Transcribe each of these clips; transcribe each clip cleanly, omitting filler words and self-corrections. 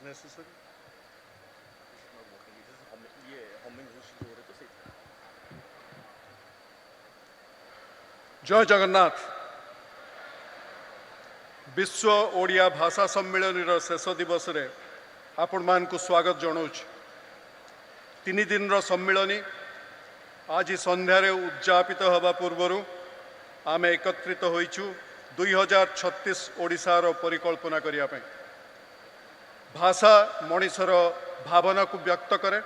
necessary? जय जगन्नाथ। विश्व ओडिया भाषा सम्मेलन शेष दिवस रे आपण मान को स्वागत जनाऊँ। 3 दिन सम्मेलनी आज संध्यारे उद्यापित हवा पूर्वर आम एकत्रित होइछु 2036 ओडिशार परिकल्पना करने। भाषा मनीषर भावना को व्यक्त करे,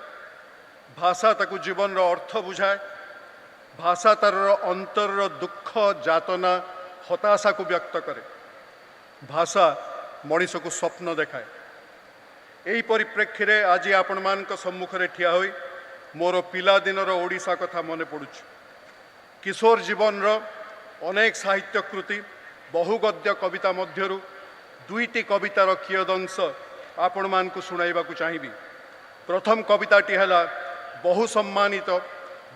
भाषा ताकू जीवन अर्थ बुझाए, भाषा तार अंतर दुख जातना हताशा को व्यक्त करे, भाषा मनीष को स्वप्न देखाए। यही परिप्रेक्षी रे आज आपण मान सम्मुखें ठिया होई मोर पिला दिनर ओडिशा कथा मने पड़ुछ। किशोर जीवन अनेक साहित्य कृति बहु गद्य कविता मध्यरु 2टी कवितार कियदंश आपण मान को सुनाइबा को चाहिबी। प्रथम कविताटी है बहु सम्मानित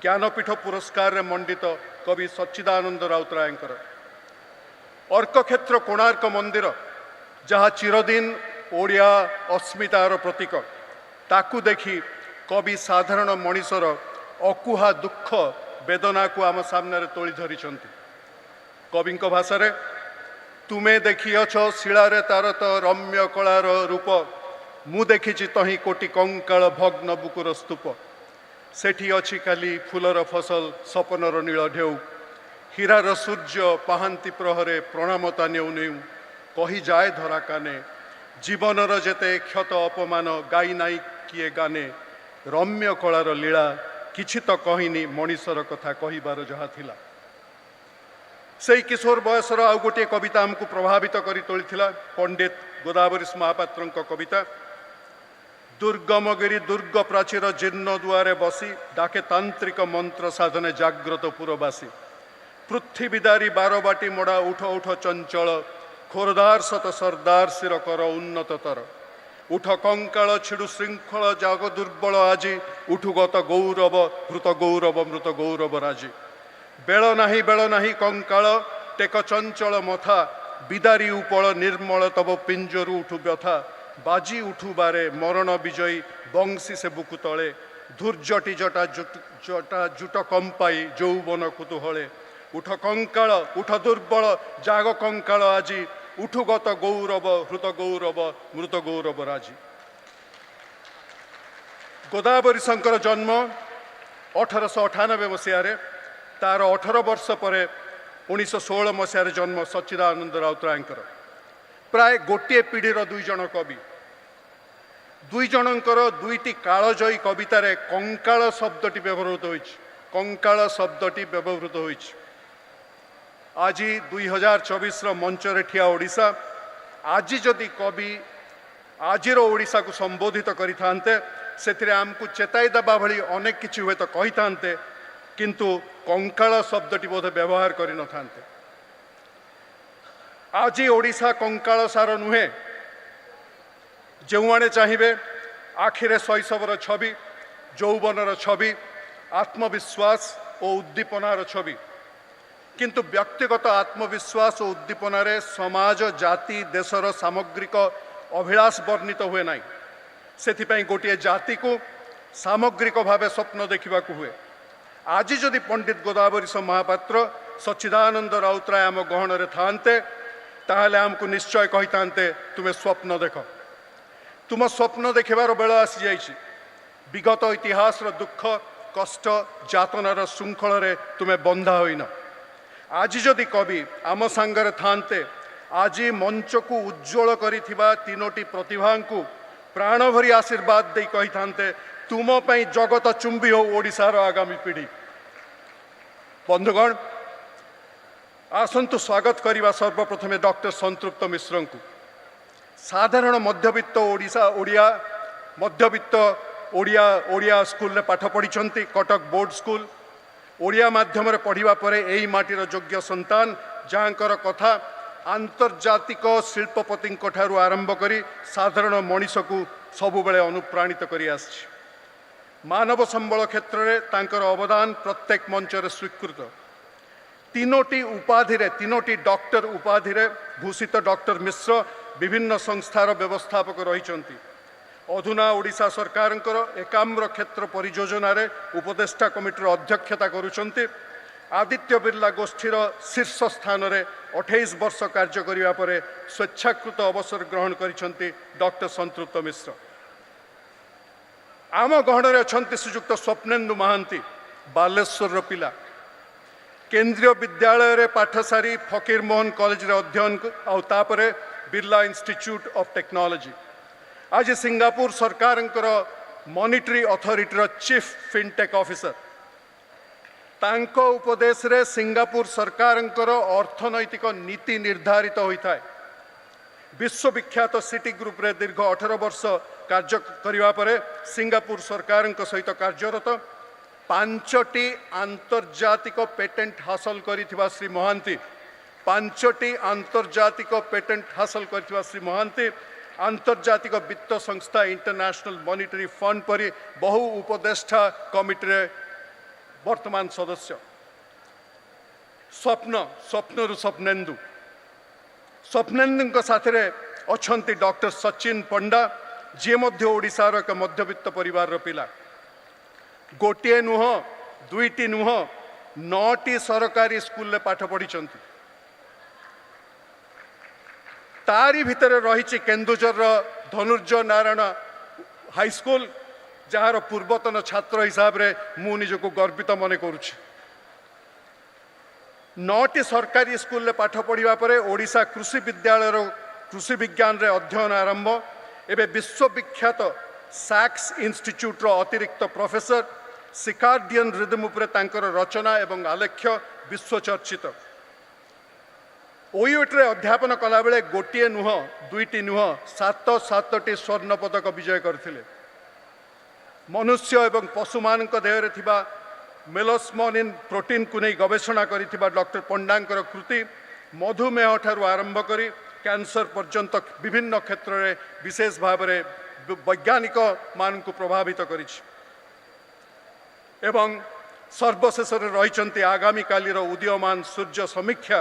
ज्ञानपीठ पुरस्कार रे मंडित कवि सच्चिदानंद राउतरायंकर अर्कक्षेत्र कोणार्क मंदिर जहाँ चिरदिन ओडिया अस्मितार प्रतीक, ताकू देखी कवि साधारण मनीषर अकुहा दुख वेदना को आम सामने तोली धरिछंती। कवि भाषा रे तुमे देखिअछ शिलारे तार तो रम्य कलार रूप, मु देखिछि तही कोटि कंकाल भग्न बुकुर स्तूप। सेठी अछि खाली फूलर फसल सपनर नील ढेउ, हीरार सूर्य पाहांती प्रहरे प्रणामता नेउ नेउ। कही जाए धरा काने जीवनर जेते क्षत अपमान गाई नाई किए गाने। रम्य कलार लीला किछि तो कहिनी मनीषर कथा कहिबार जहा थिला। से किशोर बयसर आउ गोटे कविता आमको प्रभावित करी तोलिथिला पंडित गोदावरीश महापात्र कविता। दुर्गमगिरी दुर्ग प्राचीर जीर्ण दुआरे बसी, डाके तांत्रिक मंत्र साधने जाग्रत पुरबासी। पृथ्वीदारी बारबाटी मोड़ा उठ उठ चंचल, खोरदार सत सरदार सिर कर उन्नततर। उठ कंकाल छिड़ु श्रृंखल जाग दुर्बल आजी, उठुगत गौरव हृत गौरव मृत गौरव राजी। बेल नाही कंकाल टेक चंचल मथा, बिदारी उपल निर्मल तब पिंजरु उठु व्यथा। बाजी उठु बारे मरण विजयी बंशी से बुकु तले, धूर्जटी जटा जटा जुट कंपाई जौवन कुतूहले। उठ कंकाल उठ दुर्बल जाग कंकाल आजी, उठुगत गौरव हृत गौरव मृत गौरव राजी। गोदावरी शंकर जन्म 1898 मसीह, तार 18 वर्ष पर 1916 मसीह जन्म सच्चिदानंद राउतरायंकर। प्राय गोटे पीढ़ीर 2 जन कवि, 2 जनकर 2टी कालजयी कवितार कंकाल शब्दटी व्यवहृत होइछि। कंकाल शब्दटी व्यवहृत होइछि। आज 2024 मंच रे ठिया ओडिशा, आज जदि कवि आजिर ओडिशा को संबोधित करि थांते, सेथिरे आमको चेताई देबा भली अनेक किछि हुए तो कहि थांते, किंतु कंकाल शब्दटी बोध व्यवहार करि न थांते। आज ओडिशा कंकाल सार नुहे। जो चाहिए आखिरे शैशवर छवि, यौवनर छवि, आत्मविश्वास और उद्दीपनार छवि, किंतु व्यक्तिगत आत्मविश्वास और उद्दीपनारे समाज जाति देशर सामग्रिक अभिलाष वर्णित हुए ना। से गोटे जाति को सामग्रिक भाव स्वप्न देखा हुए। आज जदि पंडित गोदावरीश महापात्र सच्चिदानंद राउतराय आम गहन थांते, ताहले आमको निश्चय कही थांते तुम्हें स्वप्न देख। तुम स्वप्न देखार बेल आसी जाइछि। विगत इतिहास दुख कष्ट जातनार श्रृंखल तुम्हें बंधा होइना। आज जदि कवि आम सांगरे थांते, आज मंच को उज्ज्वल करिथिबा 3टी प्रतिभा को प्राण भरी आशीर्वाद दे कही थांते तुम पई जगत चुंबी हो ओडिशार आगामी पीढ़ी। बंधुगण, आसंतु स्वागत करिबा सर्वप्रथमे डॉक्टर संतृप्त मिश्र को। साधारण मध्यवित्त ओडिशा ओडिया मध्यवित्त ओडिया स्कूल रे पाठ पढ़ी, कटक बोर्ड स्कूल। ओडिया माध्यम रे पढ़िबा परे एही माटीर योग्य संतान, जहाँकर कथा आंतर्जातिक शिल्पपति ठारू आरंभ करी साधारण मनीष को सबुबले अनुप्राणित करी आछि। मानव संबल क्षेत्र में तांकर अवदान प्रत्येक मंच रे स्वीकृत। 3टी उपाधि 3टी डॉक्टर उपाधि भूषित डॉक्टर मिश्र विभिन्न संस्थार व्यवस्थापक रही। अधुना ओडिशा सरकारଙ୍କର एकाम्र क्षेत्र परियोजनार उपदेष्टा कमिटीर अध्यक्षता करुछन्ति। आदित्य बिर्ला गोष्ठीर शीर्ष स्थान में 28 वर्ष कार्य करिबा परे स्वेच्छाकृत अवसर ग्रहण करिछन्ति डॉक्टर संतृप्त मिश्र। आम गहणरे अछन्ति श्रीजुक्त स्वप्नेन्दु महांती, बालेश्वर पिला। केंद्रीय विद्यालय रे पाठ सारी फकीर मोहन कॉलेज रे अध्ययन आउतापरे बिर्ला इंस्टीट्यूट ऑफ टेक्नोलॉजी। आज सिंगापुर सरकारंकर monetary authority chief fintech officer. तांको उपदेश रे सिंगापुर सरकारंकर अर्थनैतिक नीति निर्धारित होता है। विश्वविख्यात सिटी ग्रुप रे दीर्घ 18 वर्ष कार्य करिबा परे सिंगापुर सरकार सहित कार्यरत 5टी आंतर्जातिक पेटेंट हासिल करिथिबा श्री महांती 5टी आंतर्जातिक पेटेंट हासिल करिथिबा श्री महांती आंतर्जातिक वित्त संस्था इंटरनेशनल मॉनिटरी फंड परि बहु उपदेष्टा कमिटी रे वर्तमान सदस्य। स्वप्नरु स्वप्नेन्दु साथरे अछंती डॉक्टर सचिन पंडा, जी मध्य ओडिशार एक मध्यवित्त परिवार पिला। गोटे नुह दुईटी नुह 9टी सरकारी स्कूल पाठ पढ़ी। तारी भितर रही केन्दुझर धनुर्जय नारायण हाईस्कूल, जार पूर्वतन छात्र हिसाब रे मु निजको गर्वित मन करुछि। 9टी सरकारी स्कूल पाठ पढ़िबा परे ओडिशा कृषि विद्यालय कृषि विज्ञान रे अध्ययन आरंभ। एबे विश्वविख्यात सैक्स इंस्टीट्यूट रो अतिरिक्त प्रोफेसर। सिकार्डियन रिदम उपरे तांकर रचना एवं आलेख्य विश्वचर्चित। ओयूएट रे अध्यापन कला बेले गोटे नुह दुईटी नुह 7टी स्वर्ण पदक विजय करथिले। मनुष्य एवं पशु मान देहरे थिबा मेलास्मोनिन प्रोटीन को नहीं गवेषणा करिथिबा डॉक्टर पंडांकर कृति मधुमेह ठारू आरंभ करी कैंसर पर्यंत विभिन्न क्षेत्र में विशेष भाव में वैज्ञानिक मान को प्रभावित करिछि। एवं सर्वशेष रही आगामी कालीर उदीयमान सूर्य समीक्षा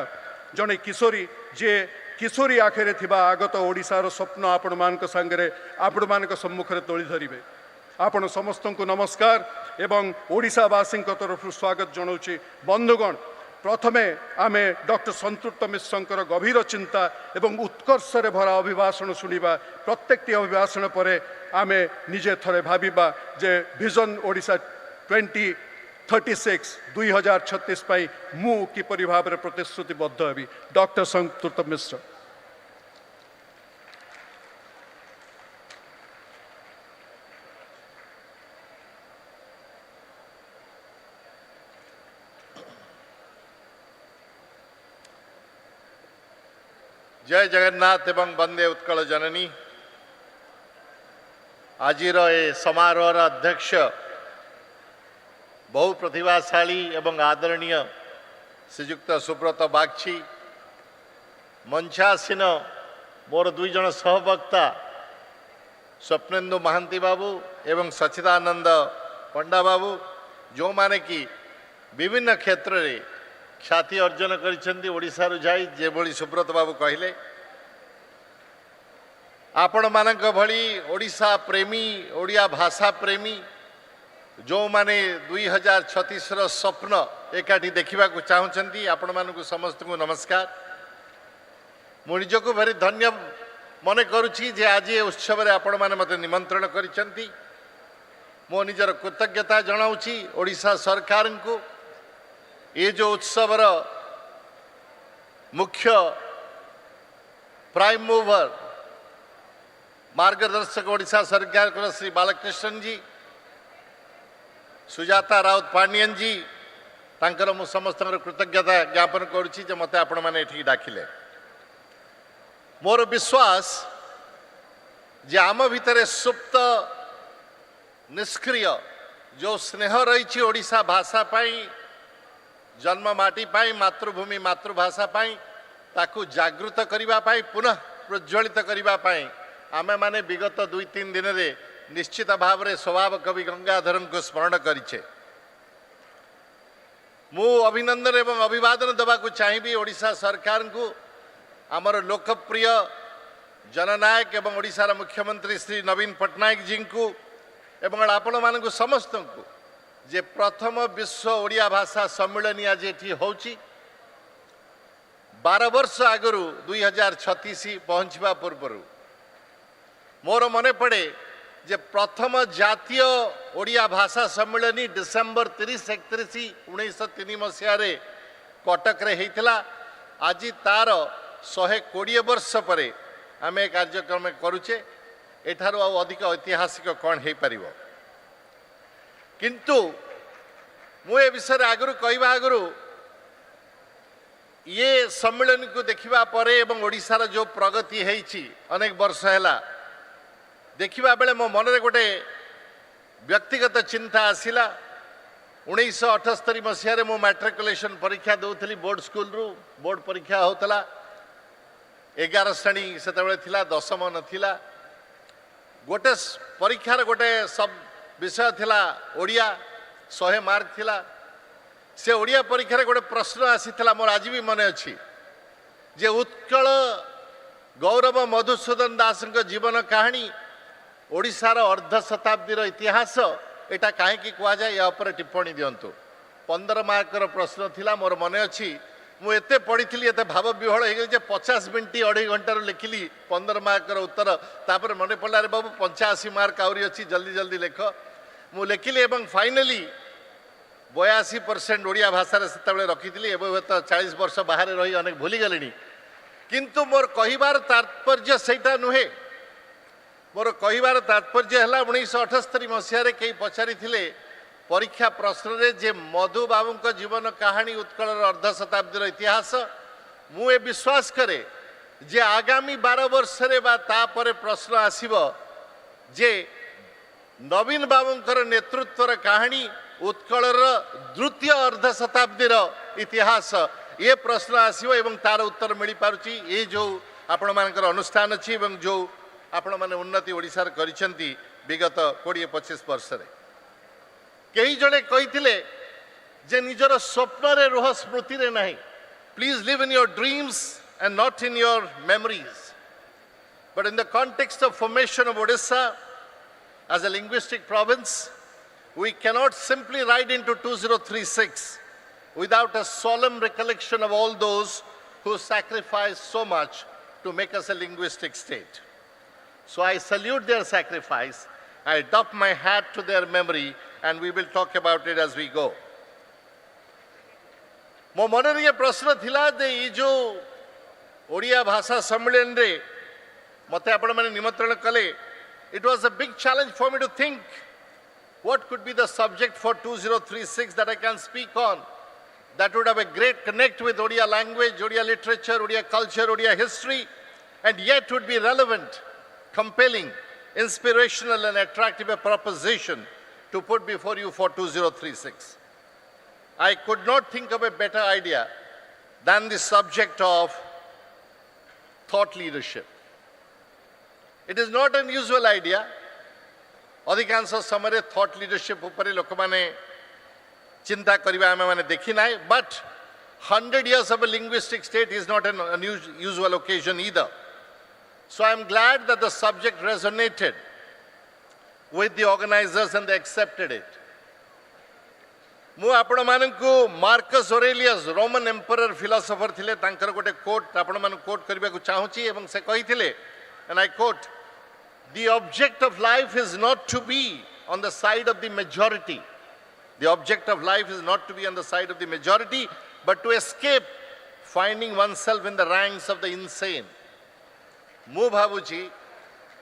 जड़े किशोरी जे किशोरी आखिरे थिबा आगत ओडिशार स्वप्न आपण मानक सांगरे आपण मानक सम्मुखरे तोली धरिबे। आपण समस्त को नमस्कार एवं ओडिशावासी तरफ स्वागत जनाऊँगी। बंधुगण, प्रथमे आमे डॉक्टर संतृप्त मिश्रंकर गभीर चिंता एवं उत्कर्ष भरा अभिभाषण शुणा। प्रत्येकटी अभिभाषण पर आमे निजे थरे भाविबा जे विजन ओडिशा 2036 पाई मु किपरि भाव में प्रतिश्रुतिबद्ध हेबी। डॉक्टर संतृप्त मिश्र। जय जगन्नाथ एवं वंदे उत्कल जननी। आजिर ए समारोह अध्यक्ष बहु प्रतिभाशाली एवं आदरणीय श्रीजुक्त सुब्रत बागची, मंचासीन मोर दुई जन सहवक्ता स्वप्नेन्दु महांती बाबू एवं सच्चिदानंद पंडा बाबू, जो माने कि विभिन्न क्षेत्र में ख्याति अर्जन करिसेंती ओडिशारु जाई। जे भली सुब्रत बाबू कहले, आपण मानक भली ओडिशा प्रेमी, ओडिया भाषा प्रेमी जो माने 2036 रो स्वप्न एकाठी देखा चाहूँगी, आपण मानक समस्त को नमस्कार। मु निजको भारी धन्य मन करुछि जे आज ये उत्सव रे आपण माने मते निमंत्रण करिसेंती। मो निजर कृतज्ञता जनाऊँगी ओडिशा सरकार को। ये जो उत्सवर मुख्य प्राइम मूवर मार्गदर्शक ओडिशा सरकार को श्री बालकृष्णन जी, सुजाता राउत पांडियन जी, तांकर मु समस्त कृतज्ञता ज्ञापन करुछि जे मते आपण माने एठी डाकिले। मोर विश्वास जे आम भितरे सुप्त निष्क्रिय जो स्नेह रही ओडिशा भाषा पाई, जन्म माटी पाई, मातृभूमि मातृभाषा पाई, ताकू जागृत करिबा पाई, पुनः प्रज्वलित करिबा पाई आमे माने विगत 2-3 दिन रे निश्चित भाव रे स्वभाव कवि गंगाधरन को स्मरण करिछे। मु अभिनंदन एवं अभिवादन देवा को चाहिए ओडिशा सरकार को, आमर लोकप्रिय जननायक एवं ओडिशार मुख्यमंत्री श्री नवीन पट्टनायक जी को एवं आपण मानक समस्त को जे प्रथम विश्व ओडिया भाषा सम्मेलन आज ये होची 12 वर्ष आगु 2036 पहुँचवा पूर्व मोर मन पड़े जे प्रथम जातीय ओडिया भाषा सम्मेलन डिसेम्बर 30-31 1903 मसीह कटक रे हेइतिला। आज तार 120 वर्ष पर आम कार्यक्रम करुचे एठार अधिक ऐतिहासिक कौन हो पार किंतु मु ए विषय आगु कहवा आगु ये सम्मेलन को देखा परे एवं ओडिशार जो प्रगति है अनेक वर्ष है देखा बेले मो मन गोटे व्यक्तिगत चिंता आसला 1978 मसीह मु मैट्रिकुलेशन परीक्षा दूसरी बोर्ड स्कूल बोर्ड परीक्षा होता 11 श्रेणी से दशम नथिला गोटे परीक्षार गोटे सब विषय थिला ओडिया 100 मार्क थिला से ओडिया परीक्षार गोटे प्रश्न आसीथिला मोर आज भी मन अच्छी जे उत्कल गौरव मधुसूदन दास जीवन कहानी ओडिशार अर्ध शताब्दीर इतिहास एटा कहीं कह जाए या टिप्पणी दिंतु 15 मार्कर प्रश्न थिला मोर मन अच्छी मुझे पढ़ी एत भाव विहल हो गई 50 मिनट 2.5 घंटार लिखिली 15 मार्कर उत्तर तापर मन पड़ा रे बाबू 85 मार्क आहरी अच्छी जल्दी जल्दी लेख मु लिखिली एवं फाइनाली 82% ओडिया भाषा से रखी हूँ तो 40 वर्ष बाहर रही अनेक भूली गले किंतु मोर कहबार तात्पर्य सेटा नुहे मोर कहबार तात्पर्य है 1978 मसीह कई पचारि परीक्षा प्रश्न रे जे मधु बाबू जीवन कहानी उत्कल अर्ध शताब्दीर इतिहास मुझे विश्वास करे जे आगामी 12 वर्ष तापर प्रश्न आसीबो जे नवीन बाबूंकर नेतृत्वर कहानी उत्कलर द्वितीय अर्ध शताब्दीर इतिहास ये प्रश्न आसीबो एवं तार उत्तर मिल पारुची ये जो आपण मानकर अनुष्ठान अछि एवं जो आपण माने उन्नति ओडिशार करिसेंती विगत 20-25 वर्ष रे कई जने कही जे निजर स्वप्न रे रुह स्मृति रे नहीं please live in your dreams and not in your memories but in the context of formation of Odisha as a linguistic province we cannot simply ride into 2036 without a solemn recollection of all those who sacrificed so much to make us a linguistic state. So I salute their sacrifice, I doff my hat to their memory, and we will talk about it as we go. मो मन ये प्रश्न थिला जे ये जो ओडिया भाषा सम्मेलन रे मते आपण माने निमंत्रण कले it was a big challenge for me to think what could be the subject for 2036 that I can speak on that would have a great connect with Odia language, Odia literature, Odia culture, Odia history, and yet would be relevant, compelling, inspirational and attractive a proposition to put before you for 2036. I could not think of a better idea than the subject of thought leadership. It is not an usual idea. अधिकांश समय thought leadership उपरे लोक माने चिंता करिबा आमे माने देखि नाय but 100 years of a linguistic state is not an unusual occasion either. So I am glad that the subject resonated with the organizers and they accepted it. मु आपण मानकु Marcus Aurelius Roman emperor philosopher थिले तांकर गोटे coat आपण मान coat करबा को चाहूची एवं से कहिथिले and I quote, the object of life is not to be on the side of the majority. The object of life is not to be on the side of the majority, but to escape finding oneself in the ranks of the insane. Mu bhabuchi,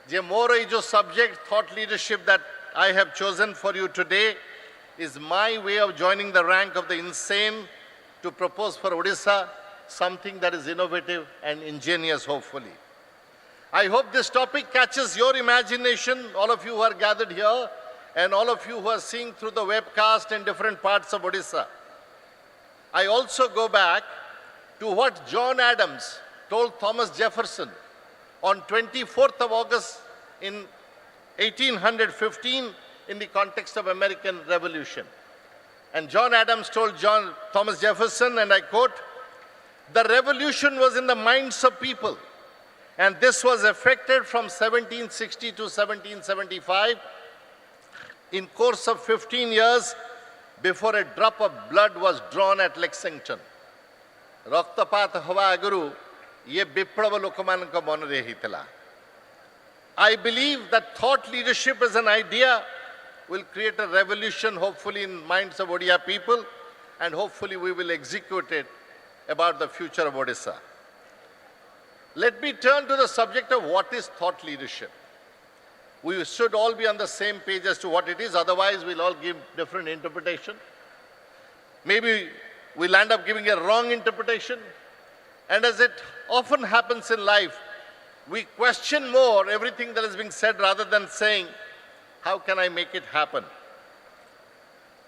je more jo subject thought leadership that I have chosen for you today is my way of joining the rank of the insane to propose for Odisha something that is innovative and ingenious, hopefully. I hope this topic catches your imagination, all of you who are gathered here, and all of you who are seeing through the webcast in different parts of Odisha. I also go back to what John Adams told Thomas Jefferson on 24th of August in 1815 in the context of American Revolution. And John Adams told Thomas Jefferson, and I quote, "The revolution was in the minds of people. And this was effected from 1760 to 1775 in course of 15 years before a drop of blood was drawn at Lexington. रक्तपात हवा आगुरु ये विप्लव लोकमानक मन रे हितला. I believe that thought leadership as an idea will create a revolution hopefully in minds of Odia people, and hopefully we will execute it about the future of Odisha. Let me turn to the subject of what is thought leadership. We should all be on the same page as to what it is, otherwise we'll all give different interpretation. Maybe we'll end up giving a wrong interpretation. And as it often happens in life, we question more everything that is being said rather than saying, how can I make it happen?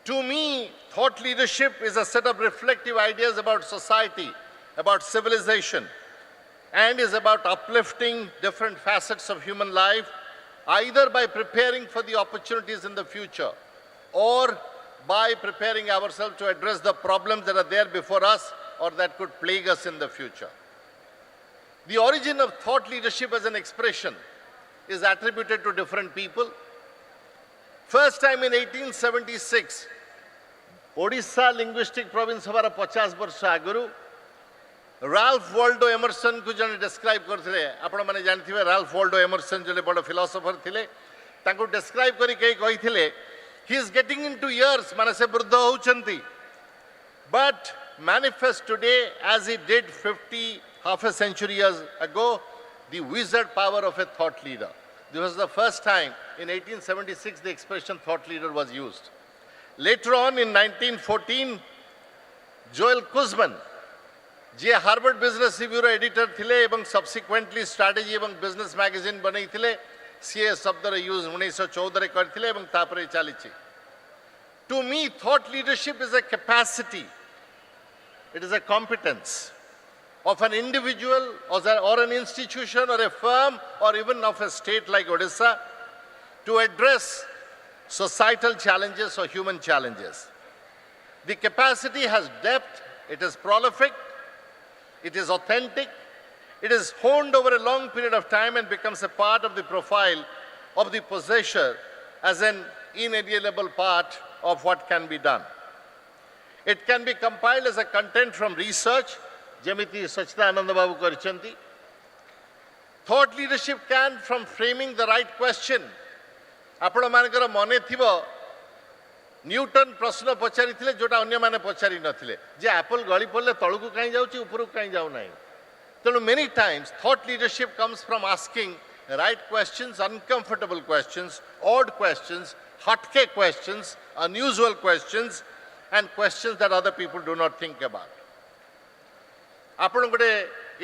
To me, thought leadership is a set of reflective ideas about society, about civilization, and is about uplifting different facets of human life, either by preparing for the opportunities in the future or by preparing ourselves to address the problems that are there before us or that could plague us in the future. The origin of thought leadership as an expression is attributed to different people. First time in 1876, Odisha linguistic province हमारा 50 वर्ष आगुरु Ralph Waldo Emerson को जने describe करथिले. आपण माने जानथिबे Ralph Waldo Emerson जने बड़ philosopher थिले. तांको डिस्क्राइब करी के कहिथिले, he is getting into years, माने से वृद्ध होउचंती, but manifest today as he did half a century years ago, the wizard power of a thought leader. This was the first time in 1876 the expression thought leader was used. Later on in 1914, Joel Kuzman, जे Harvard business रिव्यूर editor थिले एवं subsequently strategy एवं business magazine बनै थिले, CA शब्द रे use 1914 रे करथिले एवं तापरे चालिछि. To me thought leadership is a capacity, it is a competence of an individual or an institution or a firm or even of a state like Odisha to address societal challenges or human challenges. The capacity has depth, it is prolific, it is authentic, it is honed over a long period of time and becomes a part of the profile of the possessor as an inalienable part of what can be done. It can be compiled as a content from research, जेमिति सच्चिदानंद बाबू करचंती. Thought leadership can from framing the right question. आपण मानकर मने थिबो Newton प्रश्न पचारि थिले जोटा अन्य माने पचारि नथिले, जे एप्पल गळी पड़ले तळकु काई जाउची उपरु काई जाउ नाही. तेणु many times thought leadership comes from asking right questions, uncomfortable questions, odd questions, hatke questions, unusual questions, and questions that other people do not think about. आपण गोटे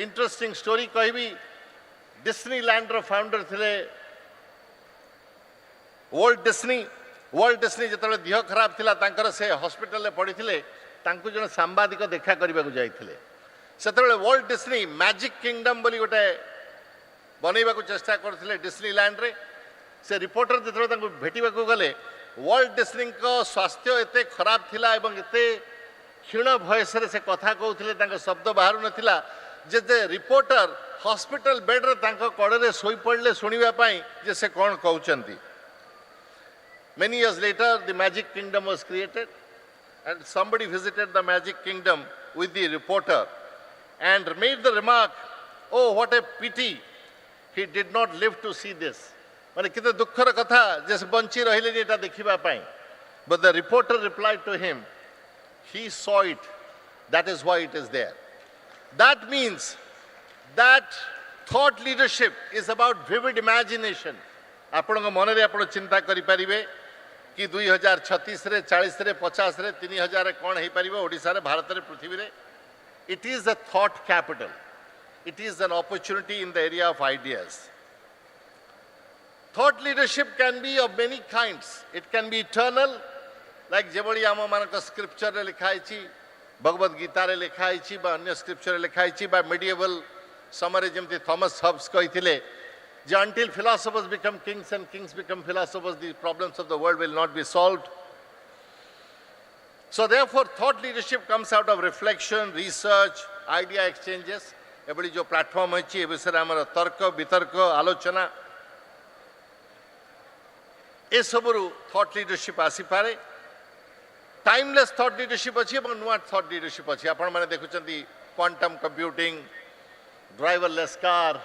इंटरेस्टिंग स्टोरी कहबी. डिस्नीलैंड रो फाउंडर थिले वर्ल्ड डिस्नी. वर्ल्ड डिस्नी जतले देह खराब थिला तांकर से hospital रे पड़िथिले, तांकु जने सांबादिक देखा करबा को जाइथिले. सेतले वर्ल्ड डिस्नी मैजिक किंगडम बोली गोटे बनैबा को चेष्टा करथिले डिस्नीलैंड रे. से रिपोर्टर जतले तांकु भेटिबा को गले, वर्ल्ड डिस्नी को स्वास्थ्य एते खराब थिला एवं एते क्षीण भयसरे से कथा कहते शब्द बाहर नाला जे रिपोर्टर हॉस्पिटल बेड रे कड़े शोई पड़े शुणापी जे से कौन कहते. Many years later the magic kingdom was created and somebody visited the magic kingdom with the reporter and made the remark, oh what a pity he did not live to see this. माने किते दुखर कथा जे bunchy रहिले एटा देखिबा पई. But the reporter replied to him, he saw it, that is why it is there. That means that thought leadership is about vivid imagination. आपण मन रे आपण चिंता करि परिबे कि 2036 रे 40 रे 50 रे 3000 रे कोन हे परिबे ओडिसा रे भारत रे पृथ्वी रे. It is a thought capital. It is an opportunity in the area of ideas. Thought leadership can be of many kinds. It can be eternal, like जेबळी आम मानक स्क्रिप्चर रे लिखाइछि, भगवद गीता रे लिखाइछि बा अन्य स्क्रिप्चर रे लिखाइछि बा मेडिएवल समरे जेमति Thomas hubs कहिथिले J until philosophers become kings and kings become philosophers, the problems of the world will not be solved. So therefore thought leadership comes out of reflection, research, idea exchanges. एभली जो platform होची ए विषय आमर तर्क वितर्क आलोचना ए सबरु thought leadership आसी पारे टाइमलेस थॉट लीडरशिप अच्छी और नुआ थॉट लीडरशिप अच्छी आपण माने देखुचंती quantum computing driverless car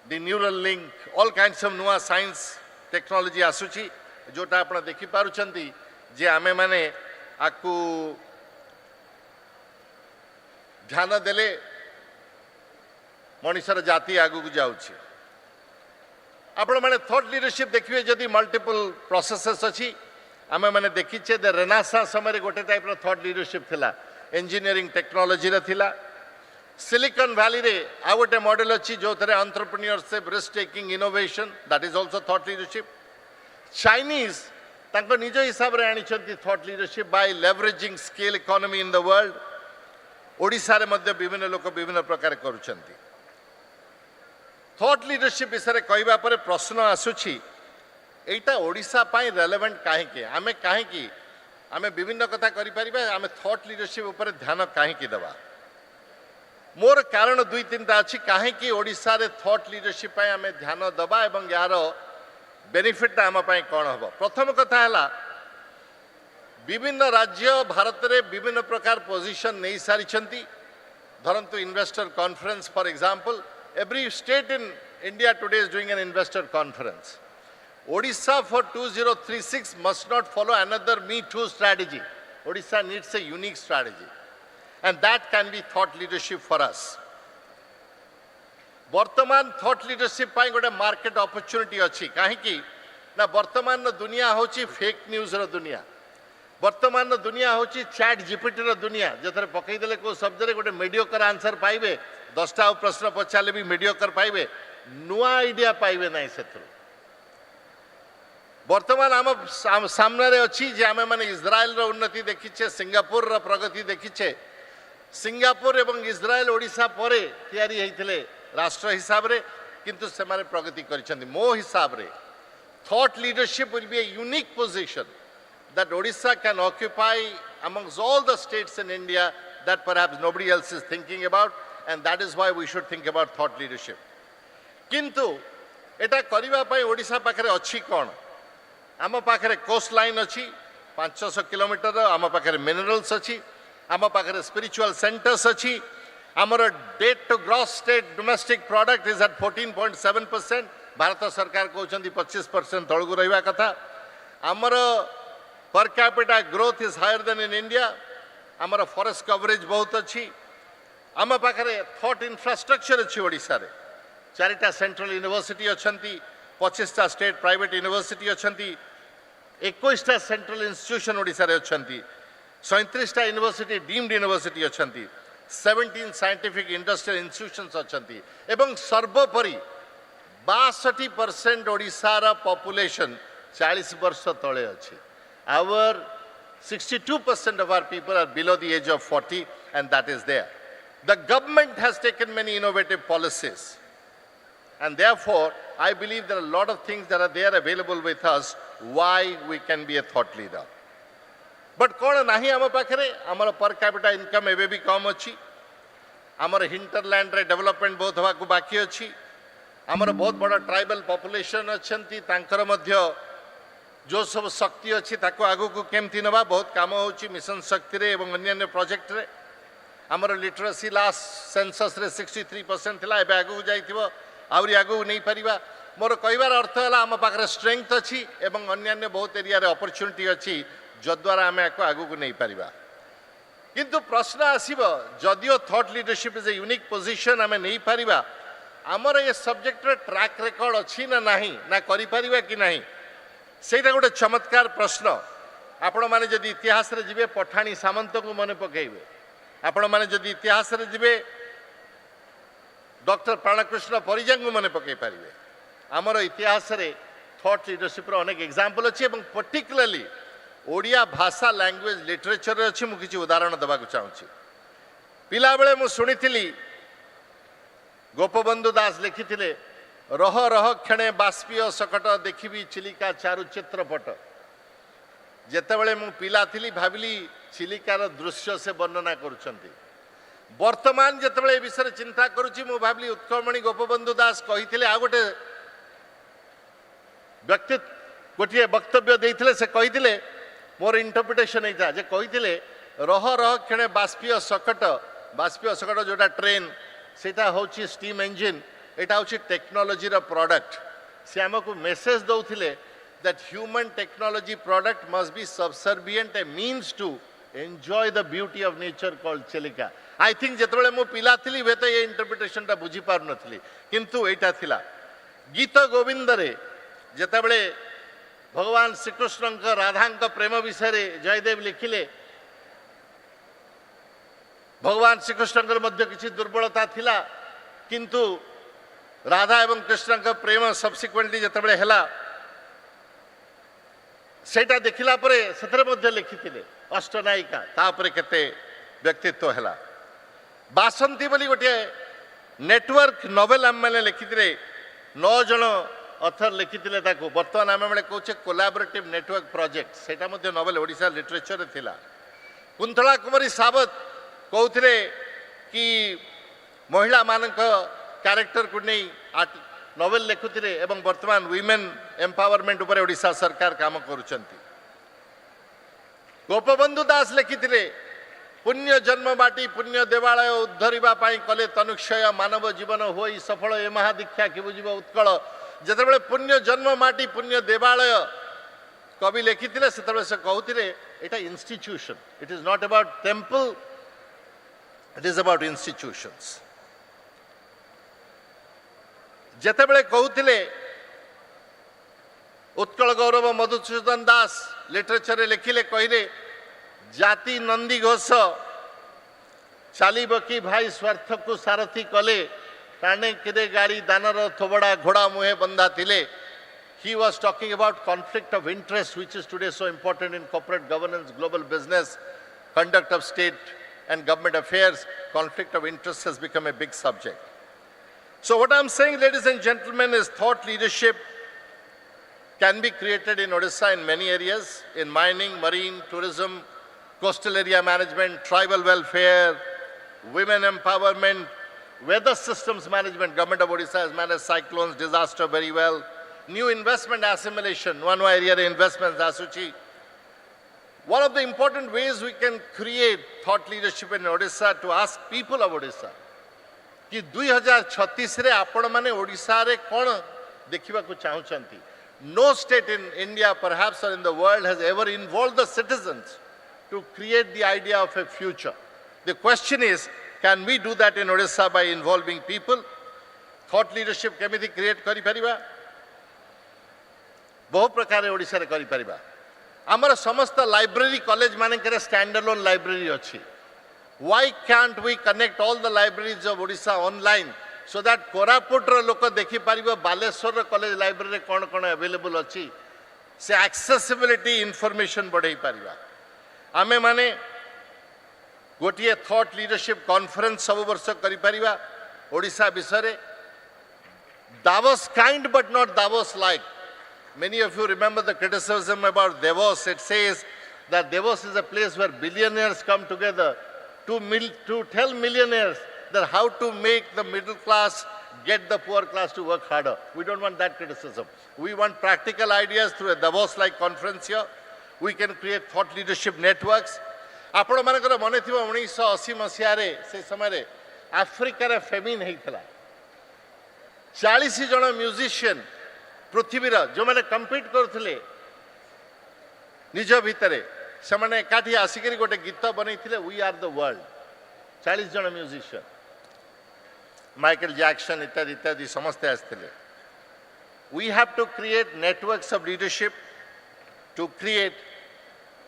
the neural link all kinds of नुआ साइंस टेक्नोलॉजी आसुची जोटा आपण देखि पारुचंती जे आमे माने आकु ध्यान देले मनुष्यर जाति आगु को जाउची आपण माने थॉट लीडरशिप देखिए जदि मल्टीपल प्रोसेसेस अच्छी आमे माने देखीचे द रेनासा समय गोटे टाइप रो थॉट लीडरशिप थिला इंजीनियरिंग टेक्नोलॉजी रे थिला सिलिकॉन वैली रे आ गोटे मॉडल अच्छी जो थरे entrepreneurship risk taking innovation that is also thought leadership Chinese तांको निज हिसाब रे आनिचंती thought leadership by leveraging scale economy in the world Odisha रे मध्य विभिन्न लोक विभिन्न प्रकार करूचंती थॉट लीडरशिप विषय कहवा पर प्रश्न आसुची एटा ओडिशा पाई रेलेवेंट काहेकि आमे काहेकि आमे विभिन्न कथा करि परिबा आमे थॉट लीडरशिप ऊपर ध्यान काहेकि देबा मोर कारण दुई तीनटा अछि काहेकि ओडिशा रे थॉट लीडरशिप पाई आमे ध्यान देबा एवं यार बेनिफिट आम पाई कोन हबो प्रथम कथा हला विभिन्न राज्य भारत रे विभिन्न प्रकार पोजीशन नहीं सारिछंती धरंतु investor conference for example every state in India today is doing an investor conference. Odisha for 2036 must not follow another Me Too strategy. Odisha needs a unique strategy. And that can be thought leadership for us. वर्तमान thought leadership पाई गोटे market opportunity अच्छी कहीं ना वर्तमान दुनिया होची fake news रो दुनिया वर्तमान दुनिया होची चैट जीपीटी रो दुनिया जथरे पकई देले को शब्द रे गोटे मीडियोकर आंसर पाइबे 10टा प्रश्न पचारे भी मीडियोकर पाइबे नुआ आइडिया पाइबे नहीं सेथु वर्तमान आम सामने रे अच्छी जे आमे माने इजराइल रो उन्नति देखिछे सिंगापुर रो प्रगति देखिछे सिंगापुर एवं इजराइल ओडिशा परे तैयारी हेइथिले राष्ट्र हिसाब रे किंतु से मारे प्रगति करिसेंती मो हिसाब रे thought leadership will be A unique position that Odisha can occupy amongst all the states in India that perhaps nobody else is thinking about, and that is why we should think about thought leadership. Kintu eta kariba pai Odisha pakhare achi kon ama pakhare coast line achi 500 kilometer ama pakhare minerals achi ama pakhare spiritual centers achi amar debt to gross state domestic product is at 14.7%. Bharat sarkar कहउचंती 25% तळगु रहिबा कथा amar per capita growth is higher than in India. Amara forest coverage बहुत अच्छी आम पाखरे thought infrastructure अच्छी ओडिशा रे 4टा central university अच्छंती 25टा स्टेट प्राइवेट यूनिवर्सिटी अच्छंती 21टा सेंट्रल इंस्टीट्यूशन ओडिशा रे अच्छंती 37टा यूनिवर्सिटी डीम्ड यूनिवर्सिटी अच्छंती 17 साइंटिफिक इंडस्ट्रियल इंस्टीट्यूशंस अच्छंती एवं सर्वोपरि 62% ओडिशा रा पॉपुलेशन 40 वर्ष तळे अछि Our 62% of our people are below the age of 40, and that is there. The government has taken many innovative policies, and therefore, I believe there are a lot of things that are there available with us why we can be a thought leader. But कौन नहीं आम पाखरे आमर per capita income एवं भी कम अच्छी आमर hinterland रे डेवलपमेंट बहुत हवा को बाकी अच्छी आमर बहुत बड़ा ट्राइबल पॉपुलेशन अच्छी तांकर मध्य जो सब शक्ति अच्छी ताको आगु को केमती नबा बहुत काम होची मिशन शक्ति रे एवं अन्य प्रोजेक्ट रे आमर लिटरेसी लास्ट सेंसस रे 63% थिला एबे आगु जाइथिबो आउरी आगु नहीं परिबा मोर कहबार अर्थ है आम पाखरे स्ट्रेंथ अच्छी एवं अन्य बहुत एरिया रे अपॉर्चुनिटी अच्छी जद्वारा आमे आको आगु को नहीं परिबा किंतु प्रश्न आसीबो जदियो thought leadership is a unique position आमे नहीं परिबा आमर ये सब्जेक्ट रे ट्रैक रिकॉर्ड अच्छी ना नहीं ना करि परिबा कि नहीं सेटा गोटे चमत्कार प्रश्न आपण माने जदि इतिहास रे जिबे पठाणी सामंत को मन पकेइबे आपण माने जदि इतिहास रे जिबे डॉक्टर प्राणकृष्ण परिजा को मन पकई पारिबे आमर इतिहास रे थॉट लीडरशिप रो अनेक एग्जांपल अछि एवं पर्टिकुलरली ओडिया भाषा लैंग्वेज लिटरेचर रे अछि मु किछि उदाहरण देबा को चाहूछि पिला बेले मु सुनिथिली गोपबंधु दास लिखिथिले रह रह क्षणे बाष्पीय सकट देखिबी चिलिका चारु चित्रपट जेतेबेले मु पिला थिली भाबिली चिलिकार दृश्य से वर्णना करुछंती वर्तमान जितेबाला ए विषय चिंता करुच्ची मु भाविली उत्कलमणि गोपबंधु दास कही आ गोटे व्यक्ति गोटे वक्तव्य देते से कही मोर इंटरप्रिटेशन यही जे कही रह रह क्षणे बाष्पीय सकट जोटा ट्रेन सेटा हूँ स्टीम इंजिन यहाँ हूँ टेक्नोलोजी प्रोडक्ट से आमको message दौले that human technology product must be subservient a means to enjoy the beauty of nature called Chilika. I think जेतबेले मो पिला थिली वे तो ये इंटरप्रिटेशन टा बुझी पार नथली किंतु एटा थिला गीत गोविंद रे जेतबेले भगवान श्री कृष्ण राधा प्रेम विषय रे जयदेव लिखिले भगवान श्री कृष्ण मध्य किसी दुर्बलता थिला किंतु राधा एवं कृष्ण का प्रेम सब्सिक्वेंटली जेतबेले हैला सेटा देखिला परे सतरे मध्य लिखिथिले अष्टनायिका तापरे केते व्यक्तित्व हैला बासंती बोली गोटे नेटवर्क नोवेल आम मैंने लिखिथिले 9 जन ऑथर लिखिथिले ताको वर्तमान आम मैंने कहूचे कोलैबोरेटिव नेटवर्क प्रोजेक्ट सेटा मध्य नोवेल ओडिसा लिटरेचर रे थिला कुंतला कुमारी सावत कहउथिले कि महिला मानक कैरेक्टर को नहीं नोवेल लिखुथिले एवं वर्तमान विमेन एम्पावरमेंट उपरे ओडिशा सरकार काम करुचंती गोपबंधु दास लिखिथिले पुण्य जन्म बाटी पुण्य देवालय उद्धरिबा पाई कले तनुक्षय मानव जीवन होई सफल ए महादीक्षा कि बुझिबो उत्कल जेतेबेले पुण्य जन्म माटी पुण्य देवालय कवि लिखिथिले सेतेबेले से कहउथिले एटा institution it is not about temple it is about institutions जेतेबेले कहउथिले उत्कल गौरव मधुसूदन दास लिटरेचर लिखिले कहले जाति नंदी घोष चलीब कि भाई स्वार्थ को सारथी कले टाणे किदे गाड़ी दानर थोबड़ा घोड़ा मुहे बंधा थिले he was talking about conflict of interest which is today so important in corporate governance global business conduct of state and government affairs conflict of interest has become a big subject. So what I'm saying, ladies and gentlemen, is thought leadership can be created in Odisha in many areas, in mining, marine, tourism, coastal area management, tribal welfare, women empowerment, weather systems management. Government of Odisha has managed cyclones, disaster very well. New investment assimilation, one area investments, Asuchi. One of the important ways we can create thought leadership in Odisha to ask people of Odisha कि 2036 रे आपण माने ओडिसा रे कोन देखिबा को चाहुचंती. No state in India perhaps or in the world has ever involved the citizens to create the idea of a future. The question is, can we do that in Odisha by involving people? Thought leadership केमिति create करि परिबा बहु प्रकार ओडिसा रे करि परिबा. हमर समस्त library college माने करे स्टैंड अलोन लाइब्रेरी अछि. Why can't we connect all the libraries of Odisha online so that Koraput ro lok देखि परिबो बालेश्वर रो कॉलेज लाइब्रेरी कोन कोन अवेलेबल अछि से एक्सेसिबिलिटी इंफॉर्मेशन बढ़ै परिबा. आमे माने गोटिए थॉट लीडरशिप कॉन्फ्रेंस सब वर्ष करि परिबा ओडिसा विषय रे. Davos kind but not Davos like. Many of you remember the criticism about Davos. It says that Davos is a place where billionaires come together to tell millionaires that how to make the middle class get the poor class to work harder. We don't want that criticism. We want practical ideas through a Davos-like conference here. We can create thought leadership networks. आपण मानकर मने थिबो 1980 मसिया रे से समय रे Africa रे feminine हेइतला. 40 जण म्यूजिशियन पृथ्वी रा जो माने कंपीट करथले निज भितरे से माने एकाठी आसिकरी गोटे गीत बनैथिले वी आर द वर्ल्ड. 40 जण म्यूजिशियन माइकल जैक्सन इत्यादि इत्यादि समस्ते आस्थिले. We have to create networks of leadership to create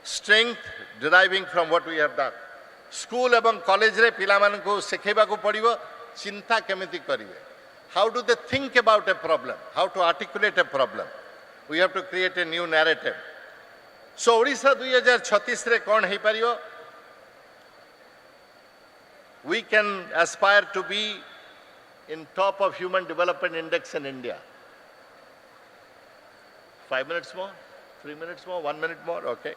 strength deriving from what we have done. School एवं कॉलेज रे पिला मान को सिखेबा को पड़िबो चिंता केमिति करिवे. How do they think about a problem? How to articulate a problem? We have to create a new narrative. So Odisha 2036 रे कोन हे परियो? We can aspire to be in top of human development index in India. 5 minutes more? 3 minutes more? 1 minute more? Okay.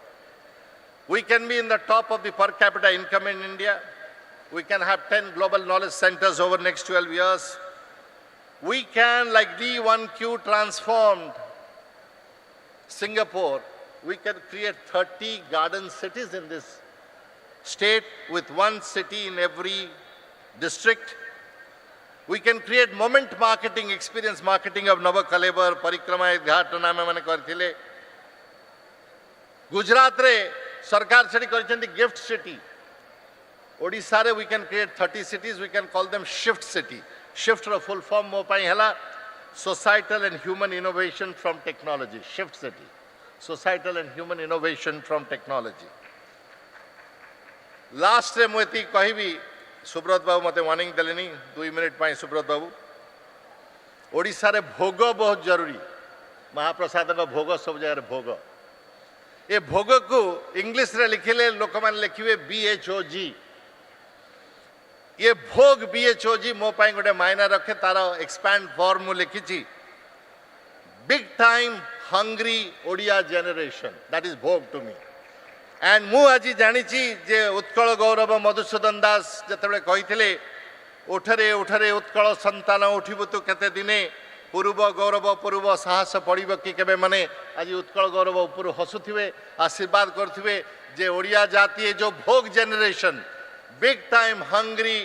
We can be in the top of the per capita income in India. We can have 10 global knowledge centers over next 12 years. We can, like D1Q transformed Singapore, we can create 30 garden cities in this state with one city in every district. We can create moment marketing, experience marketing of Nava Kalebar, Parikrama Ghatana mane karthile. Gujarat re sarkar chedi karichandi gift city. Odisha re we can create 30 cities, we can call them shift city. Shift ro full form mo pai hela societal and human innovation from technology. Shift city. Societal and human innovation from technology. Last रे मोती कहिबी सुब्रत बाबू मते warning देलेनी 2 minute पाई सुब्रत बाबू ओडिसा रे भोग बहुत जरूरी महाप्रसाद का भोग सब जगह भोग ये भोग को इंग्लिश रे लिखिले लोक मान लिखिबे BHOG ये भोग BHOG मो पाई गोटे मायना रखे तार एक्सपैंड फॉर्म मु लिखिची big time hungry Odia generation that is भोग टू मी एंड मु आज जानी जे उत्कल गौरव मधुसूदन दास जिते कही उठरे उठरे उत्कल संतान उठबू तू केते दिने पूर्व गौरव पूर्व साहस पड़ब कि केबे माने आज उत्कल गौरव उपर हसुथिबे आशीर्वाद करथिबे जे ओडिया जाति जो भोग generation big time hungry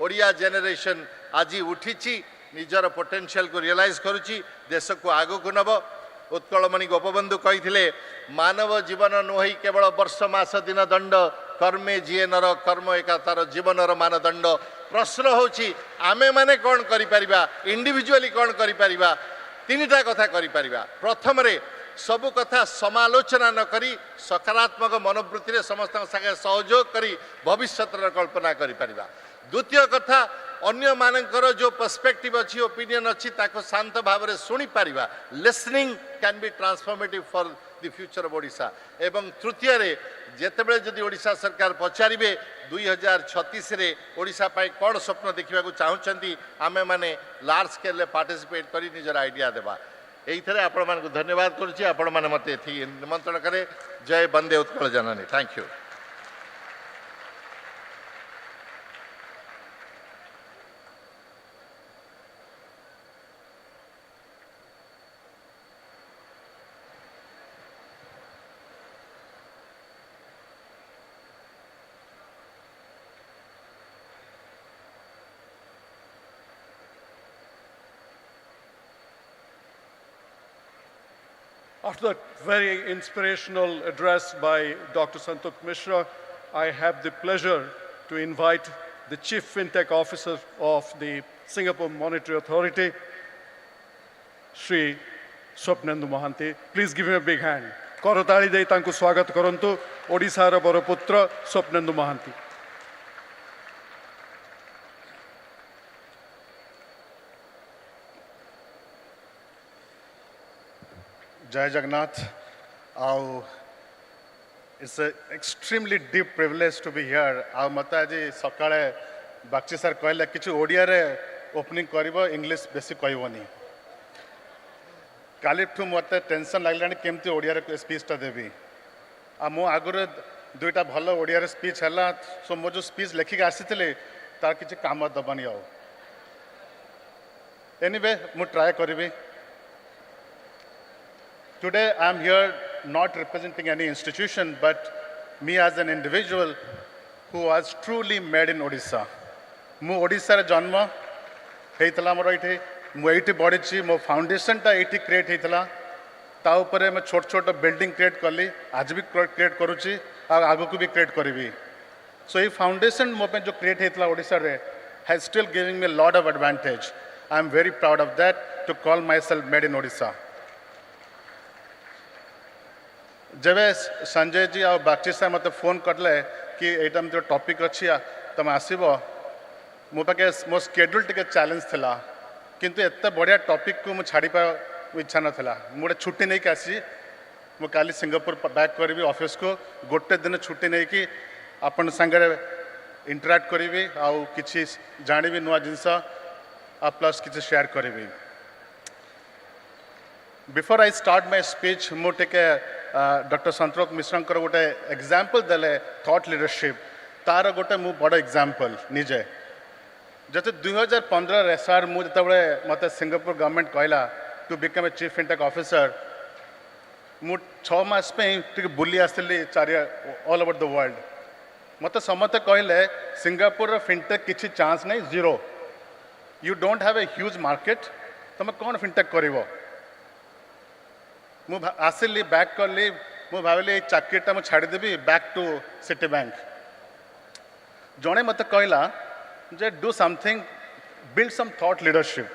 Odia generation आज उठिची निजर पोटेंशियल को रियलाइज करुची देश को आगो को नब उत्कलमणि गोपबंधु कही मानव जीवन नुहई केवल वर्ष मास दिन दंड कर्मे जीए नर कर्म एका तार जीवनर मानदंड प्रश्न होची आमे माने कौन करिपरिबा इंडिविजुअली कौन करिपरिबा तीनटा कथा करिपरिबा प्रथम रे सबु कथा समालोचना न करी सकारात्मक मनोवृत्ति रे समस्त संगे सहयोग करी भविष्यतर कल्पना करिपरिबा द्वितीय कथा अन्य मानकर जो पर्सपेक्टिव अच्छी ओपिनियन अच्छी ताको शांत भाव रे सुनी Paribas listening can be transformative for the future of Odisha एवं तृतीय रे जेतेबेले जदि ओडिशा सरकार पचारिबे 2036 रे ओडिशा पाई कोन स्वप्न देखिबा को चाहुचंती आमे माने लार्ज स्केल रे पार्टिसिपेट करी निजर आइडिया देबा एइथरे आपण मान को धन्यवाद करछि आपण माने मते थी निमंत्रण करे जय वंदे उत्कल जननी thank you After that very inspirational address by Dr. Santok Mishra, I have the pleasure to invite the Chief FinTech Officer of the Singapore Monetary Authority, Shri Swapnendu Mohanty. Please give him a big hand. Korotali dei tanku swagat karantu Odisha ra baraputra Swapnendu Mohanty. Jai Jagannath. It's an extremely deep privilege to be here. Mata aji sakale Bakshi sir कहले किछु ओडिया रे opening करिवो English बेसी कहबोनी कालिठु मते tension लागलानी केमती ओडिया रे speech ता देबी आ मो आगुरे दुईटा भलो ओडिया रे स्पीच हला सो मो जो स्पीच लेखिक आसीथिले तार किछि काम दबनी आउ एनीवे मु try करिवि Today I am here not representing any institution, but me as an individual who was truly made in Odisha. Mu Odisha re janma heitala moro ite mu eiti badichi mo foundation ta eiti create heitala ta upare me chhot chhot building create करली आज भी create करूची और आगो को भी create करिवि so ये foundation mo पे जो create हेतला Odisha रे has still giving me a lot of advantage. I am very proud of that to call myself made in Odisha. जब संजय जी और बागची साहब मत फोन करले कि एटा जो टॉपिक अच्छी तुम आसब मो पाखे मो स्केड्यूल टे चैलेंज थिला किंतु एत बढ़िया टॉपिक को मुझे छाड़ी इच्छा नाला मुझे छुट्टी नहीं कि आसी मु काली सिंगापुर बैक करी ऑफिस को गोटे दिन छुट्टी नहीं कि अपन संगे इंटराक्ट करी आउ कि जानी नुआ जिनस आ प्लस किसी शेयर करी before I start my speech मुझे डॉक्टर संतोष मिश्रा गोटे एग्जांपल देले थॉट लीडरशिप तार गोटे मु बड़ एग्जांपल निजे जते 2015 सर मु जतबे मते सिंगापुर गवर्नमेंट कहला to become a chief fintech officer मु 6 मास पे टिके बुली आसली चारिया ऑल ओवर द वर्ल्ड मते समते कहले सिंगापुर फिनटेक किछि चांस नहीं zero you don't have a huge market तुम कौन फिनटेक करिवो मु आसिली बैक करली मु भाविली चाकरीटा मु छाड़देवी बैक टू सिटी बैंक जड़े मत कहला जे do something build some thought leadership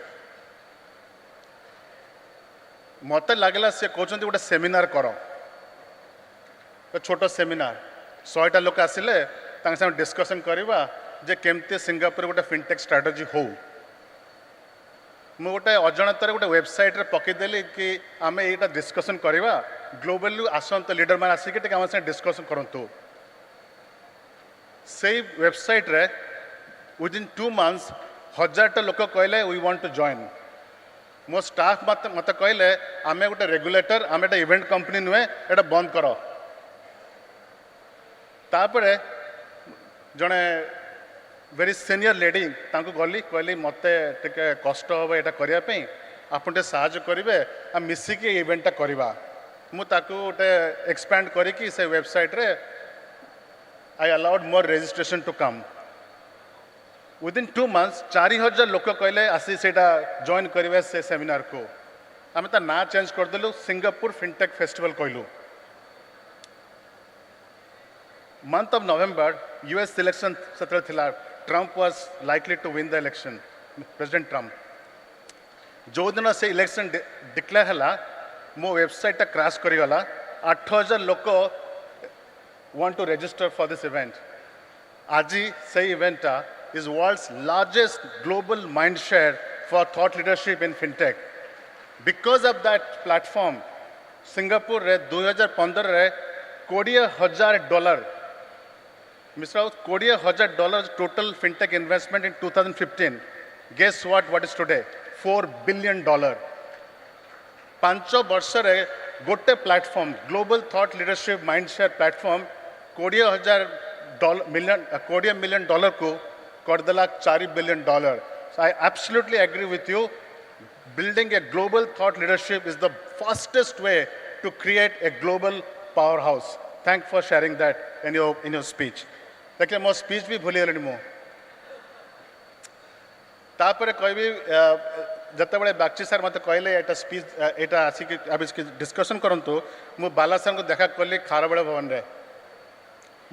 मत लगला से कहते गोटे सेमिनार कर छोट सेमिनार 100टा लोक आसिले संग डिस्कसन करवा जे केमती सिंगापुर गोटे फिनटेक स्ट्राटेजी हो मु गोटे अजाणतार गोटे वेबसाइट रे पकईदेली कि आम यहाँ डिस्कसन करवा ग्लोबली आसत लीडर मैंने आसिक आम साथ डिस्कसन करूँ से वेबसाइट रे विदिन 2 months 1000टा लोक कहले वी वांट टू जॉइन मो स्टाफ मत कहले आम गोटे रेगुलेटर आम एटा इवेंट कंपनी नुहे एटा बंद कर तापरे जड़े वेरी सीनियर लेडी गली कहली मत टे कष्ट हम यहाँ करने आपन टे साहाय्य करेंगे आ मिसिकी इवेंटा करवा मुझे गोटे एक्सपैंड करी से वेबसाइट रे I allowed more registration to come within 2 months 4000 लोक कहले आसी से जॉइन करेंगे से सेमिनार को आम ता ना चेंज करदेलु सिंगापुर फिनटेक फेस्टिवल कहलु month of November US election से Trump was likely to win the election president Trump जो दिन से इलेक्शन डिक्लेयर है मो वेबसाइट क्रैश करीगला 8000 लोक want to register for this event आज से event is world's largest global mind share for thought leadership in fintech because of that platform Singapore रे 2015 रे $20,000 Mr. Raut $20,000 total fintech investment in 2015 guess what is today $4 billion 5 वर्ष रे गोटे platform global thought leadership mind share platform $20 million को करदेला $4 billion so I absolutely agree with you building a global thought leadership is the fastest way to create a global powerhouse thank for sharing that in your speech देखिए मो speech भी भूली गली मु तापर कहबी जते बड़े बागची सर मत कहले एटा स्पीच एटा आसिक अब इसकी डिस्कशन करंतु मु बाला सर को देखा करली खारबड़ भवन रे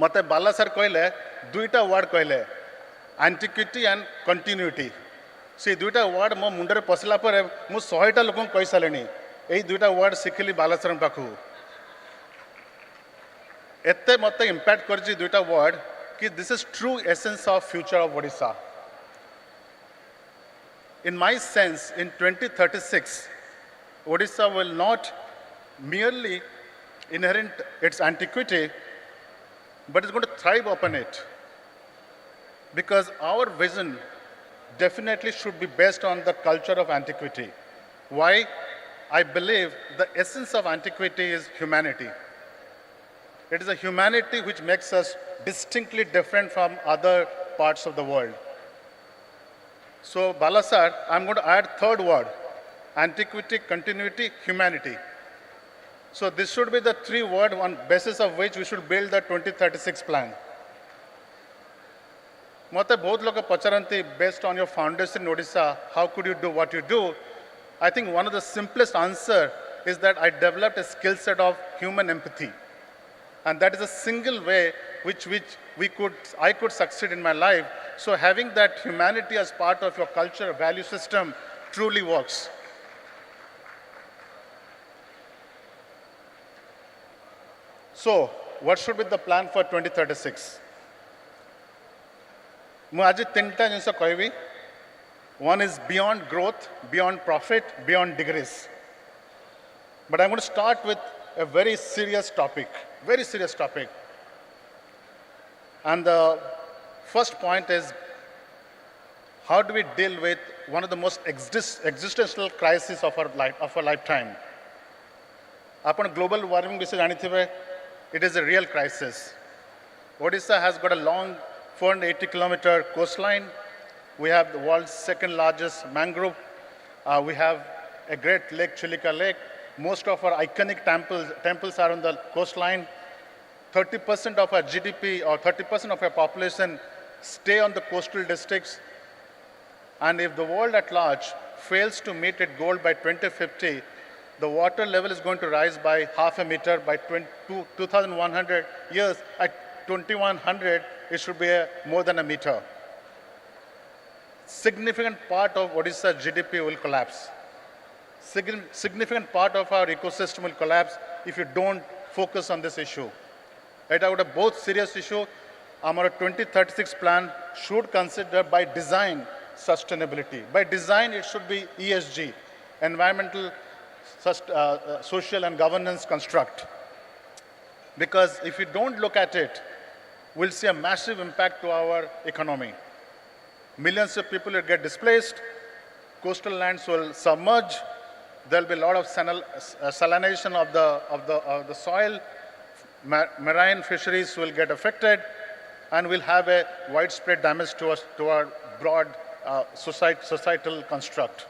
मते बाला सर कहले दुईटा वर्ड कहले एंटिक्विटी एंड कंटिन्यूटी से दुईटा वर्ड मो मुंडरे पसला पर मु 100टा लोक कहि सालेनी एई दुईटा वर्ड सिखली बालासर पाखु एते मते इंपैक्ट करजी दुईटा वर्ड कि this is true essence of future of Odisha in my sense in 2036 Odisha will not merely inherit its antiquity but is going to thrive upon it because our vision definitely should be based on the culture of antiquity. Why? I believe the essence of antiquity is humanity. It is a humanity which makes us distinctly different from other parts of the world. So, Balasar, I'm going to add third word, antiquity, continuity, humanity. So, this should be the 3 words on basis of which we should build the 2036 plan. मत बहुत लोग पचारती based on your foundation in Odisha how could you do what you do I think one of the simplest answer is that I developed a skill set of human empathy and that is a single way which I could succeed in my life. So having that humanity as part of your culture value system truly works. So what should be the plan for 2036? ମୁଁ ଆଜି 3ଟା ଜିନିଷ କହିବି one is beyond growth, beyond profit, beyond degrees. But I'm going to start with a very serious topic. And the first point is how do we deal with one of the most existential crises of our lifetime? Upon global warming विषय जानिथिबे, it is a real crisis. Odisha has got a long 480-kilometer coastline. We have the world's second largest mangrove. We have a great lake, Chilika Lake. Most of our iconic temples are on the coastline. 30% of our GDP or 30% of our population stay on the coastal districts. And if the world at large fails to meet its goal by 2050, the water level is going to rise by half a meter by 2100 years. At 2100, it should be more than a meter. Significant part of Odisha's GDP will collapse. Significant part of our ecosystem will collapse if you don't focus on this issue. It is a both serious issue. Our 2036 plan should consider by design sustainability. By design, it should be ESG, environmental, social and governance construct. Because if we don't look at it, we'll see a massive impact to our economy. Millions of people will get displaced, coastal lands will submerge, there'll be a lot of salination of the soil, marine fisheries will get affected, and we'll have a widespread damage to our broad societal construct.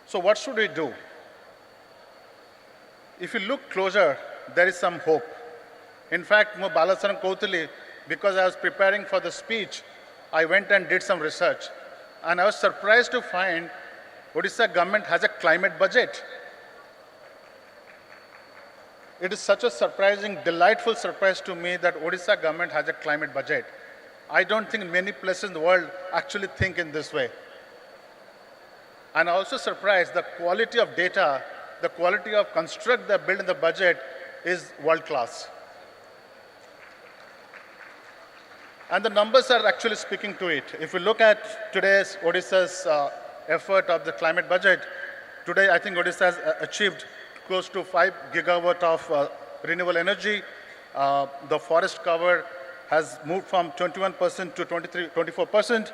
So what should we do? If you look closer, there is some hope. In fact, Mo Balasaran Kothali, because I was preparing for the speech, I went and did some research. And I was surprised to find Odisha government has a climate budget. It is such a surprising, delightful surprise to me that Odisha government has a climate budget. I don't think many places in the world actually think in this way. And also surprised the quality of data, the quality of construct they build in the budget is world class. And the numbers are actually speaking to it. If we look at today's Odisha's effort of the climate budget, today I think Odisha has achieved close to 5 gigawatt of renewable energy. The forest cover has moved from 21% to 24%.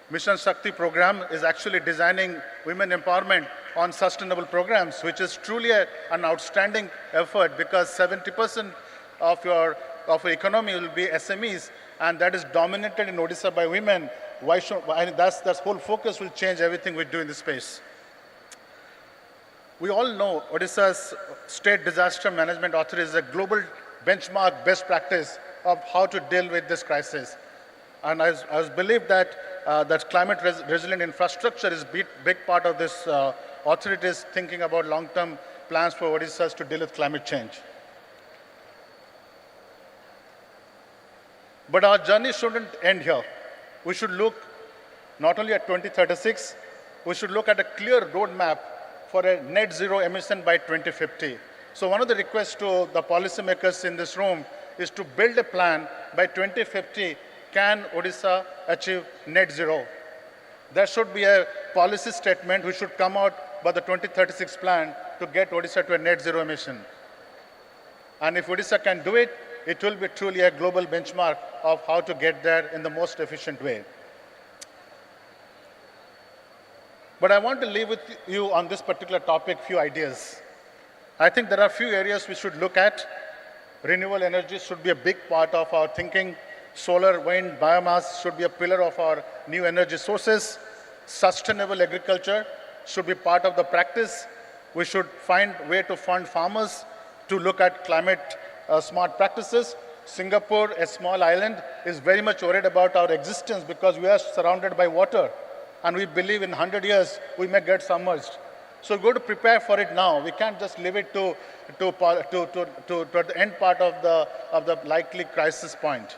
Mission Shakti program is actually designing women empowerment on sustainable programs, which is truly an outstanding effort because 70% of your economy will be SMEs, and that is dominated in Odisha by women. Why should, and that's whole focus will change everything we do in this space. We all know Odisha's State Disaster Management Authority is a global benchmark best practice of how to deal with this crisis. And I believe that that climate resilient infrastructure is a big part of this authorities thinking about long-term plans for Odisha to deal with climate change. But our journey shouldn't end here. We should look not only at 2036, we should look at a clear roadmap for a net zero emission by 2050. So one of the requests to the policymakers in this room is to build a plan by 2050. Can Odisha achieve net zero? There should be a policy statement which should come out by the 2036 plan to get Odisha to a net zero emission. And if Odisha can do it, it will be truly a global benchmark of how to get there in the most efficient way. But I want to leave with you on this particular topic few ideas. I think there are a few areas we should look at. Renewable energy should be a big part of our thinking. Solar, wind, biomass should be a pillar of our new energy sources. Sustainable agriculture should be part of the practice. We should find a way to fund farmers to look at climate smart practices. Singapore, a small island, is very much worried about our existence because we are surrounded by water. And we believe in 100 years we may get submerged. So we've got to prepare for it now. We can't just leave it to the end part of the likely crisis point.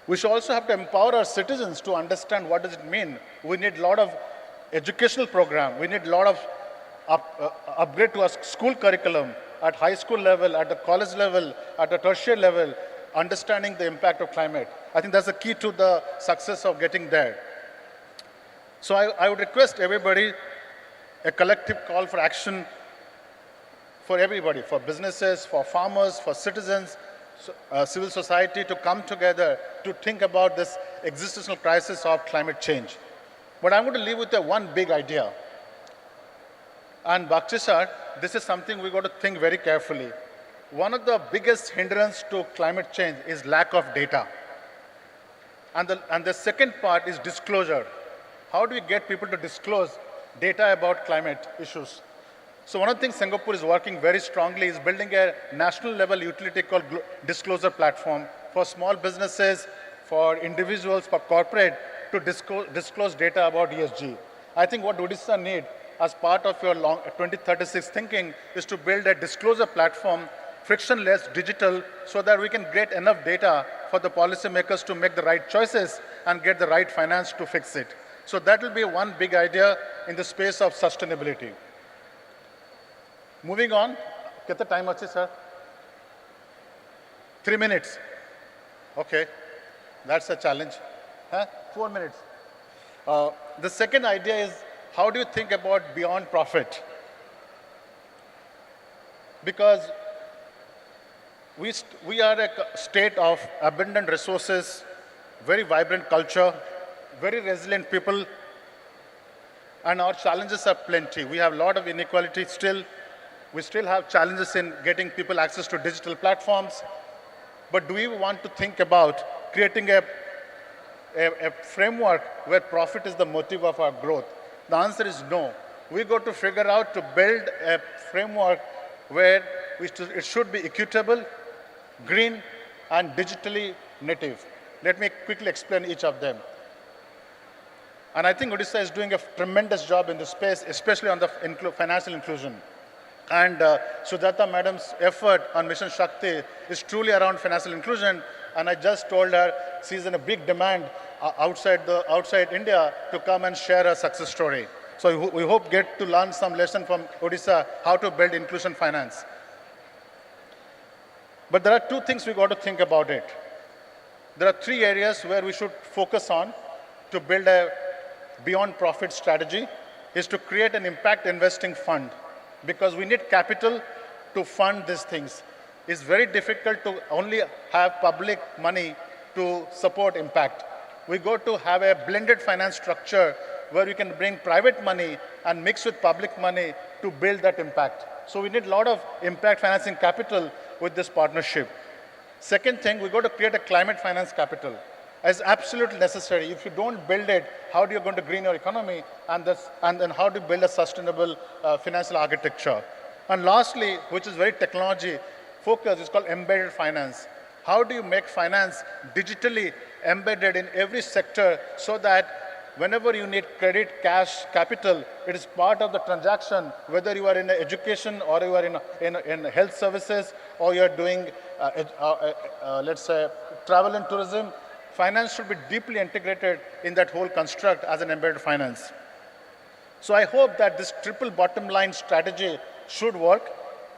We should also have to empower our citizens to understand what does it mean. We need a lot of educational program. We need a lot of upgrade to our school curriculum at high school level, at the college level, at the tertiary level, understanding the impact of climate. I think that's the key to the success of getting there. So I would request everybody a collective call for action for everybody, for businesses, for farmers, for citizens, civil society to come together to think about this existential crisis of climate change. But I'm going to leave with one big idea. And Bakshi sir, this is something we've got to think very carefully. one of the biggest hindrance to climate change is lack of data. And the second part is disclosure. How do we get people to disclose data about climate issues? So one of the things Singapore is working very strongly is building a national level utility called disclosure platform for small businesses, for individuals, for corporate to disclose data about ESG. I think what Odisha need as part of your 2036 thinking is to build a disclosure platform, frictionless, digital, so that we can get enough data for the policymakers to make the right choices and get the right finance to fix it. So that will be one big idea in the space of sustainability. Moving on, get the time, sir? 3 minutes. Okay, that's a challenge. 4 minutes. The second idea is, how do you think about beyond profit? Because we are a state of abundant resources, very vibrant culture, very resilient people, and our challenges are plenty. We have a lot of inequality still. We still have challenges in getting people access to digital platforms. But do we want to think about creating a framework where profit is the motive of our growth? The answer is no. We got to figure out to build a framework where it should be equitable, green, and digitally native. Let me quickly explain each of them. And I think Odisha is doing a tremendous job in this space, especially on the financial inclusion. And Sujata Madam's effort on Mission Shakti is truly around financial inclusion. And I just told her she's in a big demand outside India to come and share her success story. So we hope get to learn some lesson from Odisha how to build inclusion finance. But there are two things we got to think about it. There are three areas where we should focus on to build a beyond profit strategy is to create an impact investing fund, because we need capital to fund these things. It's very difficult to only have public money to support impact. We got to have a blended finance structure where we can bring private money and mix with public money to build that impact. So we need a lot of impact financing capital with this partnership. Second thing, we got to create a climate finance capital. It's absolutely necessary. If you don't build it, how are you going to green your economy? And then how do you build a sustainable financial architecture? And lastly, which is very technology focused, is called embedded finance. How do you make finance digitally embedded in every sector so that whenever you need credit, cash, capital, it is part of the transaction, whether you are in education or you are in health services or you are doing, let's say, travel and tourism. Finance should be deeply integrated in that whole construct as an embedded finance. So I hope that this triple bottom line strategy should work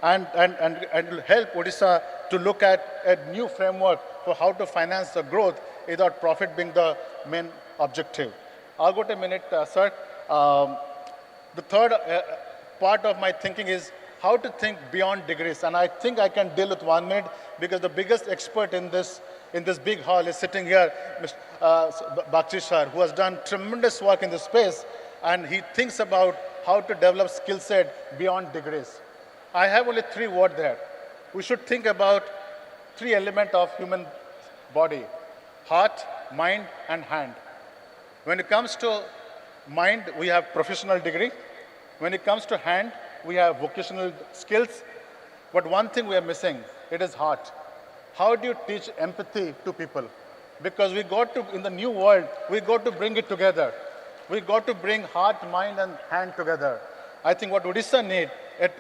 and will help Odisha to look at a new framework for how to finance the growth without profit being the main objective. I'll go to a minute, sir. The third part of my thinking is how to think beyond degrees. And I think I can deal with 1 minute because the biggest expert in this big hall is sitting here, Mr. Bakshi sir, who has done tremendous work in this space, and he thinks about how to develop skill set beyond degrees. I have only 3 words there. We should think about 3 elements of human body: heart, mind, and hand. When it comes to mind, we have professional degree. When it comes to hand, we have vocational skills. But one thing we are missing, it is heart. How do you teach empathy to people? Because we got to, in the new world, we got to bring it together. We got to bring heart, mind, and hand together. I think what Odisha needs,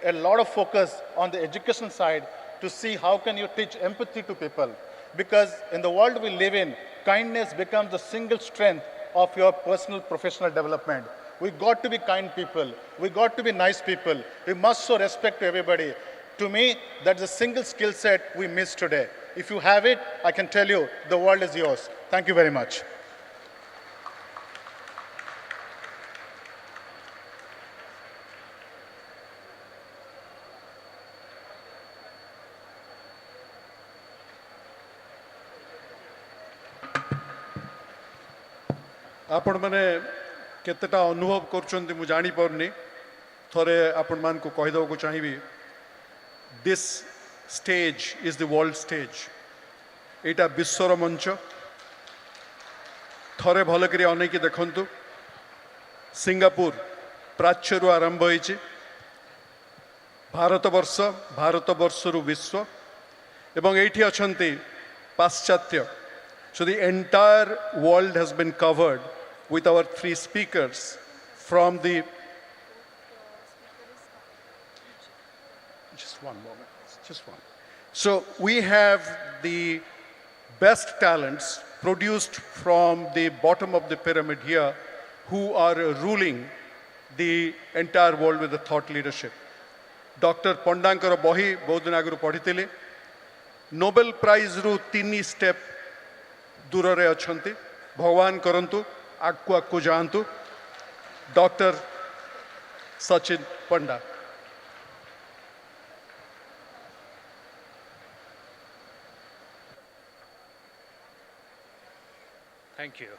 a lot of focus on the education side to see how can you teach empathy to people. Because in the world we live in, kindness becomes the single strength of your personal professional development. We got to be kind people. We got to be nice people. We must show respect to everybody. To me, that's a single skill set we miss today. If you have it, I can tell you, the world is yours. Thank you very much. आपण मैंने केतेटा अनुभव करछन्ती मु जानी परनी थरे आपण मान को कहि दो को चाहिबी this stage is the world stage. Eta ବିଶ୍ୱର ମଞ୍ଚ ଥରେ ଭଲ କରି ଅନେଇକି ଦେଖନ୍ତୁ ସିଙ୍ଗାପୁର ପ୍ରାଚ୍ୟରୁ ଆରମ୍ଭ ହୋଇଛି ଭାରତବର୍ଷରୁ ବିଶ୍ୱ ଏବଂ ଏଇଠି ଅଛନ୍ତି ପାଶ୍ଚାତ୍ୟ. So the entire world has been covered with our three speakers from the just one moment, just one. So we have the best talents produced from the bottom of the pyramid here who are ruling the entire world with the thought leadership. Dr. Pandaଙ୍କର ବହି ବହୁତ ଦିନ ଆଗରୁ ପଢ଼ିଥିଲି. Nobel Prize ରୁ 3 step ଦୂରରେ ଅଛନ୍ତି. ଭଗବାନ କରନ୍ତୁ ଆଗକୁ ଯାଆନ୍ତୁ. Dr. Sachin Panda. Thank you.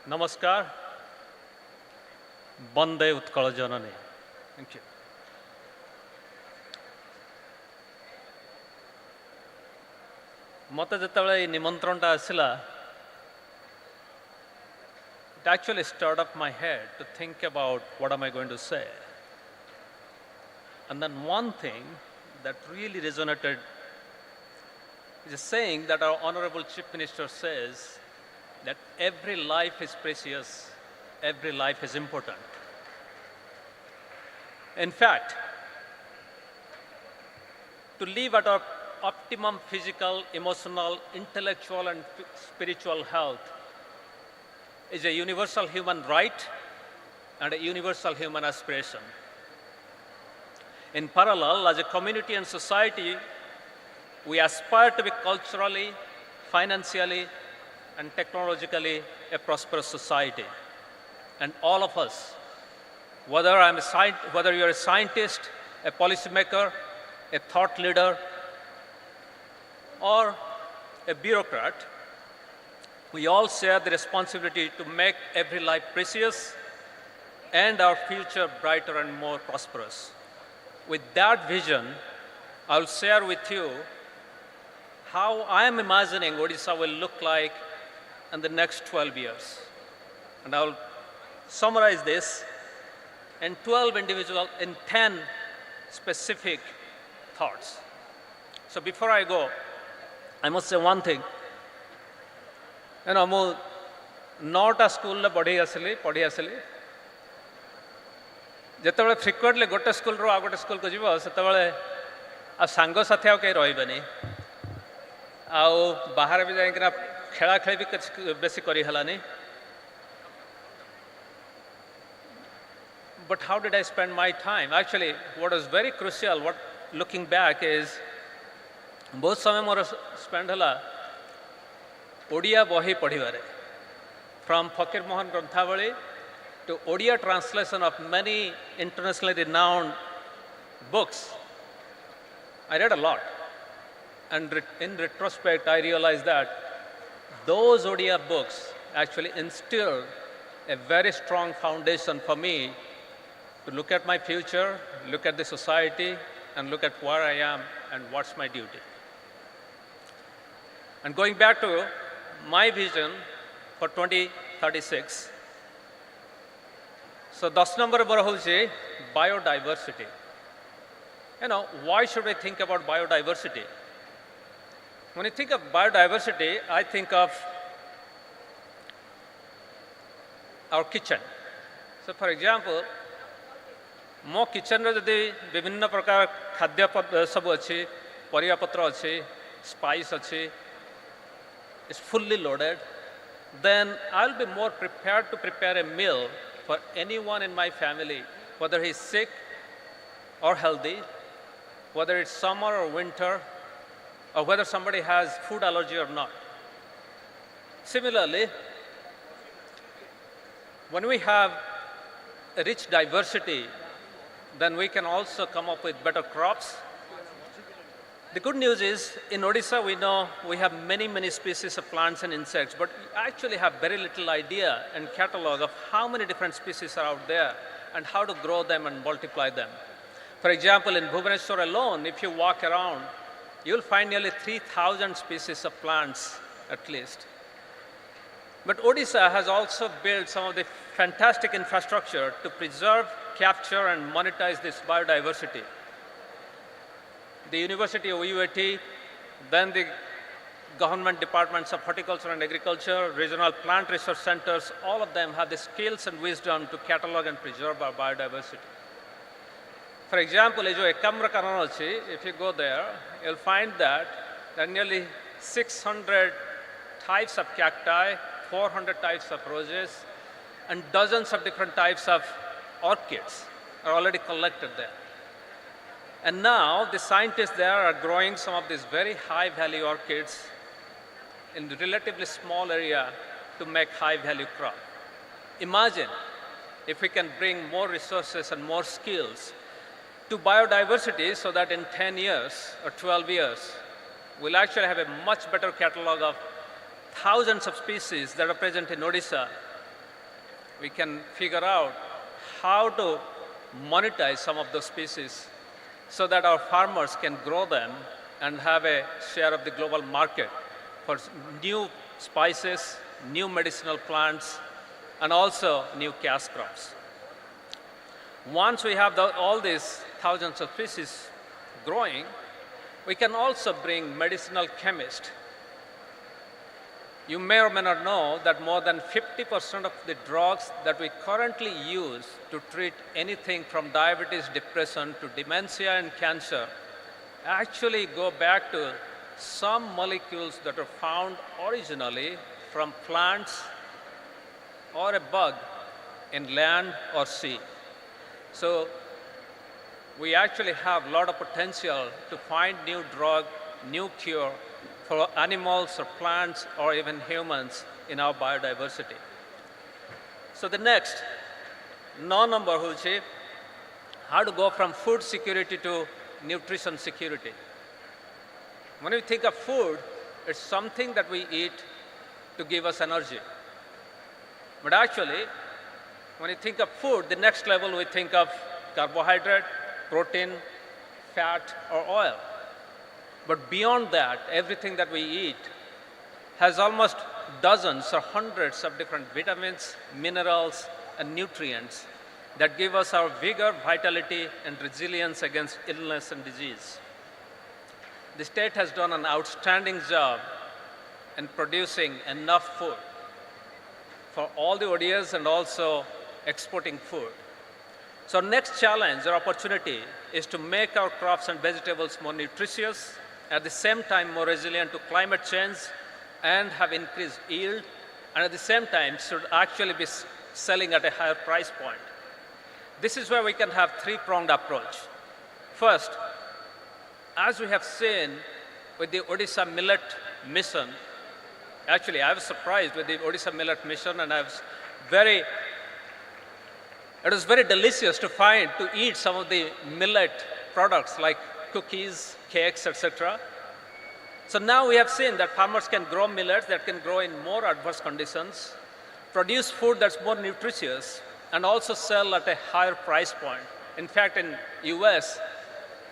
Namaskar. Bande Utkala Janani. Thank you. ମୋତେ ଯେତେବେଳେ ଏଇ ନିମନ୍ତ୍ରଣଟା ଆସିଲା, it actually stirred up my head to think about what am I going to say. And then one thing that really resonated is a saying that our Honorable Chief Minister says that every life is precious, every life is important. In fact, to live at our optimum physical, emotional, intellectual, and spiritual health is a universal human right and a universal human aspiration. In parallel, as a community and society, we aspire to be culturally, financially, and technologically a prosperous society. And all of us, whether you're a scientist, a policymaker, a thought leader, or a bureaucrat, we all share the responsibility to make every life precious and our future brighter and more prosperous. With that vision, I'll share with you how I am imagining Odisha will look like in the next 12 years. And I'll summarize this in 10 specific thoughts. So before I go, I must say one thing. ମୁଁ 9ଟା ସ୍କୁଲରେ ପଢ଼ି ଆସିଲି ଯେତେବେଳେ frequently ଗୋଟେ ସ୍କୁଲରୁ ଆଉ ଗୋଟେ ସ୍କୁଲକୁ ଯିବ ସେତେବେଳେ ଆଉ ସାଙ୍ଗସାଥି ଆଉ କେହି ରହିବେନି ଆଉ ବାହାରେ ବି ଯାଇକିନା ଖେଳାଖେଳି ବି ବେଶୀ କରି ହେଲାନି. But how did I spend my time? Actually, what is very crucial, looking back is ବହୁତ ସମୟ ମୋର ସ୍ପେଣ୍ଡ ହେଲା ଓଡ଼ିଆ ବହି ପଢ଼ିବାରେ. From Fakir Mohan Granthavali to Odia translation of many internationally renowned books, I read a lot. And in retrospect, I realized that those Odia books actually instilled a very strong foundation for me to look at my future, look at the society, and look at where I am and what's my duty. And going back to my vision for 2036, so 10 number is biodiversity. Why should I think about biodiversity? When I think of biodiversity, I think of our kitchen. So for example, ମୋ କିଚେନ୍ରେ ଯଦି ବିଭିନ୍ନ ପ୍ରକାର ଖାଦ୍ୟ ସବୁ ଅଛି, ପରିବାପତ୍ର ଅଛି, spice ଅଛି, it's fully loaded, then I'll be more prepared to prepare a meal for anyone in my family, whether he's sick or healthy, whether it's summer or winter, or whether somebody has food allergy or not. Similarly, when we have a rich diversity, then we can also come up with better crops. The good news is, in Odisha, we know we have many, many species of plants and insects, but we actually have very little idea and catalog of how many different species are out there and how to grow them and multiply them. For example, in Bhubaneswar alone, if you walk around, you'll find nearly 3,000 species of plants at least. But Odisha has also built some of the fantastic infrastructure to preserve, capture, and monetize this biodiversity. The University of UAT, then the government departments of horticulture and agriculture, regional plant research centers, all of them have the skills and wisdom to catalog and preserve our biodiversity. For example, Ekamra Karanachi, if you go there, you'll find that there are nearly 600 types of cacti, 400 types of roses, and dozens of different types of orchids are already collected there. And now the scientists there are growing some of these very high value orchids in a relatively small area to make high value crop. Imagine if we can bring more resources and more skills to biodiversity so that in 10 years or 12 years, we'll actually have a much better catalog of thousands of species that are present in Odisha. We can figure out how to monetize some of those species so that our farmers can grow them and have a share of the global market for new spices, new medicinal plants, and also new cash crops. Once we have all these thousands of species growing, we can also bring medicinal chemists. You may or may not know that more than 50% of the drugs that we currently use to treat anything from diabetes, depression to dementia and cancer actually go back to some molecules that are found originally from plants or a bug in land or sea. So we actually have a lot of potential to find new drug, new cure for animals or plants or even humans in our biodiversity. So the next, number hoche, how to go from food security to nutrition security. When we think of food, it's something that we eat to give us energy. But actually, when you think of food, the next level we think of carbohydrate, protein, fat, or oil. But beyond that, everything that we eat has almost dozens or hundreds of different vitamins, minerals, and nutrients that give us our vigor, vitality, and resilience against illness and disease. The state has done an outstanding job in producing enough food for all the ODAs and also exporting food. So next challenge or opportunity is to make our crops and vegetables more nutritious, at the same time more resilient to climate change and have increased yield, and at the same time should actually be selling at a higher price point. This is where we can have three-pronged approach. First, as we have seen with the Odisha Millet Mission, actually I was surprised with the Odisha Millet Mission, and it was very delicious to eat some of the millet products like cookies, cakes, etc. So now we have seen that farmers can grow millets that can grow in more adverse conditions, produce food that's more nutritious, and also sell at a higher price point. In fact, in US,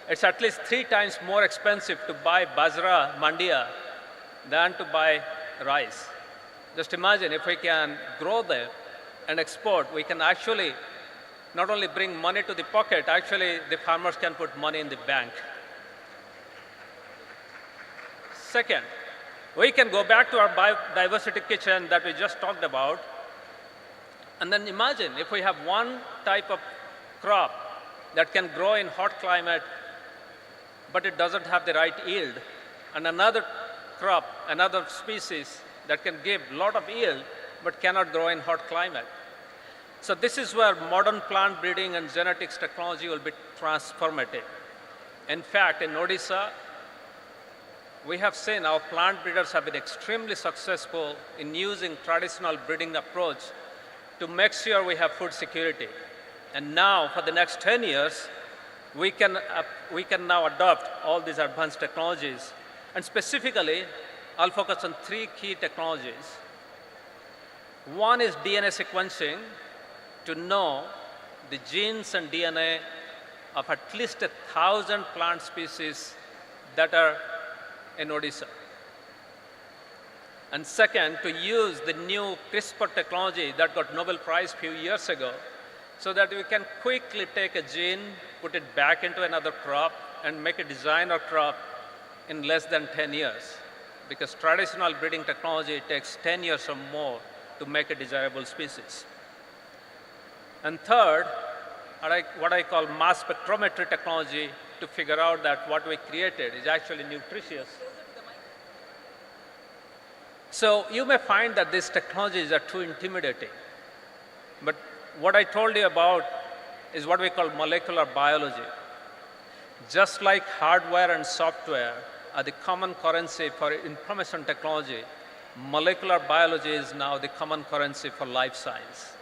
it's at least 3 times more expensive to buy bajra, mandia, than to buy rice. Just imagine if we can grow them and export, we can actually not only bring money to the pocket, actually the farmers can put money in the bank. Second, we can go back to our biodiversity kitchen that we just talked about, and then imagine if we have one type of crop that can grow in hot climate, but it doesn't have the right yield, and another crop, another species that can give a lot of yield, but cannot grow in hot climate. So this is where modern plant breeding and genetics technology will be transformative. In fact, in Odisha, we have seen our plant breeders have been extremely successful in using traditional breeding approach to make sure we have food security. And now, for the next 10 years, we can now adopt all these advanced technologies. And specifically, I'll focus on 3 key technologies. One is DNA sequencing to know the genes and DNA of at least 1,000 plant species that are in Odisha. And second, to use the new CRISPR technology that got Nobel Prize a few years ago, so that we can quickly take a gene, put it back into another crop, and make a designer crop in less than 10 years. Because traditional breeding technology takes 10 years or more to make a desirable species. And third, what I call mass spectrometry technology to figure out that what we created is actually nutritious. So you may find that these technologies are too intimidating. But what I told you about is what we call molecular biology. Just like hardware and software are the common currency for information technology, molecular biology is now the common currency for life science.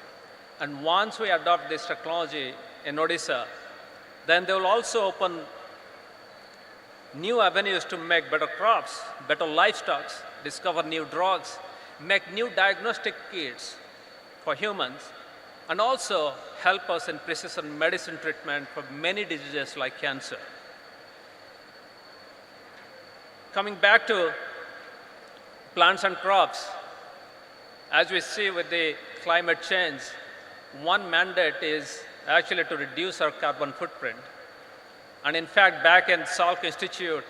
And once we adopt this technology in Odisha, then they will also open new avenues to make better crops, better livestock, discover new drugs, make new diagnostic kits for humans, and also help us in precision medicine treatment for many diseases like cancer. Coming back to plants and crops, as we see with the climate change, one mandate is actually to reduce our carbon footprint. And in fact, back in Salk Institute,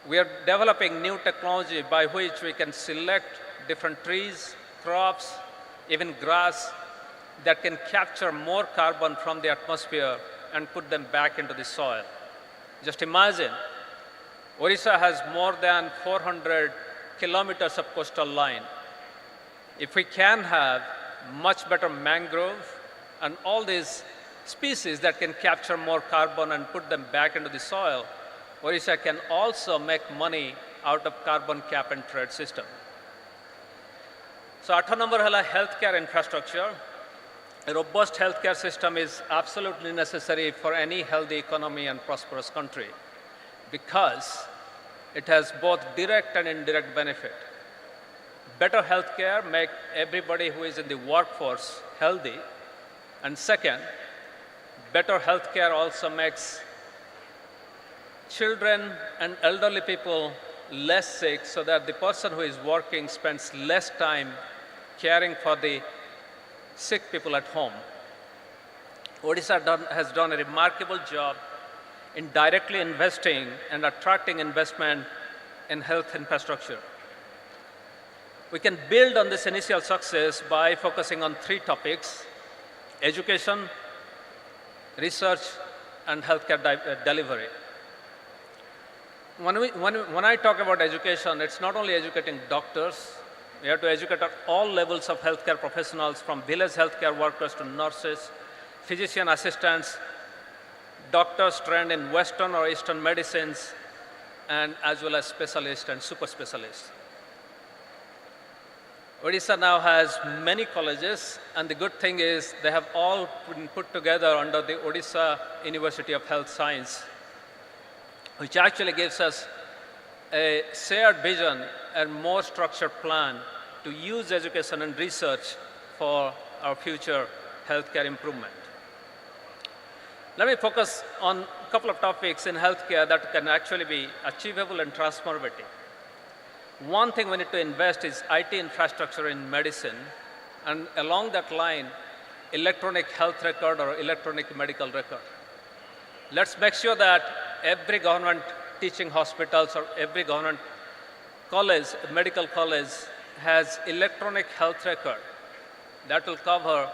we are developing new technology by which we can select different trees, crops, even grass that can capture more carbon from the atmosphere and put them back into the soil. Just imagine, Odisha has more than 400 kilometers of coastal line. If we can have much better mangrove and all these species that can capture more carbon and put them back into the soil, Odisha can also make money out of carbon cap and trade system. So 8 number hala healthcare infrastructure. A robust healthcare system is absolutely necessary for any healthy economy and prosperous country because it has both direct and indirect benefit. Better healthcare makes everybody who is in the workforce healthy. And second, better healthcare also makes children and elderly people less sick so that the person who is working spends less time caring for the sick people at home. Odisha has done a remarkable job in directly investing and attracting investment in health infrastructure. We can build on this initial success by focusing on 3 topics: education, research, and healthcare delivery. When I talk about education, it's not only educating doctors. We have to educate at all levels of healthcare professionals, from village healthcare workers to nurses, physician assistants, doctors trained in Western or Eastern medicines, and as well as specialists and super specialists. Odisha now has many colleges, and the good thing is they have all been put together under the Odisha University of Health Science, which actually gives us a shared vision and more structured plan to use education and research for our future healthcare improvement. Let me focus on a couple of topics in healthcare that can actually be achievable and transformative. One thing we need to invest is IT infrastructure in medicine, and along that line, electronic health record or electronic medical record. Let's make sure that every government teaching hospitals or every government college, medical college, has electronic health record that will cover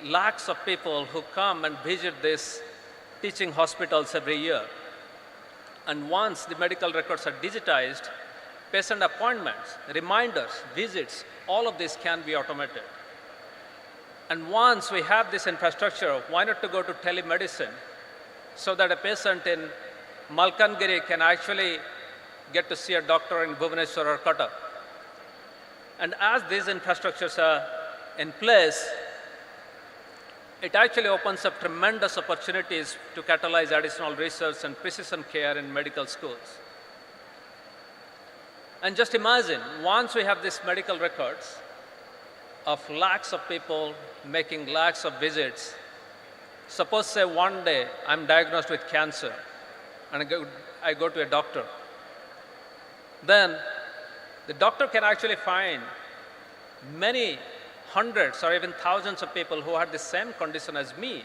lakhs of people who come and visit these teaching hospitals every year. And once the medical records are digitized, patient appointments, reminders, visits, all of this can be automated. And once we have this infrastructure, why not to go to telemedicine so that a patient in Malkangiri can actually get to see a doctor in Bhubaneswar or Cuttack. And as these infrastructures are in place, it actually opens up tremendous opportunities to catalyze additional research and precision care in medical schools. And just imagine, once we have these medical records of lakhs of people making lakhs of visits, Suppose say one day I'm diagnosed with cancer and I go to a doctor. Then the doctor can actually find many hundreds or even thousands of people who had the same condition as me,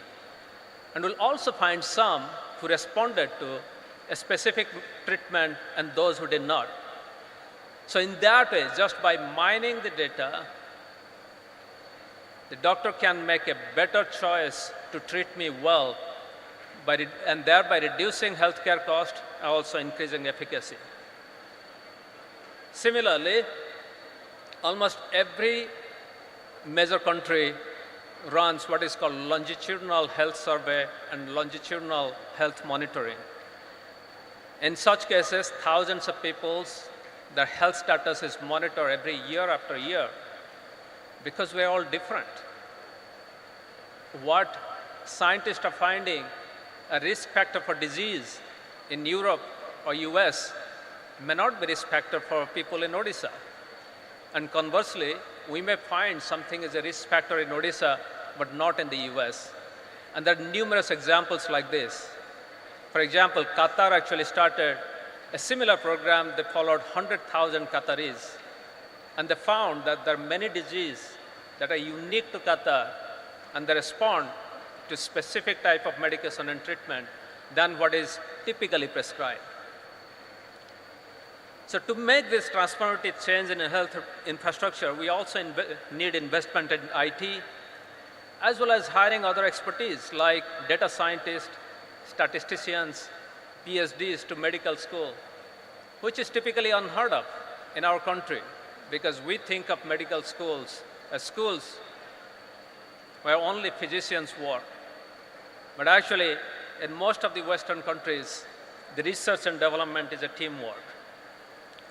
and will also find some who responded to a specific treatment and those who did not. So in that way, just by mining the data, the doctor can make a better choice to treat me well and thereby reducing healthcare cost and also increasing efficacy. Similarly, almost every major country runs what is called longitudinal health survey and longitudinal health monitoring. In such cases, thousands of people's their health status is monitored every year after year because we're all different. What scientists are finding a risk factor for disease in Europe or US may not be risk factor for people in Odisha. And conversely, we may find something is a risk factor in Odisha, but not in the US. And there are numerous examples like this. For example, Qatar actually started a similar program. They followed 100,000 Qataris. And they found that there are many diseases that are unique to Qatar, and they respond to specific type of medication and treatment than what is typically prescribed. So to make this transformative change in health infrastructure, we also need investment in IT, as well as hiring other expertise like data scientists, statisticians, PhDs to medical school, which is typically unheard of in our country because we think of medical schools as schools where only physicians work. But actually, in most of the Western countries, the research and development is a teamwork.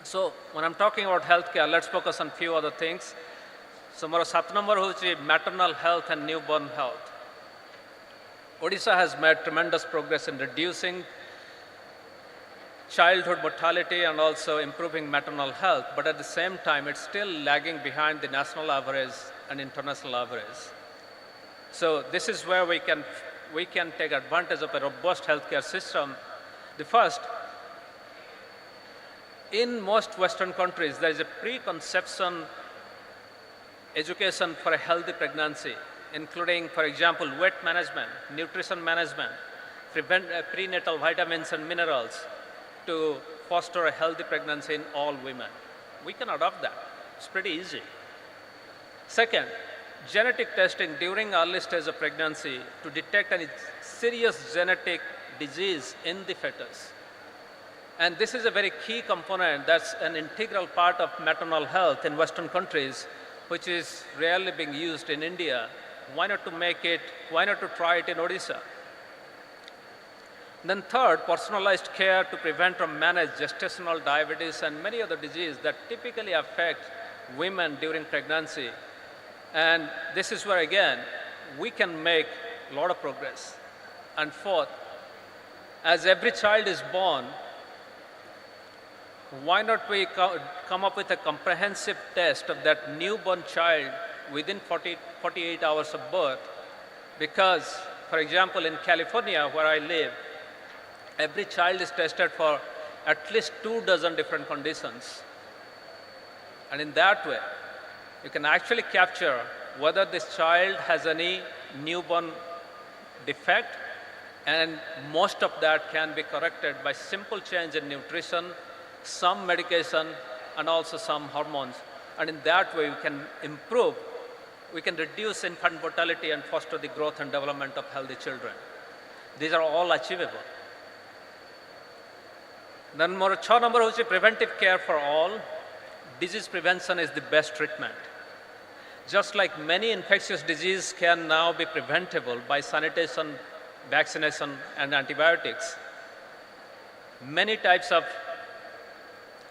So when I'm talking about healthcare, let's focus on few other things. So ମୋର 7 number ହେଉଛି maternal health and newborn health. Odisha has made tremendous progress in reducing childhood mortality and also improving maternal health, but at the same time, it's still lagging behind the national average and international average. So this is where we can take advantage of a robust healthcare system. The first, in most Western countries, there is a pre-conception education for a healthy pregnancy, including, for example, weight management, nutrition management, prenatal vitamins and minerals to foster a healthy pregnancy in all women. We can adopt that. It's pretty easy. Second, genetic testing during early stage of pregnancy to detect any serious genetic disease in the fetus. And this is a very key component that's an integral part of maternal health in Western countries, which is rarely being used in India. Why not to try it in Odisha? Then third, personalized care to prevent or manage gestational diabetes and many other diseases that typically affect women during pregnancy. And this is where, again, we can make a lot of progress. And fourth, as every child is born, why not we come up with a comprehensive test of that newborn child within 48 hours of birth? Because, for example, in California, where I live, every child is tested for at least 24 different conditions. And in that way, you can actually capture whether this child has any newborn defect, and most of that can be corrected by simple change in nutrition, some medication, and also some hormones. And in that way, we can reduce infant mortality and foster the growth and development of healthy children. These are all achievable. Then more 6 number is preventive care for all. Disease prevention is the best treatment. Just like many infectious diseases can now be preventable by sanitation, vaccination, and antibiotics, many types of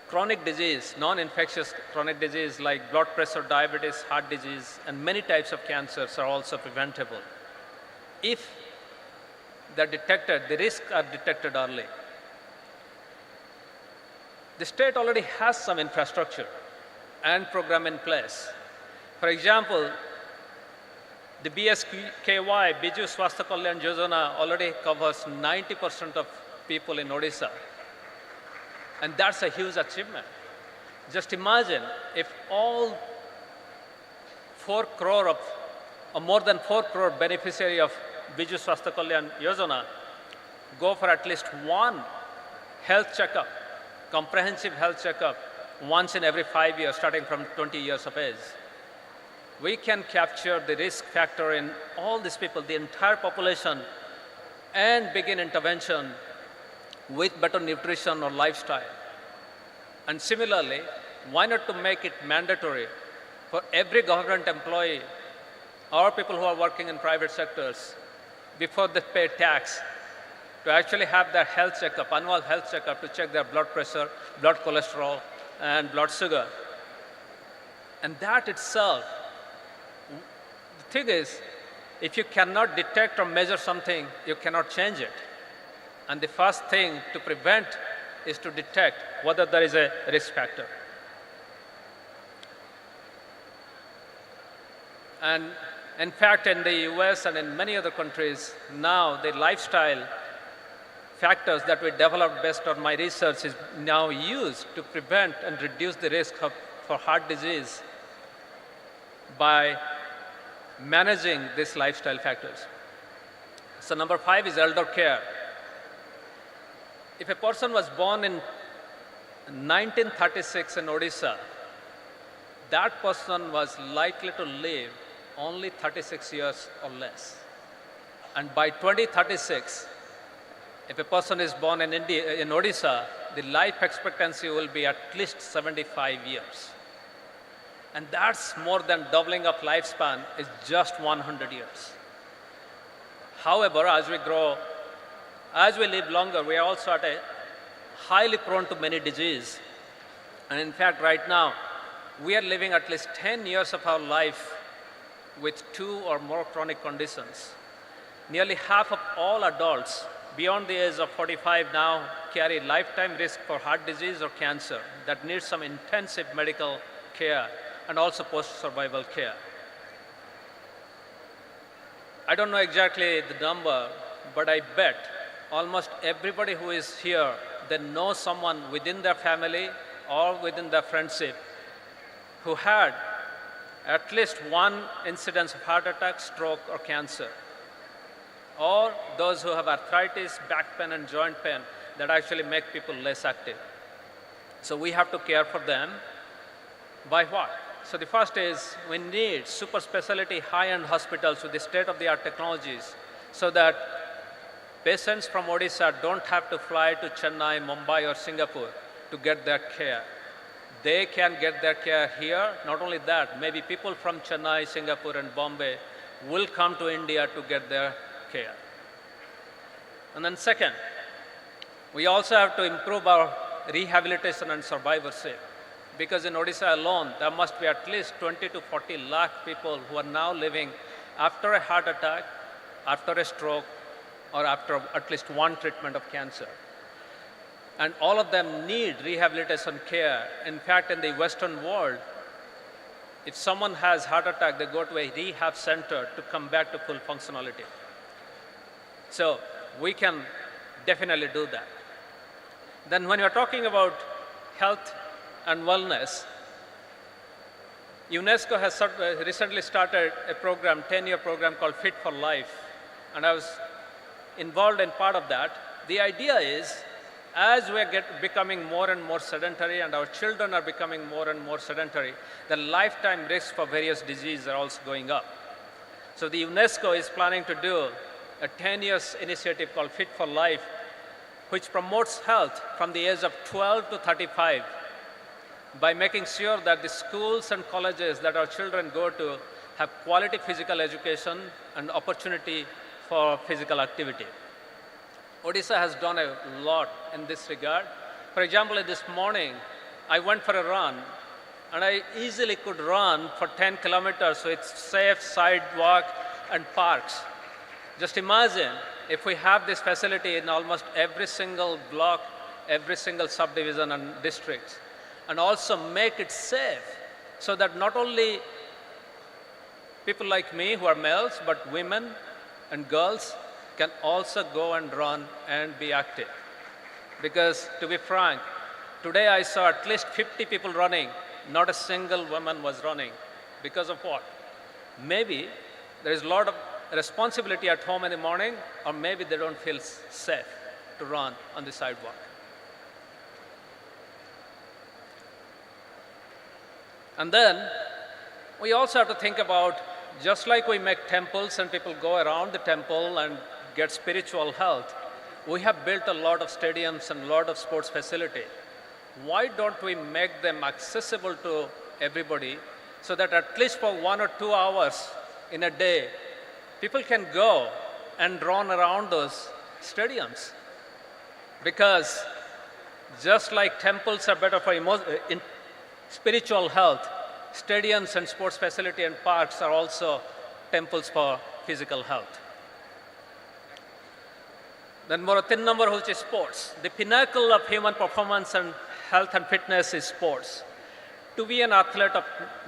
chronic disease, non-infectious chronic disease like blood pressure, diabetes, heart disease, and many types of cancers are also preventable if they're detected, the risks are detected early. The state already has some infrastructure and program in place. For example, The BSKY, Biju Swasthya Kalyan Yojana, already covers 90% of people in Odisha. And that's a huge achievement. Just imagine if all 4 crore of, or more than 4 crore beneficiary of Biju Swasthya Kalyan Yojana go for at least one health checkup, comprehensive health checkup, once in every 5 years, starting from 20 years of age. We can capture the risk factor in all these people, the entire population, and begin intervention with better nutrition or lifestyle. And similarly, why not to make it mandatory for every government employee or people who are working in private sectors before they pay tax to actually have their health checkup, annual health checkup, to check their blood pressure, blood cholesterol, and blood sugar. And that itself, the thing is, if you cannot detect or measure something, you cannot change it. And the first thing to prevent is to detect whether there is a risk factor. And in fact, in the US and in many other countries, now the lifestyle factors that we developed based on my research is now used to prevent and reduce the risk for heart disease by managing these lifestyle factors. So number 5 is elder care. If a person was born in 1936 in Odisha, that person was likely to live only 36 years or less. And by 2036, if a person is born in Odisha, the life expectancy will be at least 75 years. And that's more than doubling of lifespan is just 100 years. However, as we grow, as we live longer, we are also at a highly prone to many diseases. And in fact, right now, we are living at least 10 years of our life with 2 or more chronic conditions. Nearly half of all adults beyond the age of 45 now carry lifetime risk for heart disease or cancer that needs some intensive medical care and also post-survival care. I don't know exactly the number, but I bet almost everybody who is here, they know someone within their family or within their friendship who had at least one incidence of heart attack, stroke, or cancer, or those who have arthritis, back pain, and joint pain that actually make people less active. So we have to care for them. By what? So the first is we need super specialty high-end hospitals with the state-of-the-art technologies so that patients from Odisha don't have to fly to Chennai, Mumbai, or Singapore to get their care. They can get their care here. Not only that, maybe people from Chennai, Singapore, and Bombay will come to India to get their care. And then second, we also have to improve our rehabilitation and survivorship. Because in Odisha alone, there must be at least 20 to 40 lakh people who are now living after a heart attack, after a stroke, or after at least one treatment of cancer. And all of them need rehabilitation care. In fact, in the Western world, if someone has heart attack, they go to a rehab center to come back to full functionality. So we can definitely do that. Then when you're talking about health and wellness, UNESCO has recently started a program, 10-year program called Fit for Life. And I was involved in part of that. The idea is, as we are becoming more and more sedentary and our children are becoming more and more sedentary, the lifetime risks for various diseases are also going up. So the UNESCO is planning to do a 10-year initiative called Fit for Life, which promotes health from the age of 12 to 35 by making sure that the schools and colleges that our children go to have quality physical education and opportunity for physical activity. Odisha has done a lot in this regard. For example, this morning, I went for a run, and I easily could run for 10 kilometers with safe sidewalk and parks. Just imagine if we have this facility in almost every single block, every single subdivision and district, and also make it safe so that not only people like me who are males, but women and girls can also go and run and be active. Because to be frank, today I saw at least 50 people running, not a single woman was running. Because of what? Maybe there is a lot of responsibility at home in the morning, or maybe they don't feel safe to run on the sidewalk. And then we also have to think about, just like we make temples and people go around the temple and get spiritual health, we have built a lot of stadiums and a lot of sports facility. Why don't we make them accessible to everybody so that at least for 1 or 2 hours in a day, people can go and run around those stadiums? Because just like temples are better for spiritual health, stadiums and sports facility and parks are also temples for physical health. Then more 3 number which is sports. The pinnacle of human performance and health and fitness is sports. To be an athlete of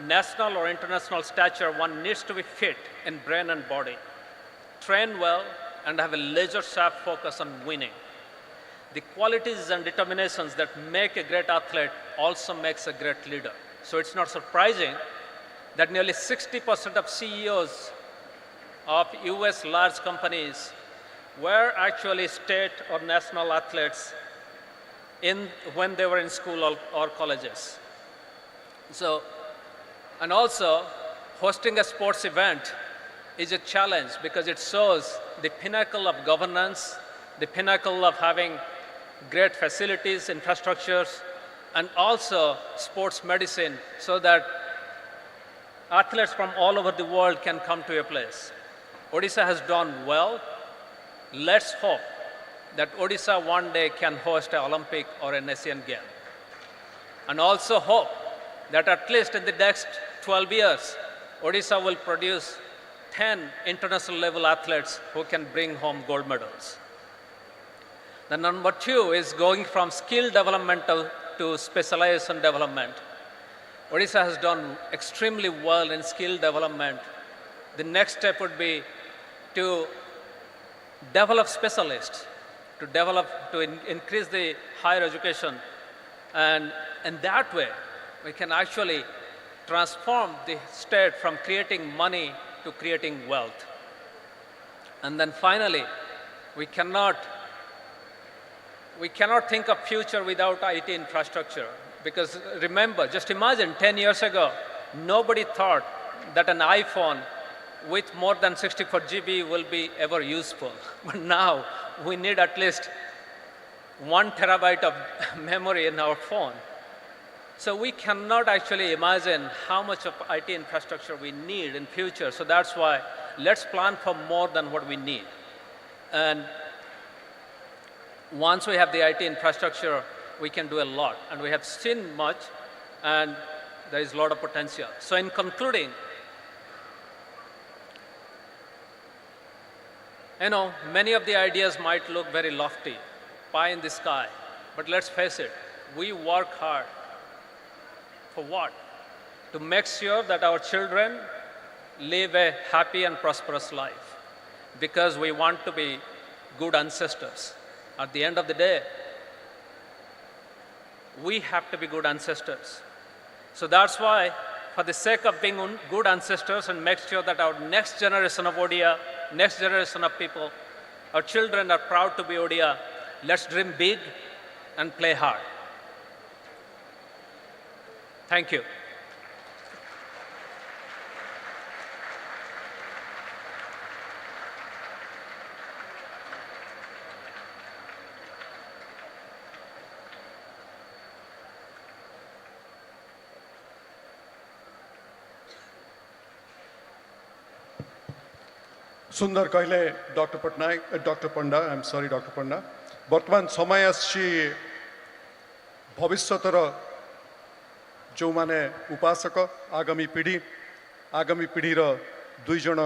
national or international stature, one needs to be fit in brain and body, train well, and have a laser-sharp focus on winning. The qualities and determinations that make a great athlete also makes a great leader. So it's not surprising that nearly 60% of CEOs of US large companies were actually state or national athletes when they were in school or colleges. So, and also hosting a sports event is a challenge because it shows the pinnacle of governance, the pinnacle of having great facilities, infrastructures, and also sports medicine so that athletes from all over the world can come to a place. Odisha has done well. Let's hope that Odisha one day can host an Olympic or an Asian game. And also hope that at least in the next 12 years, Odisha will produce 10 international level athletes who can bring home gold medals. The number 2 is going from skill development to specialization development. Odisha has done extremely well in skill development. The next step would be to develop specialists, to increase the higher education. And in that way, we can actually transform the state from creating money to creating wealth. And then finally, we cannot think of future without IT infrastructure. Because remember, just imagine 10 years ago, nobody thought that an iPhone with more than 64 GB will be ever useful. But now we need at least 1 terabyte of memory in our phone. So we cannot actually imagine how much of IT infrastructure we need in future. So that's why let's plan for more than what we need. And once we have the IT infrastructure, we can do a lot. And we have seen much, and there is a lot of potential. So in concluding, many of the ideas might look very lofty, pie in the sky. But let's face it, we work hard. For what? To make sure that our children live a happy and prosperous life. Because we want to be good ancestors. At the end of the day, we have to be good ancestors. So that's why, for the sake of being good ancestors and make sure that our next generation of Odia, next generation of people, our children are proud to be Odia, let's dream big and play hard. Thank you. सुंदर कहले doctor Patnaik doctor Panda I am sorry doctor Panda वर्तमान समय आसी भविष्यतर जो माने उपासक आगामी पीढ़ीर 2 जन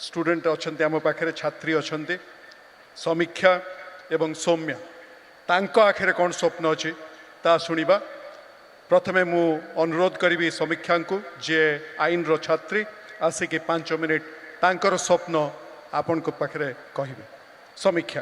स्टूडेंट अच्छे आम पाखे छात्री अच्छा समीक्षा एवं सौम्य तांको आखिरे कौन स्वप्न अच्छी ता शुणा प्रथमे मु अनुरोध करी समीक्षा को जे आईन रो छात्री आसिक 5 मिनिट तांकर स्वप्न आपण को पाखरे कहिबे। समीक्षा।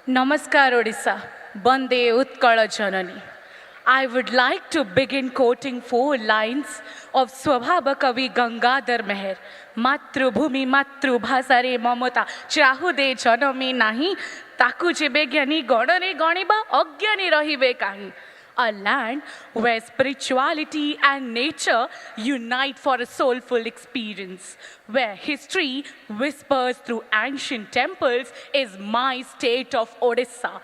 Namaskar Odisha, Bande Utkala Janani. I would like to begin quoting 4 lines of Swabhava Kavi Gangadhar Meher. Matrubhumi matrubhasare mamata chahude janami nahi taku jebe gyani ganare ganiba agyani rahibe kahi. A land where spirituality and nature unite for a soulful experience, where history whispers through ancient temples is my state of Odisha.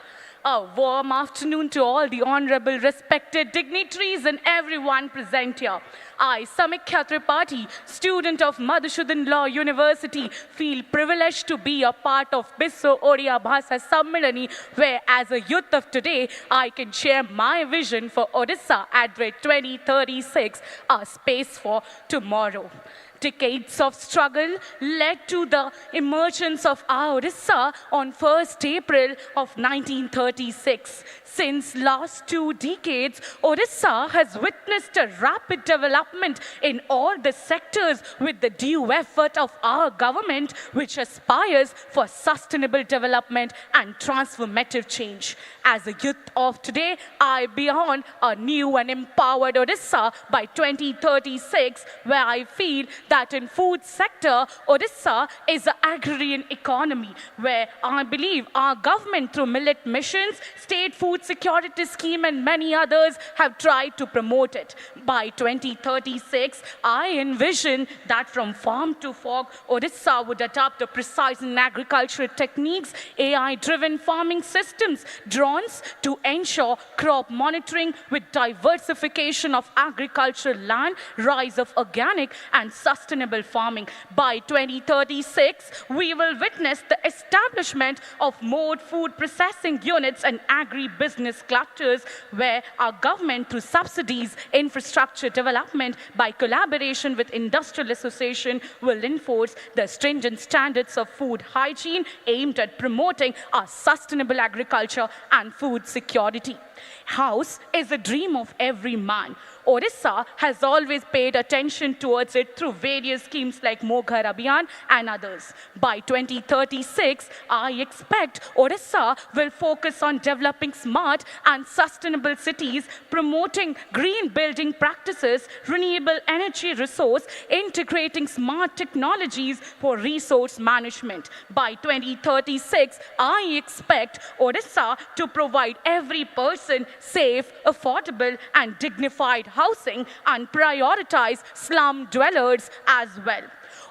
A warm afternoon to all the honorable, respected dignitaries and everyone present here. I, Samikhya Tripathi, student of Madhusudan Law University, feel privileged to be a part of Bisso Odia Bhasa Sammilani, where as a youth of today, I can share my vision for Odisha at 2036, a space for tomorrow. Decades of struggle led to the emergence of our Odisha on 1st April of 1936. Since last 2 decades, Odisha has witnessed a rapid development in all the sectors with the due effort of our government, which aspires for sustainable development and transformative change. As a youth of today, I beyond a new and empowered Odisha by 2036, where I feel that in food sector, Odisha is an agrarian economy, where I believe our government through millet missions, state food security scheme and many others have tried to promote it. By 2036, I envision that from farm to fork, Odisha would adopt the precise agricultural techniques, AI-driven farming systems, drones to ensure crop monitoring with diversification of agricultural land, rise of organic and sustainable farming. By 2036, we will witness the establishment of more food processing units and agri-business clusters where our government through subsidies, infrastructure development by collaboration with industrial association will enforce the stringent standards of food hygiene aimed at promoting our sustainable agriculture and food security. House is a dream of every man. Odisha has always paid attention towards it through various schemes like Moghar Abhiyan and others. By 2036, I expect Odisha will focus on developing smart and sustainable cities, promoting green building practices, renewable energy resource, integrating smart technologies for resource management. By 2036, I expect Odisha to provide every person safe, affordable, and dignified housing and prioritize slum dwellers as well.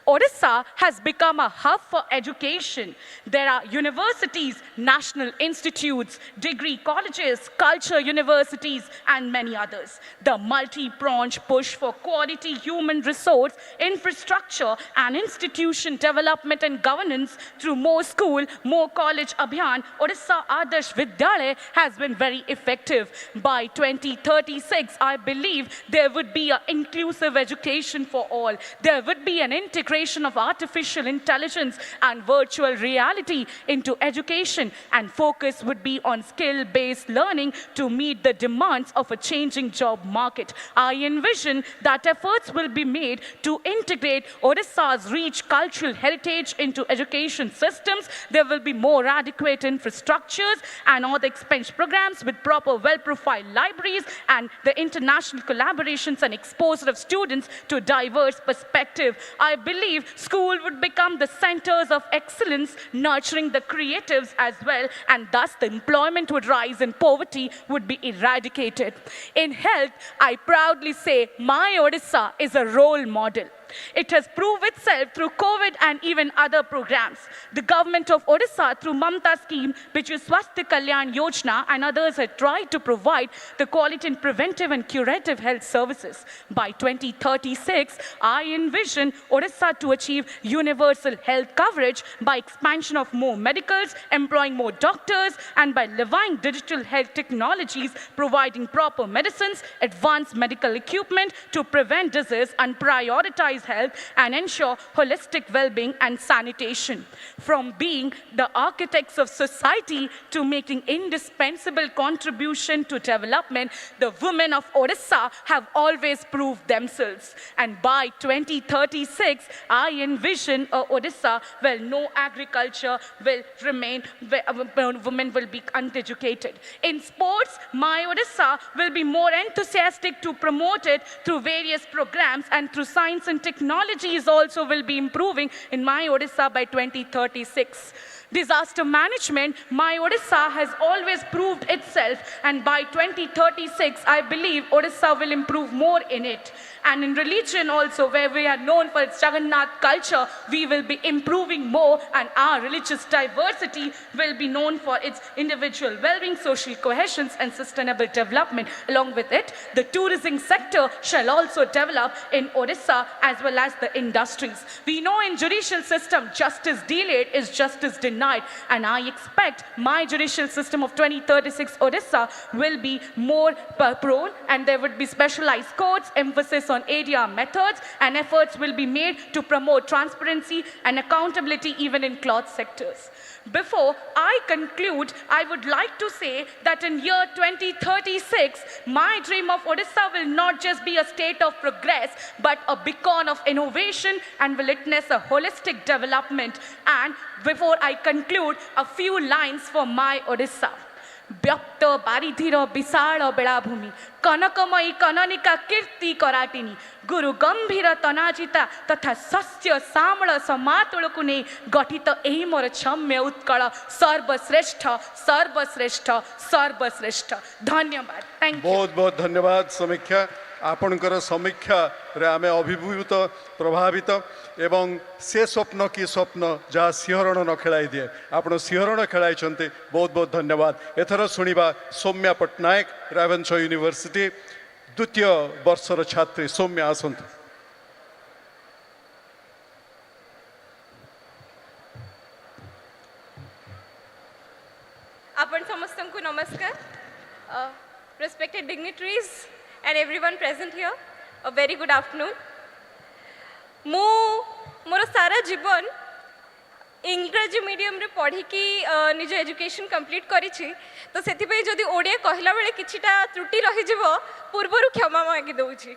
Odisha has become a hub for education. There are universities, national institutes, degree colleges, culture universities, and many others. The multi-pronged push for quality human resource, infrastructure, and institution development and governance through more school, more college Abhiyan, Odisha Adarsh Vidyalaya has been very effective. By 2036, I believe there would be an inclusive education for all. There would be an integration of artificial intelligence and virtual reality into education, and focus would be on skill-based learning to meet the demands of a changing job market. I envision that efforts will be made to integrate Odisha's rich cultural heritage into education systems. There will be more adequate infrastructures and other expense programs with proper well-profiled libraries and the international collaborations and exposure of students to diverse perspective. I believe school would become the centers of excellence, nurturing the creatives as well, and thus the employment would rise and poverty would be eradicated. In health, I proudly say my Odisha is a role model. It has proved itself through COVID and even other programs. The government of Odisha, through Mamta scheme, which is Swasthya Kalyan Yojana, and others have tried to provide the quality in preventive and curative health services. By 2036, I envision Odisha to achieve universal health coverage by expansion of more medicals, employing more doctors, and by levying digital health technologies, providing proper medicines, advanced medical equipment to prevent disease and prioritize health and ensure holistic well-being and sanitation. From being the architects of society to making indispensable contribution to development, the women of Odisha have always proved themselves. And by 2036, I envision a Odisha where no agriculture will remain, where women will be uneducated. In sports, my Odisha will be more enthusiastic to promote it through various programs, and through science and technologies also will be improving in my Odisha by 2036. Disaster management, my Odisha has always proved itself, and by 2036, I believe Odisha will improve more in it. And in religion also, where we are known for its Jagannath culture, we will be improving more, and our religious diversity will be known for its individual well-being, social cohesion, and sustainable development. Along with it, the tourism sector shall also develop in Odisha as well as the industries. We know in judicial system, justice delayed is justice denied, and I expect my judicial system of 2036 Odisha will be more prone, and there would be specialized courts, emphasis on ADR methods, and efforts will be made to promote transparency and accountability even in cloth sectors. Before I conclude, I would like to say that in year 2036, my dream of Odisha will not just be a state of progress, but a beacon of innovation, and will witness a holistic development. And before I conclude, a few lines for my Odisha. ବ୍ୟक्त बारिधिर विशाल बेलाभूमि कनकमयी कननिका कीर्ति कराटिनी गुरु गंभीर तनाजिता तथा शस्य श्यामल समातुलକୁ ନେଇ ଗଠିତ ଏହି ମୋର क्षम्य उत्कଳ सर्वश्रेष्ठ सर्वश्रेष्ठ सर्वश्रेष्ठ धन्यवाद थैंक यू बहुत बहुत धन्यवाद समीक्षा आपणकर समीक्षा रे आमे अभिभूत प्रभावित एवं से स्वप्न की स्वप्न जहाँ सिंहरण न खेलाई दिए आपण सिंहरण खेलाई बहुत बहुत धन्यवाद एथर शुणा सौम्या पट्टनायक रेवेन्सा यूनिवर्सिटी द्वितीय वर्षर छात्री सौम्या आसतु आपण समस्तंकु नमस्कार respected dignitaries and everyone present here a very good afternoon मु मोर सारा जीवन इंग्रजी मीडियम रे पढ़ी की निज एजुकेशन कंप्लीट करिछि तो सेति पे जदी ओडिया कहला बेले किछिटा त्रुटि रहि जिवो पूर्वरु क्षमा मागी दउछि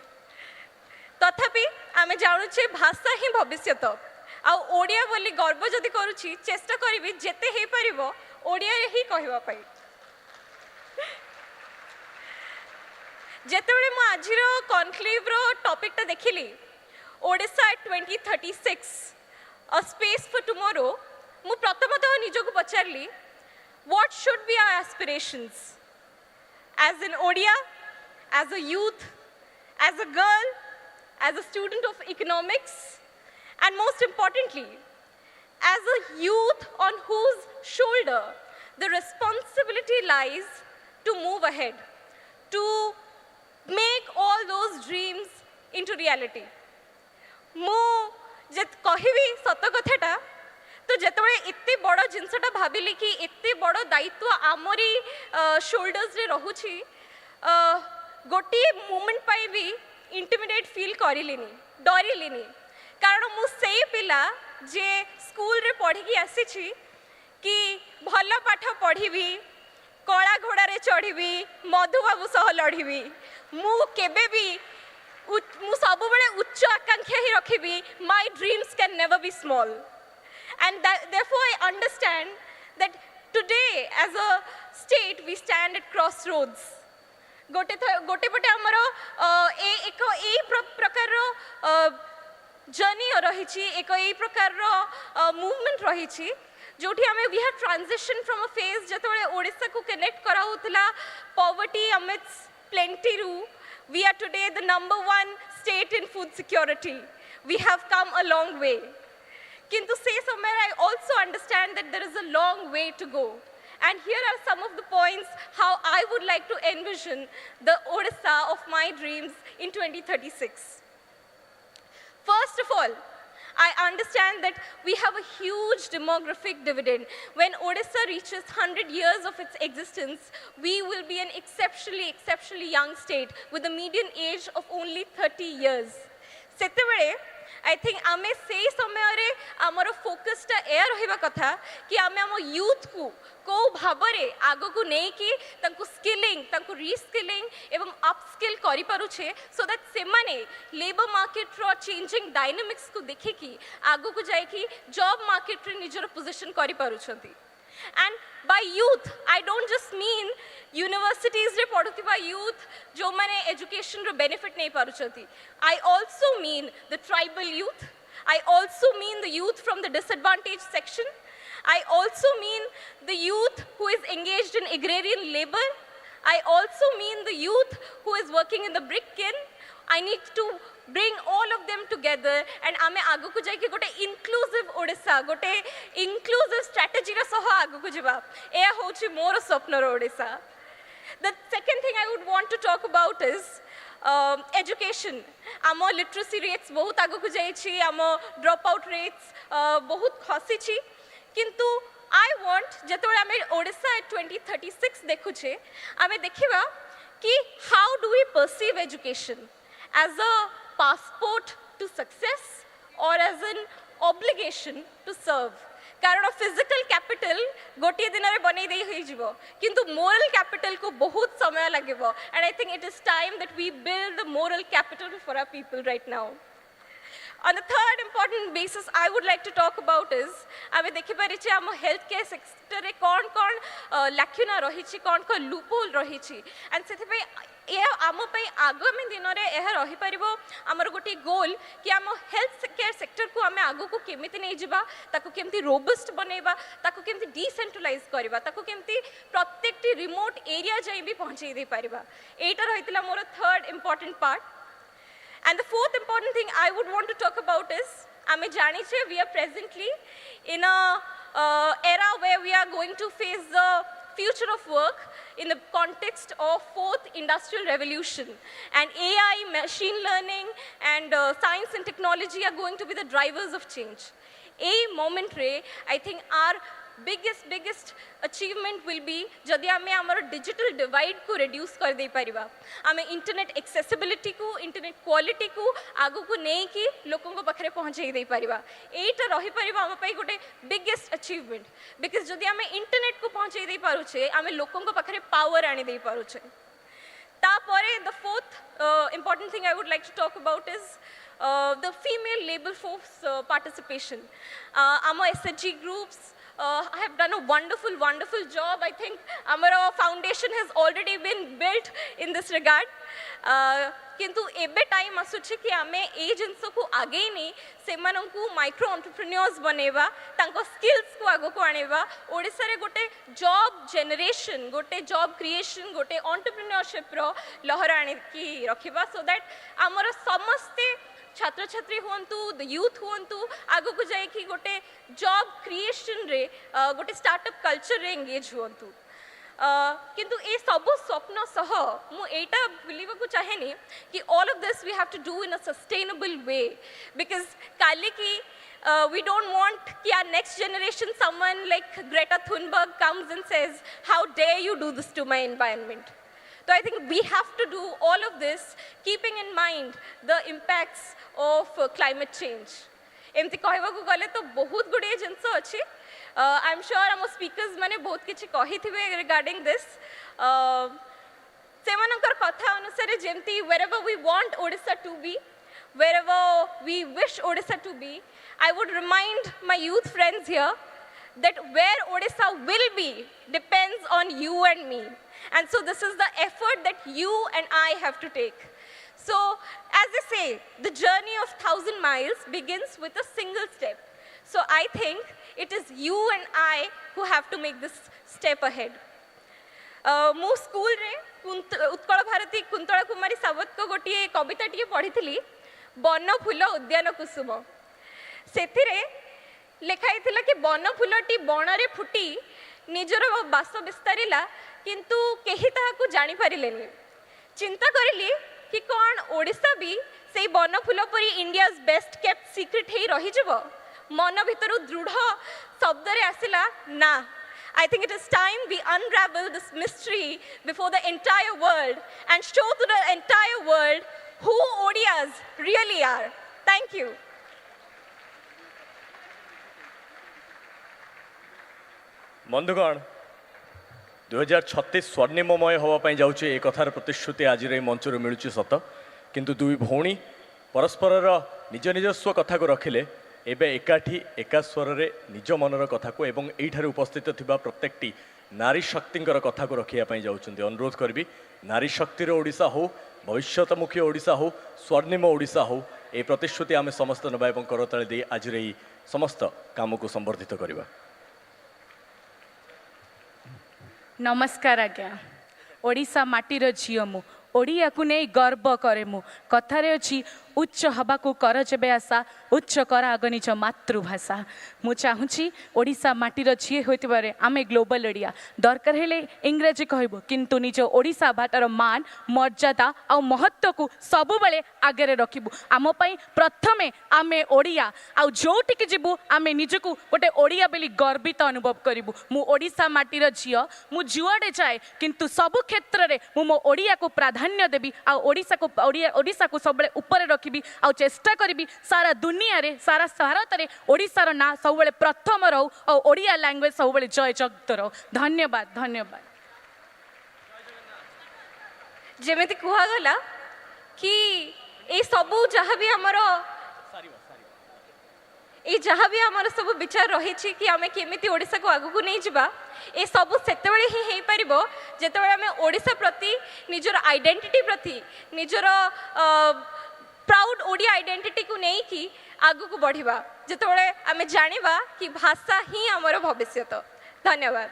तथापि आमे जानु छे भाषा ही भविष्यत आ ओडिया बोली गर्व जदी करूछि चेष्टा करिवि जेते हे परिबो ओडिया रे ही कहवा पाई जेतेबेले मु आजिर कॉन्क्लेव रो टॉपिक ता देखिली Odisha 2036 a space for tomorrow मु प्रथमतः निजको पचारली what should be our aspirations as an Odia, as a youth, as a girl, as a student of economics, and most importantly as a youth on whose shoulder the responsibility lies to move ahead, to make all those dreams into reality. मु जत कहबी सत कथाटा तो जेतबे एते बड़ जिनसटा भाबिली कि एते बड़ दायित्व आमरी शोल्डर्स रे रहुछि गोटी मोमेंट पाई भी इंटिमिडेट फील करिलिनी डरिलिनी कारण मु सेई पिला जे स्कूल रे पढ़ी की आसीछि कि भल पाठ पढ़ीबी कला घोड़ा रे चढ़ीबी मधु बाबू सह लढ़ीबी मु केबे भी मु सब बड़े उच्च आकांक्षा ही रखिबी my dreams can never be small and therefore I understand that today as a state we stand at crossroads गोटे पटे हमर एक प्रकार रो जर्नी रही एक प्रकार मूवमेंट रही जोठी आमे we have transition from a phase जतबे ओडिसा को कनेक्ट कराउतला पॉवर्टी अमिट्स प्लेंटी रु we are today the #1 state in food security we have come a long way. Kintu say somewhere I also understand that there is a long way to go. And here are some of the points how I would like to envision the Odisha of my dreams in 2036. First of all, I understand that we have a huge demographic dividend. When Odisha reaches 100 years of its existence, we will be an exceptionally young state with a median age of only 30 years. Setebele, I think ame sei samayare amar focus ta air rahiba katha ki ame amo youth ku ko bhabare ago ku nei ki tanku skilling tanku reskilling ebam upskill kari paruche so that semane labor market ro changing dynamics ku dekhi ki ago ku jai ki job market re nijor position kari paruchanti. And by youth, I don't just mean universities re paduthiba youth jo mane education ro benefit nei paruchanti. I also mean the tribal youth. I also mean the youth from the disadvantaged section. I also mean the youth who is engaged in agrarian labor. I also mean the youth who is working in the brick kiln. I need to bring all of them together and ame agu ku jai ki gote inclusive Odisha, gote inclusive strategy ra saha agu ku jiba. Eya hochi mor swapna ro Odisha. The second thing I would want to talk about is education. Amo literacy rates bahut agu ku jaichi, amo dropout rates bahut khasichi. Kintu I want jetobale ame Odisha at 2036 dekhuche, ame dekhiba ki how do we perceive education as a passport to success or as an obligation to serve. Karan physical capital gotiye dinare banai dei hoi jibo, kintu moral capital ko bahut samay lagibo, and I think it is time that we build the moral capital for our people right now. On the third important basis I would like to talk about is ame dekhi pariche amo healthcare sector re kon lacuna rahichi, kon loophole rahichi, and sethipai आम आगामी दिन में यह रहीपर आमर गोटे गोल कि आम health care sector को आम आग को केमी नहीं जावा, केमती रोबस्ट बनैबा, केमती डिसेंट्रलाइज करवा, केमती प्रत्येक रिमोट एरिया जाए भी पहुँचे दे पारिबा. एटा रहितला मोर third important part. And the fourth important thing I would want to talk about is आमे जानिछे we are presently in a era where we are going to face the future of work in the context of fourth industrial revolution, and AI, machine learning and science and technology are going to be the drivers of change. A moment re I think our biggest achievement will be jadi ame amar digital divide ko reduce kar dei pariba, ame internet accessibility ko, internet quality ko agu ko nei ki lokon ko pakhre pahunchai dei pariba. Eita rahi pariba am pai gote biggest achievement, because jadi ame internet ko pahunchai dei paruche ame lokon ko pakhre power ani dei paruche. Tapore the fourth important thing I would like to talk about is the female labor force participation. Our SHG groups have done a wonderful job. I think our foundation has already been built in this regard. किंतु एबे time आसुछि कि आमे ए जिंस को आगे नहीं सेमानंकु micro entrepreneurs बनेबा, तांको skills को आगो को आनेबा, ओडिसा रे गोटे जॉब जनरेशन, गोटे जॉब क्रिएशन, गोटे एंटरप्रेन्योरशिप रो लहर आने की रखिबा, सो दैट हमर समस्ते छात्र छात्री हुंतु, द यूथ हुंतु आगो को जाय कि गोटे जॉब क्रिएशन रे गोटे स्टार्टअप कल्चर रे एंगेज हुंतु. किंतु ए सबो स्वप्न सह मु एटा बिलीव को चाहेनी कि all of this we have to do in a sustainable way, because काले की we don't want कि our next generation someone like Greta Thunberg comes and says how dare you do this to my environment. So I think we have to do all of this keeping in mind the impacts of climate change. एमती कहबा को गले तो बहुत गुडे जिंस अछि. I'm sure our speakers माने बहुत किछि कहि थिबे regarding this. सेमानकर कथा अनुसारे जेमती wherever we want Odisha to be, wherever we wish Odisha to be, I would remind my youth friends here that where Odisha will be depends on you and me. And so this is the effort that you and I have to take. So as they say, the journey of 1,000 miles begins with a single step. So I think it is you and I who have to make this step ahead. मु school रे उत्कल भारती कुंतला कुमारी सावत को गोटे कविता T पढ़ी, बन फूल उद्यान कुसुम सेथिरे लेखाई थिला कि बन फूलटी बनरे फुटी निजर बास विस्तारिला किंतु केही ताहाकु जानि पारिलेनी चिंता करिली कि कौन ओडिशा भी से बन फूल परी इंडियाज बेस्ट केप्ट सीक्रेट ही रही जब मन भितर दृढ़ शब्द रे आसिला ना I think it is time we unravel this mystery before the entire world and show to the entire world who Odias really are. Thank you. बंधुगण 2036 स्वर्णिममय होवाई जाऊे एक कथार प्रतिश्रुति आज मंचर मिलूँ सत किंतु दुई भौणी परस्पर निज निजस्व कथा को रखिले एबे एकाठी एका स्वर रे निज मनर कथा को एवं एठारे उपस्थित थिबा प्रत्येकटी नारी शक्तिंकर कथा को रखिया जाउछन्ती अनुरोध करबी नारी शक्तिर ओडिशा हो भविष्यतमुखी ओडिशा हो स्वर्णिम ओडिशा हो ए प्रतिश्रुति आमे समस्त नबा एवं करताळे दे आज रे समस्त काम को संवर्धित करबा। नमस्कार आज्ञा ओडिशा माटीर झियो मु ओडिया को नहीं गर्व करे मु कथारे अछि उच्च हवा को कर जेबे आशा उच्च कर आग निज मातृभाषा मु चाहूँगी ओडिशा माटीर झीए होइतिबारे आमे ग्लोबल ओडिया दरकार हेले इंग्रजी कहबो किंतु निज ओडिशा भाषार मान मर्यादा आ महत्व को सबु बेले आगे रखिबु आम पई प्रथमे आमे ओडिया आ जोटिक जिबु आमे निजको गोटे ओडिया बेली गर्वित अनुभव करिबु मु ओडिशा माटीर झियो मु जुआडे जाए किंतु सबु क्षेत्र रे मु मो ओडिया को प्राधान्य देबी आ ओडिशा को सबले ऊपर रखी आ चेष्टा करी सारा दुनिया रे सारा भारत रे ओडिशार ना सब प्रथम रहू और ओडिया लैंग्वेज सब जय जगत रहो। धन्यवाद धन्यवाद। जेमेति कुहागला कि ए सबू जहाँ भी हमर ए जहाँ भी हमर सब विचार रही कि आमे केमिति ओडिशा को आगु को नहीं जिबा ए सबू सेतेबेले ही हेई परिबो जेतेबेले आमे ओडिशा प्रति निजर आइडेंटिटी प्रति निजर प्राउड ओडिया आइडेंटिटी को नहीं कि आगु को बढ़िबा जेतेबेले आमे जानिबा कि भाषा ही हमर भविष्यत। धन्यवाद।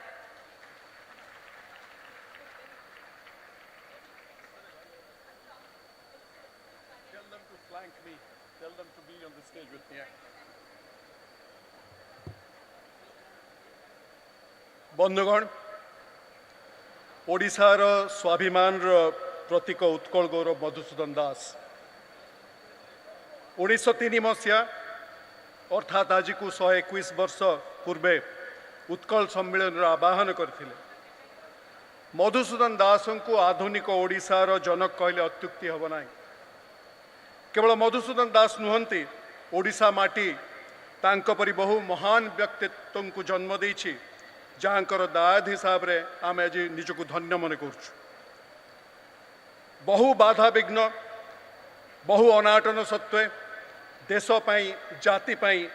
बंधुगण ओडिशार स्वाभिमान प्रतीक उत्कल गौरव मधुसूदन दास 1903 मसीहा अर्थात आज को 121 वर्ष पूर्वे उत्कल सम्मेलन आह्वान करथिले। मधुसूदन दास को आधुनिक ओडिशार जनक कहले अत्युक्ति हब ना। केवल मधुसूदन दास नुहंती ओडिशा माटी तांक परि बहु महान व्यक्तित्व को जन्म देछि जहाँकर दायाद हिसाब रे आम आज निजको धन्य मन करछु। बहु बाधा विघ्न बहु अनाटन सत्वे देश पाई जाति पाई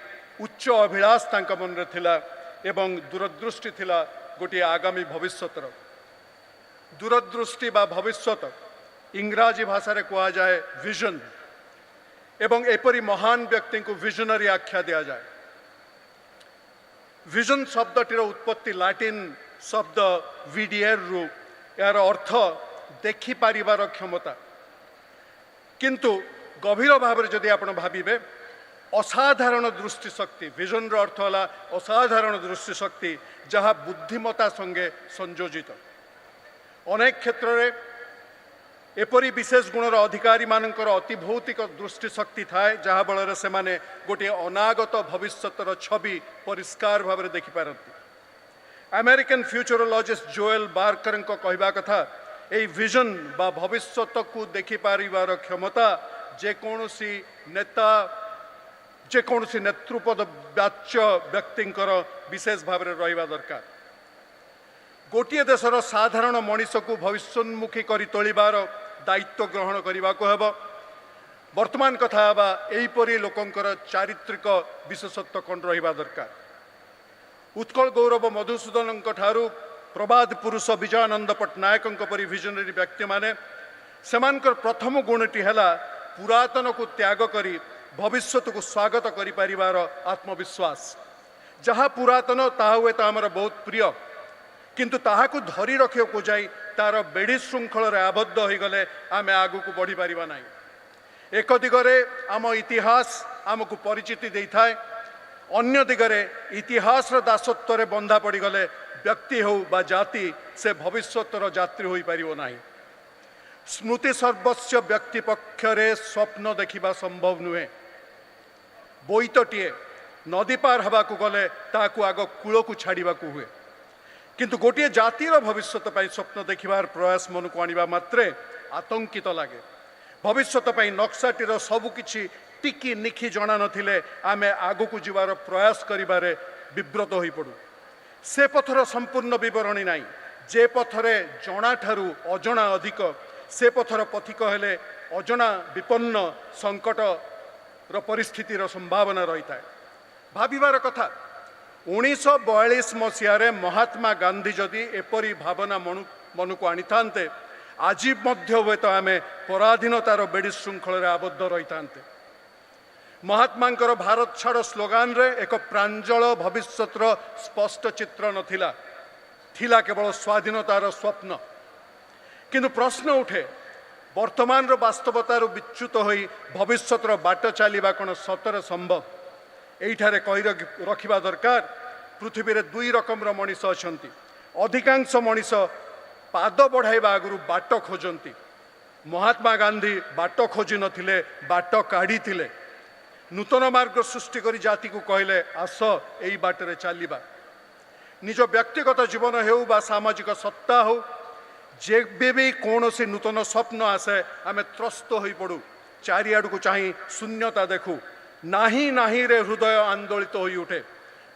उच्च अभिलाष तांक मन रे थिला एवं दूरदृष्टि थिला गोटे आगामी भविष्यतर। दूरदृष्टि बा भविष्यत इंग्राजी भाषा रे कहा जाए विजन एवं एपरी महान व्यक्ति को विजनरी आख्या दिया जाए। विजन शब्दटीर उत्पत्ति लाटिन शब्द विडिएर रु यार अर्थ देखि पारिबार क्षमता किंतु गभीर भाव जदि आपण भाविबे असाधारण दृष्टि शक्ति विजन अर्थ है असाधारण दृष्टि शक्ति जहाँ बुद्धिमता संगे संयोजित। अनेक क्षेत्र में एपरी विशेष गुणर अधिकारी मानकर अति भौतिक दृष्टि शक्ति थाए जहाँ बल से माने गोटे अनागत भविष्यतर छवि परिष्कार भाव में देखिपारती। अमेरिकन फ्यूचरोलॉजिस्ट जोएल बार्कर कहवा कथा यही विजन बा भविष्यत को देखिपार क्षमता जेकोसी नेता जेकोसी नेतृपद वाच्य व्यक्तिंकर विशेष भाव में रहिबा दरकार। गोटे देशर साधारण मनीष को भविष्योन्मुखी कर तोलिबार दायित्व ग्रहण करने को हेब। वर्तमान कथा हेबा एहीपरि लोकंकर चारित्रिक विशेषत्व कौन रहिबा दरकार। उत्कल गौरव मधुसूदन ठारू प्रबाद पुरुष विजयानंद पट्टनायक परी विजनरी व्यक्ति माने सेमानकर प्रथम गुणटी है पुरातन को त्याग करी भविष्य को स्वागत करि परिवार आत्मविश्वास। जहाँ पुरातन ताहा हुए तो आमर बहुत प्रिय किंतु ताहाकु धरी रखियो को जाई तार बेड़ी श्रृंखल आबद्ध हो गले आमे आगु को बढ़ी पारिबा नाही। एक दिगरे आम इतिहास आमको परिचिति दे थाए, अन्य दिगरे इतिहास दासत्व बंधा पड़गले व्यक्ति हो बा जाति से भविष्यतर यात्री हो पारिबो नाही। स्मृति सर्वस्व व्यक्ति पक्षरे स्वप्न देखिबा संभव नुहे। बोईतटीए नदी पार हवा को गले ताकू आग कूल को छाड़ा हुए, किंतु गोटे जातिर भविष्यत स्वप्न देखिबार प्रयास मन को आनिबा मात्रे आतंकित लगे। भविष्यत नक्साटीर सबुकिछि टिकी निखि जना नथिले आमे आगकू जीवार प्रयास करिबारे विब्रत होई पड़ू। से पथर संपूर्ण विवरणी नाही, जे पथरे जणा ठारू अजणा अधिक, से पथर पथिक हेले अजणा विपन्न संकट परिस्थितिर संभावना रही था। भाविबार कथा 1942 मसीह महात्मा गांधी जदि एपरी भावना मन को आनी थांते, आज मध्य हुए तो आम पराधीनतार बेड़ी श्रृंखल आबद्ध रही थांते। महात्मा भारत छाड़ स्लोगान रे एक प्रांजल भविष्यतर स्पष्ट चित्र नथिला, थिला केवल स्वाधीनतार स्वप्न। किंतु प्रश्न उठे, वर्तमान वास्तवतार विच्युत होई भविष्यतर बाट चलवा कौन सतरे संभव? एठारे कही रखिबा दरकार, पृथ्वी रे दुई रकम मनीष अछंती। अधिकांश मनीष पाद बढ़ाइबा आगु बाट खोजंती। महात्मा गांधी बाट खोजी नथिले, बाट काढ़ी। नूतन मार्ग सृष्टि करी जाति को कहले आस एई बाटरे चलिबा। निज व्यक्तिगत जीवन हेउ बा सामाजिक सत्ता हो, जेबे भी कौन से नूतन स्वप्न आसे आमे त्रस्त हो पड़ू, चारिआड़ को चाह शून्यता देखू, नाही नाही रे हृदय आंदोलित हो उठे।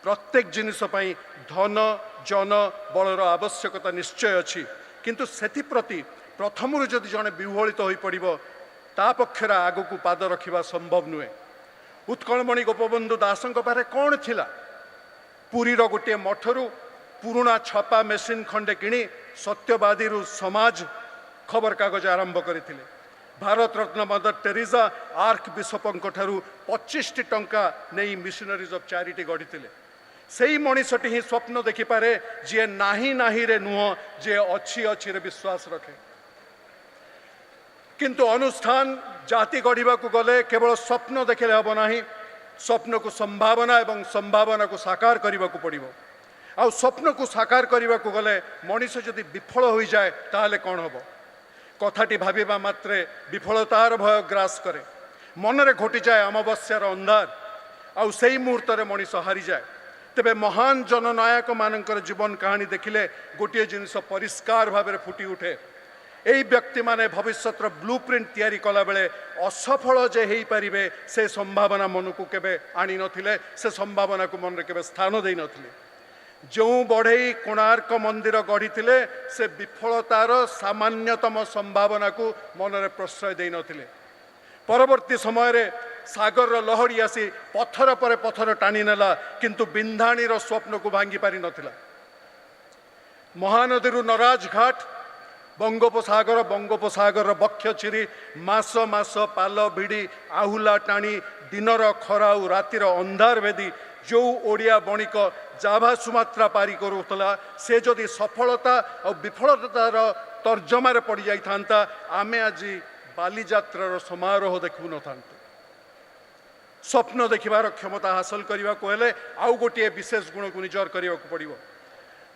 प्रत्येक जिनिस पई धन जन बलर आवश्यकता निश्चय अच्छी, किंतु सेप्रति प्रथम जदि जड़े विह्वलित हो पड़ो ता पक्षर आगू पाद रखा संभव नुहे। उत्कलमणि गोपबंधु दासों पारे कौन थिला? पुरीर गोटे मठरू पुराणा छापा मेसीन खंडे किणी सत्यवादी समाज खबर कागज आरंभ करते। Bharat Ratna mother Teresa arc bishop ठारू 25 टंका नहीं मिशनरीज ऑफ चैरिटी गढ़ी। से मनीषटी ही स्वप्न देखिपारे जी नाही नाही रे नुह, जे अच्छी अच्छी रे विश्वास रखे। किंतु अनुष्ठान जाति गढ़ा को गले केवल स्वप्न देखले हम ना, स्वप्न को संभावना एवं संभावना को साकार करने को पड़ो। आ स्वप्न को साकार करने को गले मनीष जदि विफल हो जाए ताहले कौन हम? कथाटी भाविबा मात्रे विफलतार भय ग्रास करे, मनरे घटी जाए अमावस्यार अंधार, आउ सेई मुहूर्त मनीष हारी जाए। तेबे महान जननायक मानकर जीवन कहानी देखिले गोटे जिनिस परिष्कार भाव में फुटी उठे। यही व्यक्ति माने भविष्यतर ब्लूप्रिंट तैयारी कला बेले असफल जे हेई परिबे से संभावना मन को केबे आनी नथिले, से संभावना को मन रे केबे स्थान देई नथिले। जो बढ़ई कोणार्क मंदिर गढ़ी से विफलतार सामान्यतम संभावना को मनरे प्रश्रय दे नथिले। परवर्ती समय रे सागर लहड़ी आसी पत्थर पर पत्थर टाणी नेला, किंतु बिंधाणीर स्वप्न को भांगी पारि नथिला। महानदी नराज घाट बंगोपसागर बक्ष चिरी मास मास पाल भिड़ी आहुला टाणी दिनर खरा रातिर अंधार भेदी जो ओडिया बणिक जाभा सुमात्रा पारी करूला, से जदि सफलता और विफलतार तर्जमार पड़ जाता आमे आज बालीजात्रार समारोह देखु न था। स्वप्न देखिबार क्षमता हासिल करने को हेले आउ गोटे विशेष गुण को निजर करने को पड़ो।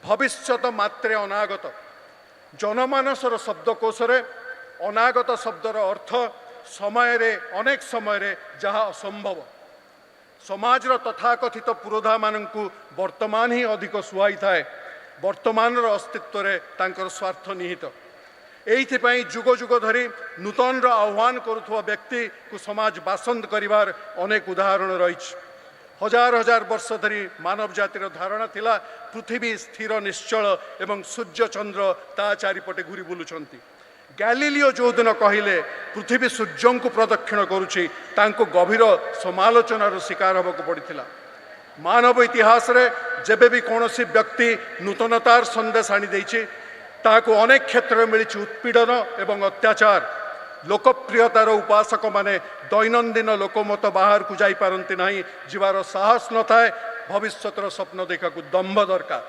भविष्यत मात्रे अनागत। जनमानसर शब्दकोश अनागत शब्दर अर्थ समय रे अनेक समय रे जहाँ असंभव। समाजर तथाकथित पुरोधा मानू वर्तमान ही अधिक सुहाई थाए। वर्तमान अस्तित्व रे तांकर स्वार्थ निहित। एइथिपाई जुग जुग धरी नूतन आह्वान करुवा व्यक्ति को समाज बासंद करिवार अनेक उदाहरण रही। हजार हजार वर्ष धरी मानव जातिर धारणा थिला पृथ्वी स्थिर निश्चल एवं सूर्य चंद्र ता चारिपटे घूरी बुलुचंती। गैलीलियो जो दिन कहले पृथ्वी सूर्य को प्रदक्षिण करुछि तांको गभीर समालोचनार शिकार होबाक पड़िथिला। मानव इतिहास रे जेबे भी कौनसी व्यक्ति नूतनतार संदेश आनी देछि ताको अनेक क्षेत्र में मिली उत्पीड़न एवं अत्याचार। लोकप्रियतार उपासक माने दैनंदिन लोकमत बाहर को जाई पारंती नहीं, जीवार साहस न थाए। भविष्यतर स्वप्न देखा को दम्भ दरकार।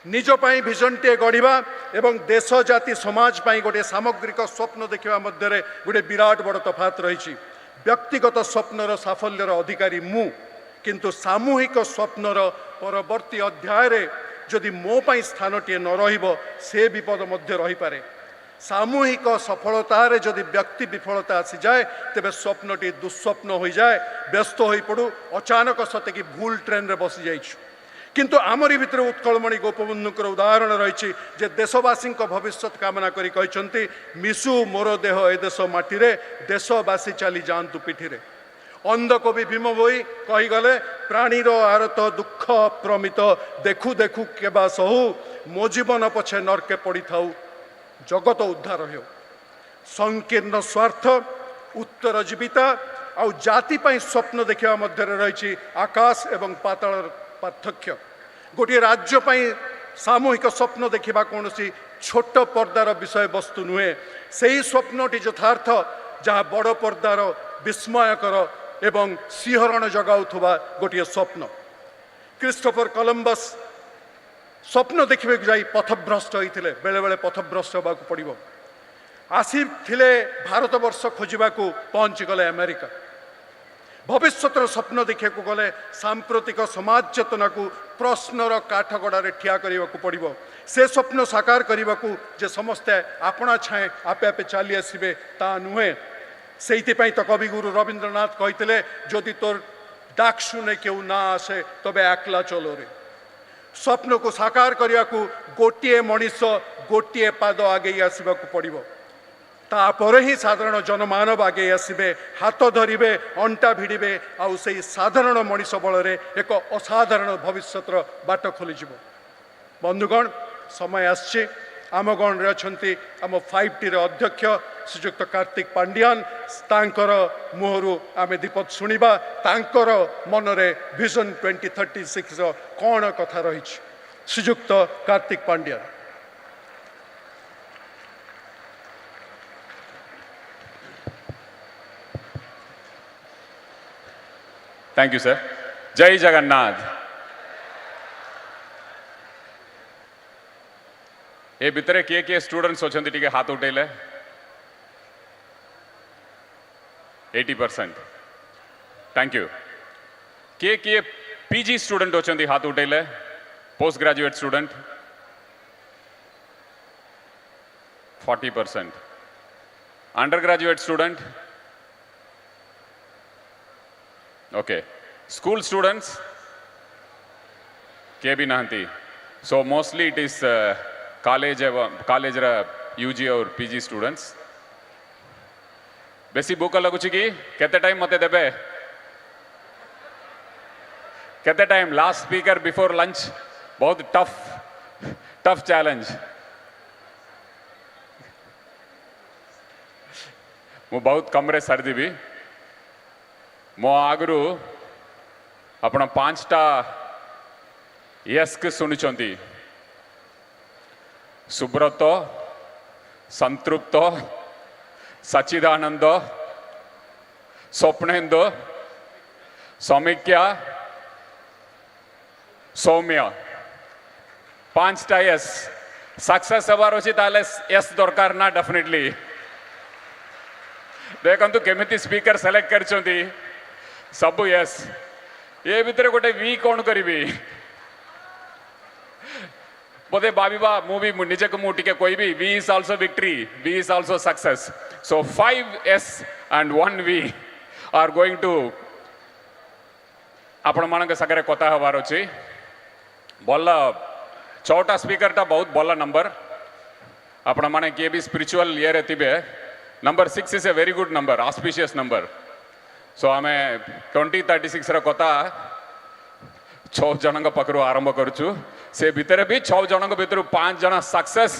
निज पाई भिजनटे गढ़ा एवं देश जाति समाज पाई गोटे सामग्रिक स्वप्न देखा मध्य गोटे विराट बड़ तफात रही। व्यक्तिगत स्वप्नर साफल्यर अधिकारी मु, किंतु सामूहिक स्वप्नर परवर्ती अध्याय जदि मो पाई स्थानटीए न रहिबो से विपद मध्य रही पारे। सामूहिक सफलतार जदि व्यक्ति विफलता आसी जाए तेबे स्वप्नटी दुस्वप्न हो जाए, व्यस्त हो पड़ू, अचानक सते कि भूल ट्रेन रे बसी जाइछु। किंतु आमरी भितर उत्कलमणि गोपबंधुकर उदाहरण रही जे देशवासी भविष्य कामना करी कहते मिशु मोर देह ए देश माटीरे, देशवासी चली जातु पिठिरे। अंधकवि भीम भोई कहीगले प्राणीर आरत दुख प्रमित देखु देखु केबा सहु, मो जीवन पछे नरके पड़ी थाऊ जगत उद्धार हो। संकीर्ण स्वार्थ उत्तरजीविता आउ जाति पाई स्वप्न देखा मध्य रही आकाश एवं पाताल पार्थक्य। गोटे राज्य पाई सामूहिक स्वप्न देखा कौन छोट पर्दार विषय वस्तु नुहे, से ही स्वप्नटी यथार्थ जहाँ बड़ पर्दार विस्मयकर एवं सिंहरण जगाउथुबा गोटे स्वप्न। क्रिस्टोफर कलम्बस स्वप्न देखा जाई पथभ्रष्ट होते बेले बेले पथभ्रष्ट होगा पड़ो। आसी भारतवर्ष खोजा पहुँची गले अमेरिका। भविष्यतर स्वप्न देखा गले सांप्रतिक समाज चेतना को प्रश्नर काठगड़े ठिया करने को पड़ो। से स्वप्न साकार करने को जे समस्ते आपणा छाए आपे आपे चली आसबे ता नुहे। से तो कविगुरु रवींद्रनाथ कहते जदि तोर डाक शुने क्यों ना आसे तबे एकला चलो रे। स्वप्न को साकार करने को गोटे मनीष गोटे पाद आगे आसवा पड़ो। तापर ही साधारण जनमानव आगे आसबे, हाथ धरिबे, अंटा भिड़े आउ से साधारण मनीष बल एक असाधारण भविष्यर बाट खोलीज। बंधुगण समय आसछि आम गण रे अछंती आम 5T रे अध्यक्ष श्रीजुक्त कार्तिक पांडियान। तांकर मुहरु आमे दीपक शुणिबा तांकर मनरे विजन 2036 रो कौन कथा रही। Srijukta Kartik Pandian. Thank you sir. जय जगन्नाथ। ए भितर किए स्टूडेंट्स अच्छा टी हाथ उठेले 80%। Thank you. किए पीजी स्टूडेंट अच्छा हाथ उठेले, post graduate student 40%। Under graduate student okay. School students के भी नहांती। So mostly it is college UG और पीजी स्टूडेंट्स। बेसी भूख लगुच कि केते टाइम मते देबे? केते time? Last speaker before lunch बहुत टफ चैलेंज। मु बहुत कमरे सरदेवी। मो आगु आपण 5टा यस के शुणुंट सुब्रत, संतृप्त, सच्चिदानंद, स्वप्नेन्दु, समीक्षा, सौम्य। 5टा यस सक्सेस हबार अच्छी ताले यस दरकार ना। डेफिनेटली देखु केमिति स्पीकर सेलेक्ट करछंती सबु यस। ये भितर गोटे वी कौन करी बोधे भाविबा मुझे निजे को मुझे कोई भी V is also victory, V is also success. So 5 S and 1 V are going to आपण मान सागर कथा हबार अच्छी। भल 6टा स्पीकर टा बहुत भल नंबर। आपण माने किए भी स्पिरिचुअल ये रे थिबे number 6 is a very good number, auspicious number. So आमे 2036 रा कथा 6 जन पाखु आरंभ करुचु। से भितर भी 6 जन भितर 5 जन सक्सेस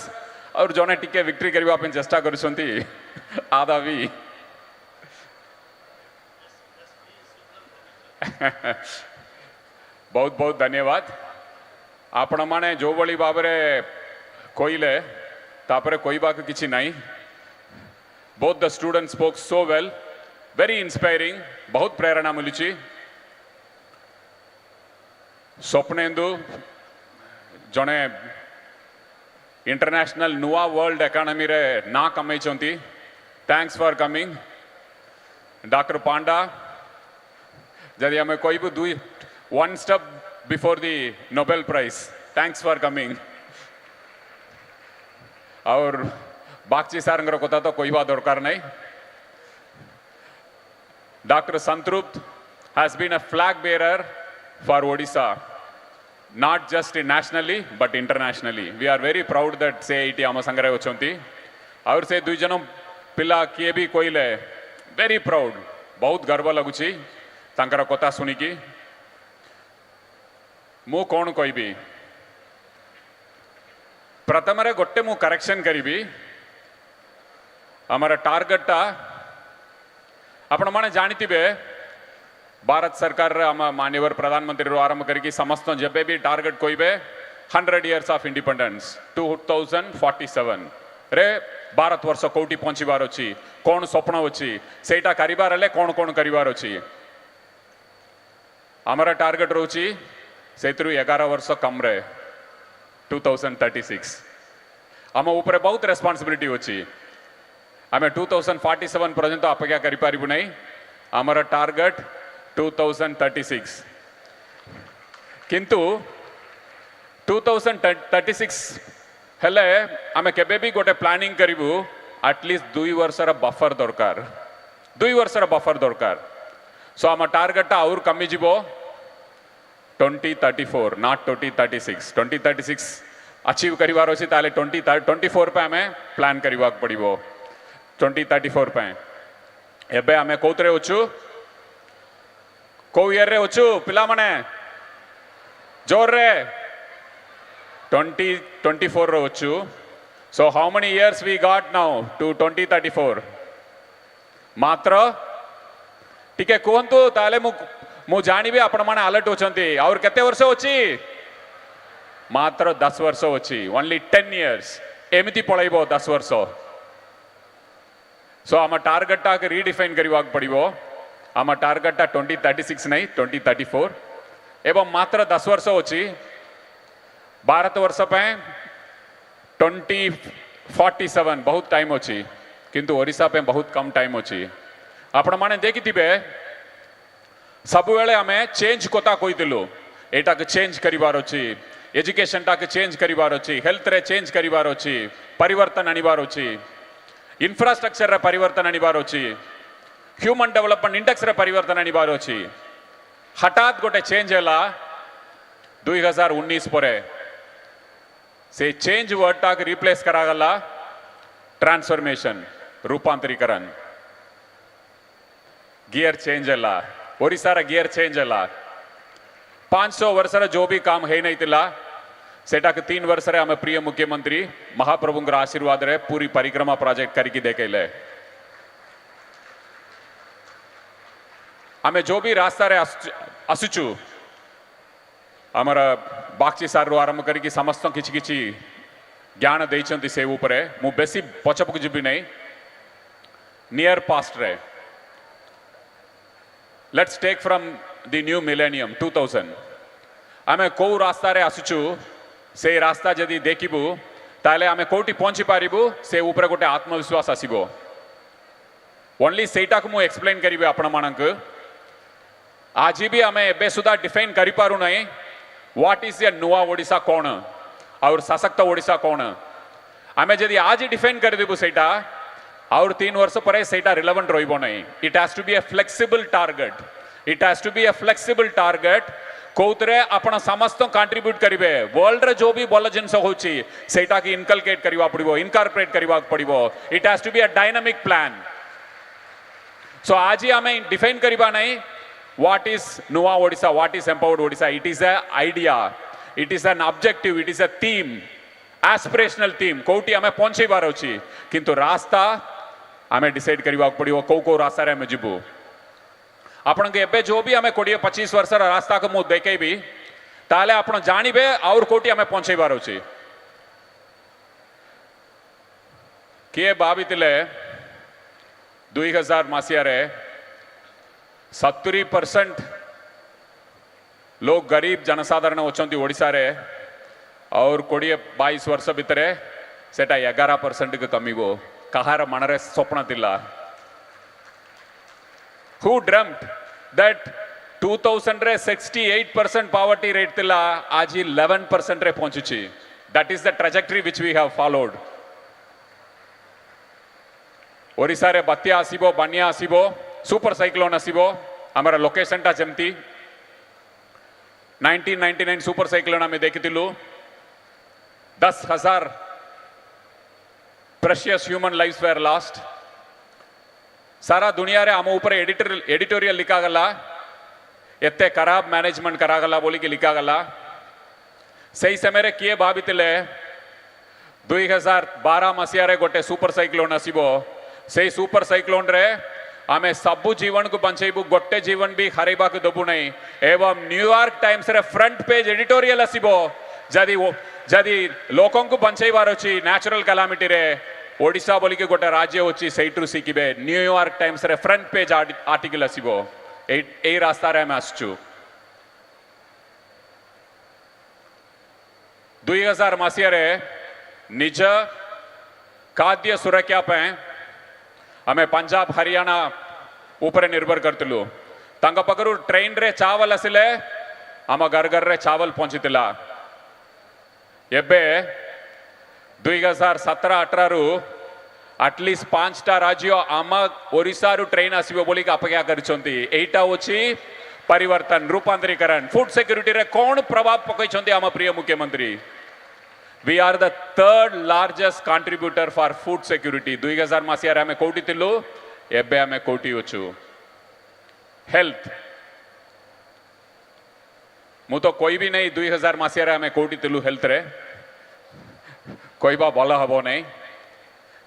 और जने टिके विक्ट्री करने चेष्टा करुछंती आधा भी। बहुत बहुत धन्यवाद। आपण माने जो बड़ी भाव कहले तापर कहवा किसी नाई। Both the students spoke so well, very inspiring, बहुत प्रेरणा मिलुची। स्वप्नेन्दु जड़े इंटरनेशनल नुआ वर्ल्ड इकोनॉमी रे ना कमाई thanks for coming doctor Panda जदि आम कहबू दुई one step before the Nobel prize thanks for coming और बागची सार कथा तो कहवा दरकार नहीं डॉक्टर संतृप्त has been a flag bearer for Odisha not just nationally but internationally we are very proud that se iti ama sangare ochanti और से दुई जन पिला किए भी कहले वेरी प्राउड बहुत गर्व लगुच तांकर कथा शुणिकी मु कौन कहबी प्रथम गोटे मु करेक्शन करी आमर टार्गेटा आपण माने जानिथिबे भारत सरकार आम माननीय प्रधानमंत्री आरंभ करके समस्त जब भी टार्गेट कहबे 100 years ऑफ इंडिपेंडेंस 2047 रे भारत वर्ष कोटी पहुंचबार अच्छी कौन स्वप्न अच्छी सेटा करिवार ले कौन कौन करिवार अच्छी आमर टार्गेट रोची से 11 वर्ष कम रे 2036 आम ऊपर बहुत रेस्पॉन्सिबिलिटी अच्छी आम 2047 पर्यंत अपेक्षा करिपारिबु नहीं आमर टार्गेट 2036 किंतु 2036 हेले आम केबे भी गोटे प्लानिंग करिबु एटलिस्ट 2 वर्षर बफर दरकार 2 वर्षर बफर दरकार सो आम टार्गेट आउर कमी जीवो 2034 नॉट 2036 2036 अचीव करिवार अछि ताले 2024 पे आम प्लान करिवा पड़िबो 2034 पे एबे आम कोतरे अछु को ईयर रे अछु पिला माने जोर रे 2024 रे अछु so how many years we got now to 2034 मात्र टिके कहंतु ताले मु जानिबे आपण माने अलर्ट होचंती और केते वर्ष अछि मात्र 10 वर्ष अछि ओनली 10 इयर्स एमिति पळैबो 10 वर्ष सो आम टार्गेट के रीडिफाइन करवा पड़ो आम टार्गेट 2036 नहीं 2034 एवं मात्र 10 वर्ष अच्छी भारत वर्ष पे 2047 बहुत टाइम अच्छी किंतु ओडिशा पे बहुत कम टाइम अच्छी आपण माने देखिथिबे सब बेले आम चेंज कथा कहीलु एटा के चेंज करिवार अच्छी एजुकेशन टा के चेंज करिवार अच्छी हेल्थ रे चेंज करिवार अच्छी परिवर्तन आनिबार अच्छी इंफ्रास्ट्रक्चर रे परिवर्तन आनिबार अच्छी ह्यूमन डेवलपमेंट इंडेक्स रे परिवर्तन आनिबार अच्छी हठात गोटे चेंज है 2019 पर से चेंज वर्ड टाक रिप्लेस करागला ट्रांसफॉर्मेशन रूपांतरीकरण गियर चेंज है ओडिशा रे गियर चेंज है 500 वर्ष जो भी काम है नहीं थिला सेटा के 3 वर्ष रे आम प्रिय मुख्यमंत्री महाप्रभुंकर आशीर्वाद रे पूरी परिक्रमा प्रोजेक्ट करके देखेले आम जो भी रास्ता रे आसुचु आमर बागची सार रू आरंभ करके समस्त किछि किछि ज्ञान देइछंती से ऊपर मु बेसी पछपक जीवी नहीं नियर पास्ट रे let's take from the new millennium 2000 आम को रास्ता रे आसुचु से रास्ता जदि देखिबू ताले आम कोटी पहुंची पारिबू से ऊपर गोटे आत्मविश्वास आसीबो ओनली सेटा को मु एक्सप्लेन करिवे आपण मानक आज भी आम एबे सुधा डिफाइन करि पारु नहीं व्हाट इज ए नुआ ओडिशा कौन और सशक्त ओडिशा कौन आम जदि आज डिफाइन कर देबू सेटा और 3 वर्ष पर सेटा रिलेवेंट रहिबो नहीं it has to be a flexible target it has to be a flexible target कौतरे आपण समस्त कंट्रीब्यूट करिवे वर्ल्ड रे जो भी भल जिनस होची सेटा की इनकलकेट करवा पड़िबो इनकॉर्पोरेट करवा पड़िबो it has to be a dynamic plan so आज ही आम डिफाइन करवा नहीं what is Nuva Odisha, what is empowered Odisha. It is an idea, it is an objective, it is a theme, aspirational theme. कोटी आम पहुंचे बार अच्छी किंतु रास्ता आम डिसाइड करवा पड़ो को रास्ता आम जीवु आपण के एबे जो भी आम 20-25 वर्ष रास्ता को मुझे देखेबी ताले आपण जानबे और कोटी आम पहुंचे बार अच्छी किए भाविले 2000 मसीह 70% लोग गरीब जनसाधारण अच्छा ओडिशा रे और 20-22 वर्ष भितर सेटा 11% के कमिबो कहार मनरे स्वप्न थिला who dreamt that 2000 रे 68% poverty rate थिला आज 11% रे पहुंचुची that is the trajectory which we have followed Odisha रे बात्या आसीबो बन्या आसीबो सुपर साइक्लोन आसीबो हमारा लोकेशन टा जेमती 1999 सुपर साइक्लोन आमे देखिथिलु 10,000 precious human lives were lost सारा दुनिया रे आम ऊपर एडिटोरियल लिखा गला एते खराब मैनेजमेंट करागला बोली कि लिखा गला सही समय रे किए भावितिले 2012 मसीहा रे गोटे सुपर साइक्लोन आसीबो से सुपर साइक्लोन रे आमे सबु जीवन को बंचेबु गोटे जीवन भी हरेबा को दबु नहीं एवं न्यूयॉर्क टाइम्स रे फ्रंट पेज एडिटोरियल आसीबो जदी लोकों को बंचेबार अछि नेचुरल कैलामिटी रे ओडिशा बोली के गोटे राज्य अछि सेइट्रु सिकिबे न्यूयॉर्क टाइम्स रे फ्रंट पेज आर्टिकल आसीबो ए रास्ता रे हम आसचु 2000 मसीहा रे निज खाद्य सुरक्षा पे आमे पंजाब हरियाणा ऊपर निर्भर करतलु तांग पकरू ट्रेन रे चावल आसिले आम घर घर रे चावल पहुंचीतिला एबे 2017-18 रु एटलिस्ट 5टा राज्य आम ओडिशा रु ट्रेन आसीबो बोली का अपेक्षा करछंती एटा होची परिवर्तन रूपांतरीकरण फूड सिक्योरिटी रे कोन प्रभाव पकैछंती आम प्रिय मुख्यमंत्री We are the third largest contributor for food security. 2000 मसीहा रे हमें कोटी थिलु एबे हमें कोटी होछु हेल्थ मु तो कोई भी नहीं 2000 मसीहा रे हमें कोटी थिलु हेल्थ रे कोई बा भला हबो नहीं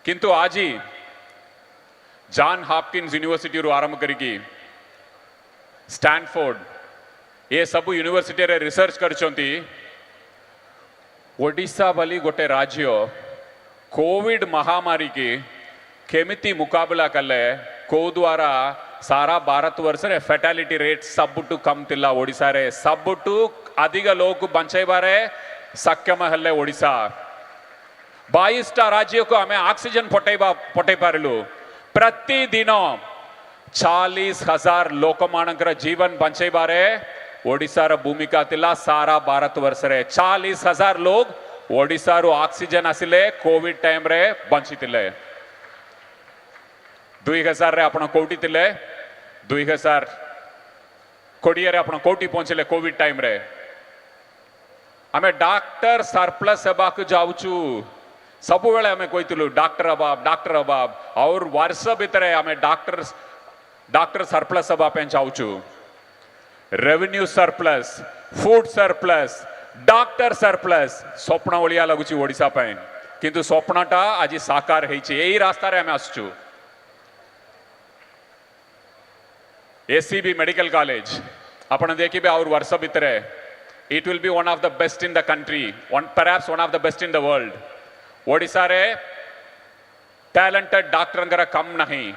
किंतु आज ही जॉन हॉपकिंस यूनिवर्सिटी रु आरंभ करिकी स्टैनफोर्ड ये सब यूनिवर्सिटी रे रिसर्च करछंती ओडिशा वाली गोटे राज्य कोविड महामारी की केमिति मुकाबला कले को द्वारा सारा भारत वर्ष रे फैटालिटी रेट सबुटु कम तिला ओडिशा रे सबुटु अधिक लोग बंचेबारे सक्षम हल्ले ओडिशा 22टा राज्य को हमें ऑक्सीजन पटे पारिलु प्रतिदिन 40,000 लोक मानकर जीवन बंचेबारे ओडिशा रो भूमिका तिला सारा भारत वर्ष रे 40,000 लोग ओडिशा रो ऑक्सीजन आसिले कोविड टाइम रे बंचितिले 2000 रे आपण कोटी तिले 2000 कोडिया रे आपण कोटी पहुंचले कोविड टाइम रे हमें डॉक्टर सरप्लस हेबा को जाउचू सब बेले हमें कहितलु डॉक्टर अभाव और वर्ष भितर हमें डॉक्टर सरप्लस हेबा पे जाउचू revenue surplus food surplus doctor surplus स्वप्न ओलिया लगुची ओडिशा पे किंतु स्वप्नटा आज साकार हेछि एही रास्ता रे हमें आसचु एसीबी मेडिकल कॉलेज आपण देखिबे और वर्ष भितर it will be one of the best in the country perhaps one of the best in the world Odisha रे talented डॉक्टर कम नहीं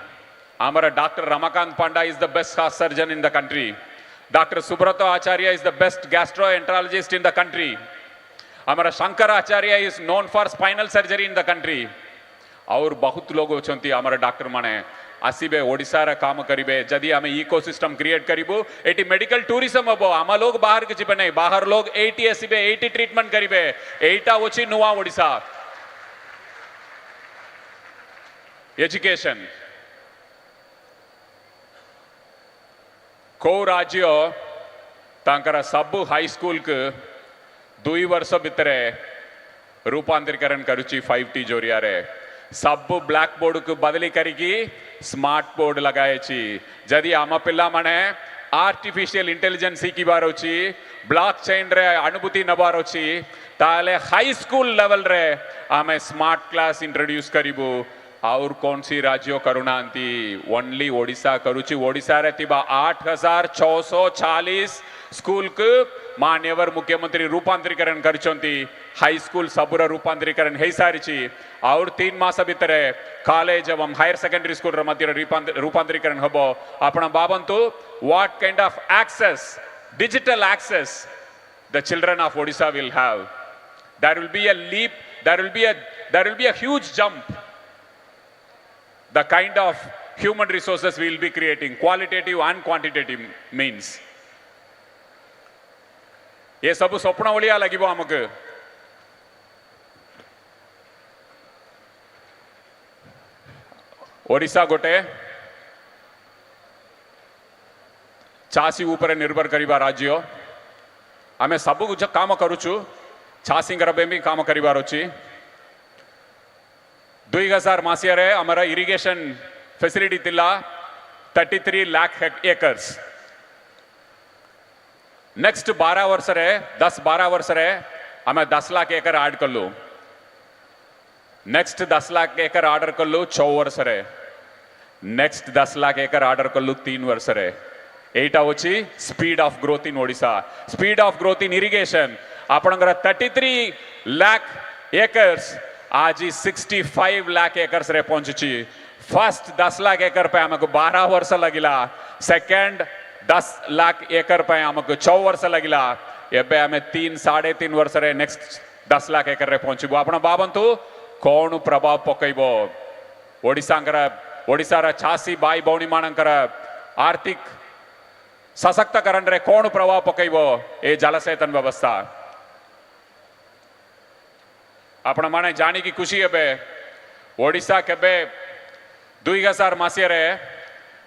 हमारा doctor Ramakant Panda is the best heart surgeon in the country Dr. Subrato Acharya is the best gastroenterologist in the country. हमारा शंकर आचार्य is known for spinal surgery in the country. और बहुत लोग होचंती हमारा doctor माने आसीबे ओडिशा रे काम करिबे जदी हमें इकोसिस्टम क्रिएट करिबो एटी मेडिकल टूरिज्म हबो आमा लोग बाहर के जिबे नहीं बाहर लोग 80 आसीबे 80 ट्रीटमेंट करिबे एटा होची नुवा ओडिशा एजुकेशन को राज्य तांकरा सबु हाई स्कूल के 2 वर्ष भितर रूपांतरीकरण करुची 5T जोरिया रे सबु ब्लैक बोर्ड को बदली करिकी स्मार्ट बोर्ड लगाए जदि आम पिला माने आर्टिफिशियल इंटेलिजेंस शिखिबार अछि ब्लॉक चेन रे अनुभूति नबार अछि ताले हाई स्कूल लेवल रे आमे स्मार्ट क्लास इंट्रोड्यूस करिबो और कौन सी राज्य करुणांती ओनली ओडिशा करुची ओडिशा रे तिबा 8,640 स्कूल के मान्यवर मुख्यमंत्री रूपांतरीकरण करचंती हाई स्कूल सबुर रूपांतरीकरण हे सारिची और 3 मास भितर कॉलेज एवं हायर सेकेंडरी स्कूल रे मध्य रूपांतरीकरण हबो आपण बाबंतु what kind of access digital access the children of Odisha will have There will be a leap, there will be a huge jump. The kind of human resources we will be creating, qualitative and quantitative means. ये सब स्वप्न भलिया लगिबो हमके. ओडिशा गोटे चाषी उपरे निर्भर करिबा राज्य. आमे सब कुछ काम करूछु चाषी भी काम करिबार अछि. 2000 मसीह रे हमारा इरिगेशन फैसिलिटी थिला 33 लाख एकर्स. नेक्स्ट 12 वर्ष रे 10-12 वर्ष रे हमें 10 लाख एकर ऐड कलु. नेक्स्ट 10 लाख एकर आर्डर कलु 6 वर्ष रे. नेक्स्ट 10 लाख एकर आर्डर कलु 3 वर्ष रे. एटा होची speed of growth in Odisha. Speed of growth in irrigation आपणकर 33 लाख एकर्स आज 65 लाख एकर्स रे पहुंची. फर्स्ट 10 लाख एकर पे हमको 12 वर्ष लगिला. सेकंड 10 लाख एकर पे हमको 6 वर्ष लगिला. एबे हमें 3-3.5 वर्ष रे नेक्स्ट 10 लाख एकर रे पहुंचबो. आपण बाबंतु कोन प्रभाव पकइबो ओडिशा रा चासी बाई बौणी मानकर आर्थिक सशक्तकरण रे कोन प्रभाव पकइबो ए जलसेचन व्यवस्था. आपण माने जानी की खुशी हेबे ओडिशा केबे 2000 मसीह रे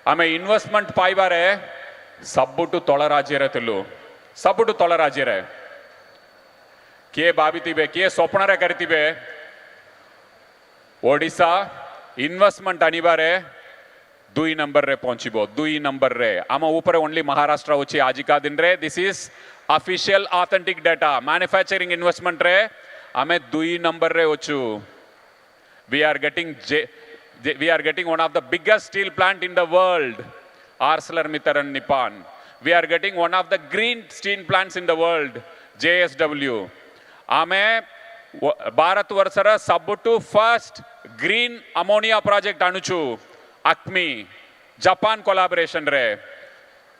आमे इन्वेस्टमेंट पाइबारे सबुटु तळ राज्य रे थिलु. सबुटु तळ राज्य रे किए भाविथिबे किए स्वप्न रे करथिबे ओडिशा इन्वेस्टमेंट आनिबारे 2 नंबर रे पहुंचबो. 2 नंबर रे आम ऊपर ओनली महाराष्ट्र होची आजिका दिन रे. This is official authentic data. Manufacturing investment रे आमे 2 नंबर रे होचु. We are getting one of the biggest steel plant in the world, ArcelorMittal Nippon. We are getting one of the green steel plants in the world, JSW. आमे भारत वर्षर सबुटु first green ammonia project आणुछु ACME Japan collaboration रे.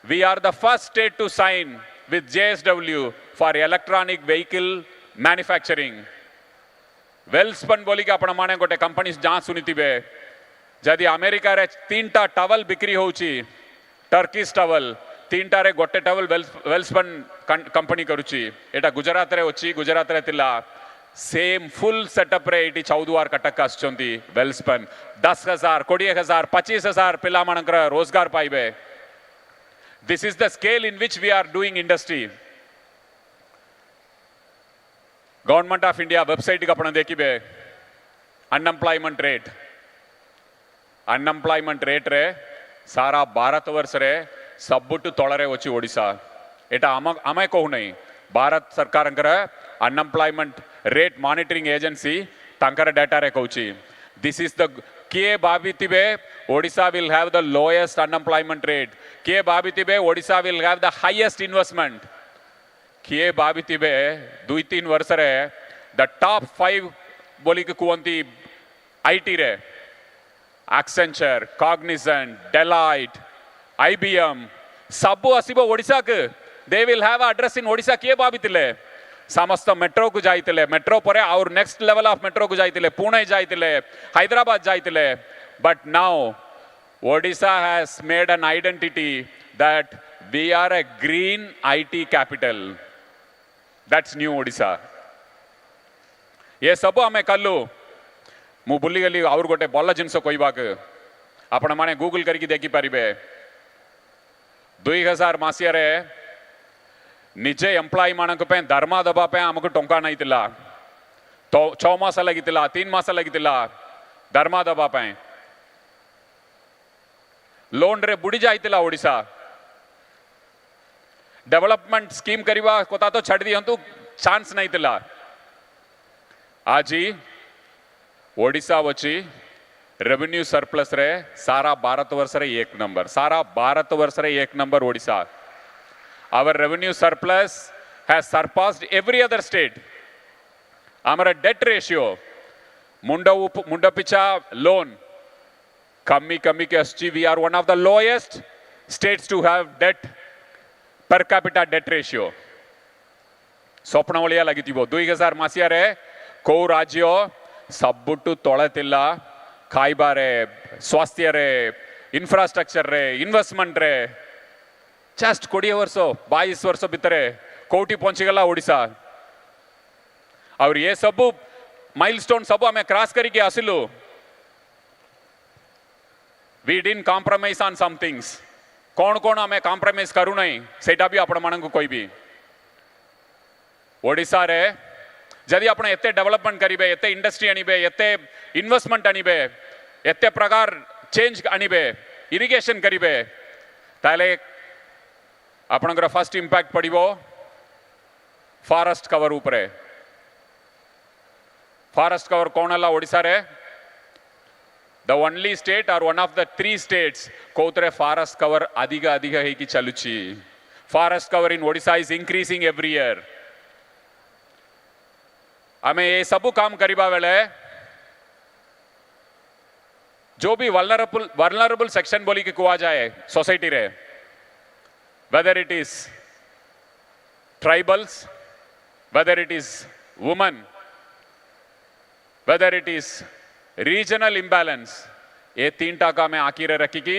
We are the first state to sign with JSW for electronic vehicle manufacturing. Welspun बोली के आपण माने गोटे कंपनी जहाँ सुनिथिबे जदि अमेरिका रे 3टा टवल बिक्री होउची टर्किश टवल 3टा रे गोटे टवल वेल्सपन कंपनी करूची. एटा गुजरात रे होची. गुजरात रे तिला सेम फुल सेटअप रे एटी 14 कटक आछंती वेल्सपन. 10,000 20,000 25,000 पिला मानकर रोजगार पाइबे. This is the scale in which we are doing industry. Government of India website का आपण देखिबे अनएम्प्लॉयमेंट रेट रे सारा भारत वर्ष रे सबुटु तळरे होची ओडिशा. एटा आमे कहू नहीं. भारत सरकार अनएम्प्लॉयमेंट रेट मॉनिटरिंग एजेंसी तांकर डाटा रे कहूची. दिस इज द किए भाविथिबे Odisha will have the lowest unemployment rate. किए भाविथिबे Odisha will have the highest investment. किए भाविथिबे 2-3 वर्ष रे द टॉप 5 बोली के कुवंती आईटी रे एक्सेंचर, कॉग्निजेंट, डेलाइट, IBM सबु आसीबो ओडिशा के. They will have address in Odisha. किए भाविथिले समस्त मेट्रो को जाइतिले. मेट्रो परे और नेक्स्ट लेवल ऑफ मेट्रो को जाइतिले. पुणे जाइतिले, हैदराबाद जाइतिले. But now Odisha has made an identity that we are a green IT capital. That's new Odisha. ये सब आमे कलु. मु भूली गली और गोटे भल जिनस कहवाक आपण माने गूगल करके देखि पारिबे. 2000 मसीह रे निजे एम्प्लॉय मानक पे दरमा दबा पे हमको टंका नहीं थिला. तो 6 मास लगी 3 मास लगी दरमा दबा पे लोन रे बुड़ी जाइतिला. ओडिशा डेवलपमेंट स्कीम करवा कोता तो छड़ दियंतु चांस नहीं थिला. आज ओडिशा वची रेवेन्यू सरप्लस रे सारा भारत वर्ष रे 1 नंबर. सारा भारत वर्ष रे 1 number Odisha. Our revenue surplus has surpassed every other state. Our debt ratio, munda picha loan, kami ke aschi. We are one of the lowest states to have debt per capita debt ratio. स्वप्न भलिया लगी 2000 मसीह कौ राज्य सबुठु तले थिला खाइबारे स्वास्थ्य रे infrastructure रे investment रे जस्ट 20 वर्ष 22 वर्ष भितर कोटी पहुंचीगला ओडिशा और ये सब माइलस्टोन सब आम क्रॉस करके आसिलु we didn't compromise on some things कौन कौन आम कॉम्प्रोमाइज करू नहीं सेटा भी आपण मानक कहबी ओडिशा रे जदि आपण एते डेवलपमेंट करिवे एते इंडस्ट्री आनिबे एते इन्वेस्टमेंट आनिबे एते प्रकार चेंज आनिबे इरिगेशन करिवे ताले आपणकर फर्स्ट इंपैक्ट पड़िबो फॉरेस्ट कवर उपरे फॉरेस्ट कवर कौन हला ओडिशा रे द ओनली स्टेट और वन ऑफ द 3 स्टेट्स कोतरे फॉरेस्ट कवर अधिक अधिक है कि चलुची forest cover in Odisha is increasing every year आमे ये सब काम करिबा बेले जो भी वल्नरेबल सेक्शन बोली कि कुआ जाए सोसाइटी रे whether it is tribals whether it is women whether it is regional imbalance ये 3 टाका में आकीरे रखी की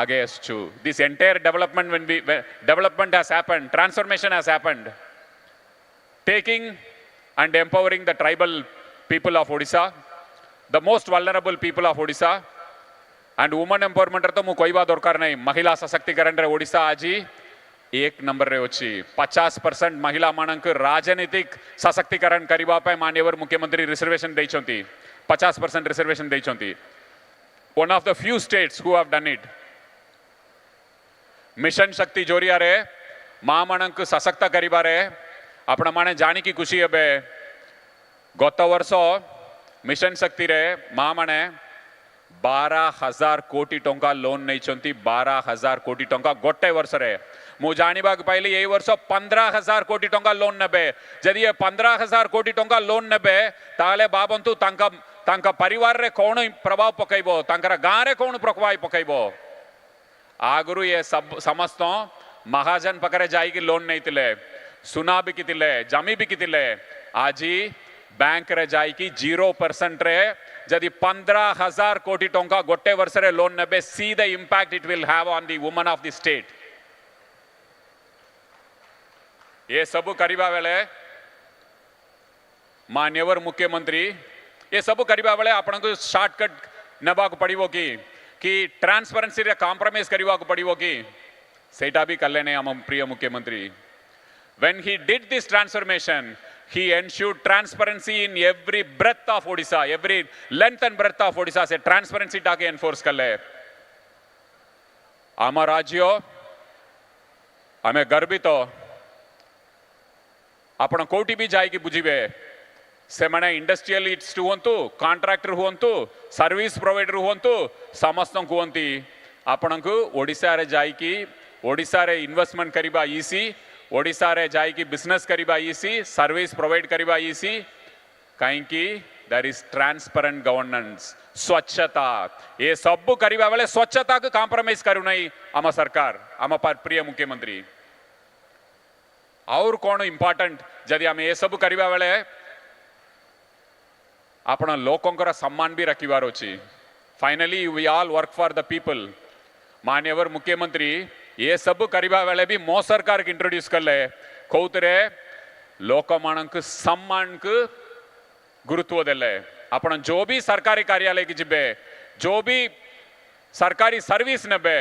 आगे असचु this entire development when development has happened transformation has happened taking and empowering the tribal people of Odisha the most vulnerable people of Odisha and women empowerment तो मु कोई बात दरकार नहीं महिला सशक्तिकरण रे ओडिशा आज 1 नंबर रे अछि 50% महिला मानक राजनीतिक सशक्तिकरण करिबा पे माननीय मुख्यमंत्री रिजर्वेशन दैछंती 50% रिजर्वेशन दैछंती one of the few states who have done it mission Shakti जोरिया रे मां मानक सशक्त करिबा रे आपण माने जानी की खुशी हेबे गत वर्ष मिशन शक्ति रे मां माने 12,000 कोटी टंका लोन नहीं चंती 12,000 कोटी टंका गोटे वर्ष रे मु जानिबा पाइली एई वर्ष 15,000 कोटी टंका लोन नेबे जदि ये 15,000 कोटी टंका लोन नेबे ताले बाबंतु तांका परिवार रे कोन प्रभाव पकैबो तांकर गां रे कोन प्रभाव पकैबो आगरु ये सब समस्त महाजन पकरे जाई की लोन नहीं तिले सुना भी कितिले जमी भी कितिले आजी बैंक रे जाई की 0% रे जदि 15,000 कोटी टंका गोटे वर्ष रे लोन नेबे see the impact it will have on the woman of the state ये सब करिबा बेले मान्यवर मुख्यमंत्री ये सब करिबा बेले आपण को शॉर्टकट नेबा को पड़िबो कि ट्रांसपेरेंसी रे कॉम्प्रोमाइज करिबा को पड़िबो कि सेटा भी कल्ले ने हम प्रिय मुख्यमंत्री when he did this transformation he ensured transparency in every breadth of Odisha every length and breadth of Odisha से transparency टाके enforce कर ले आमा राज्य हमें गर्वित आपण कोटी भी जाई की बुझिबे से माने इंडस्ट्रियलिस्ट हुंतु कॉन्ट्रैक्टर हुंतु सर्विस प्रोवाइडर हुंतु समस्त हुंती आपण को ओडिशा रे जाई की ओडिशा रे इन्वेस्टमेंट करिबा इसी ओडिशा रे जाई की बिजनेस करिबा इसी सर्विस प्रोवाइड करिबा इसी काई की देयर इज ट्रांसपेरेंट गवर्नेंस स्वच्छता ये सब करिबा बेले स्वच्छता को कॉम्प्रोमाइज करू नहीं आम सरकार आम प्रिय मुख्यमंत्री और कौन इंपोर्टेंट जदि आम ये सब करिबा बेले आपण लोकंकर सम्मान भी रखिबार अछि finally we all work for the people मान्यवर मुख्यमंत्री ये सब करिबा बेले भी मो सरकार के इंट्रोड्यूस करले कौतरे लोक मानक सम्मान को गुरुत्व देले आपण जो भी सरकारी कार्यालय की जिबे जो भी सरकारी सर्विस नेबे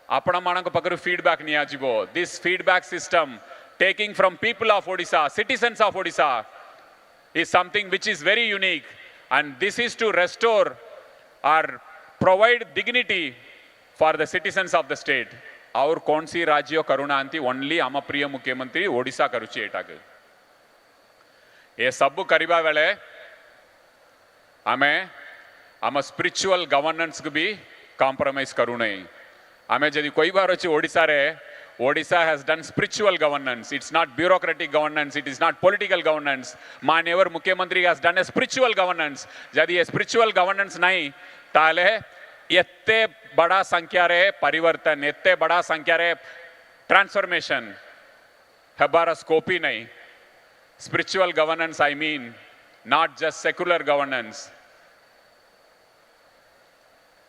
आपण मानक पकरु फीडबैक निया जिवो this feedback system taking from people of Odisha citizens of Odisha is something which is very unique and this is to restore or provide dignity for the citizens of the state और कौन सी राज्य करुणांति only आम प्रिय मुख्यमंत्री ओडिशा करुची एटा के ये सब करिबा बेले आमे आम स्पिरिचुअल गवर्नेंस को भी कॉम्प्रोमाइज करू नहीं आमे जदि कोई बार अछि ओडिशा रे Odisha has done spiritual governance. It's not bureaucratic governance. It is not political governance. माननीय मुख्यमंत्री has done a spiritual governance. यदि ये spiritual governance नहीं ताले इतने बड़ा संख्या रे परिवर्तन इतने बड़ा संख्या रे transformation ହେବାର ସ୍କୋପ ହିଁ ନାହିଁ। Spiritual governance, I mean, not just secular governance.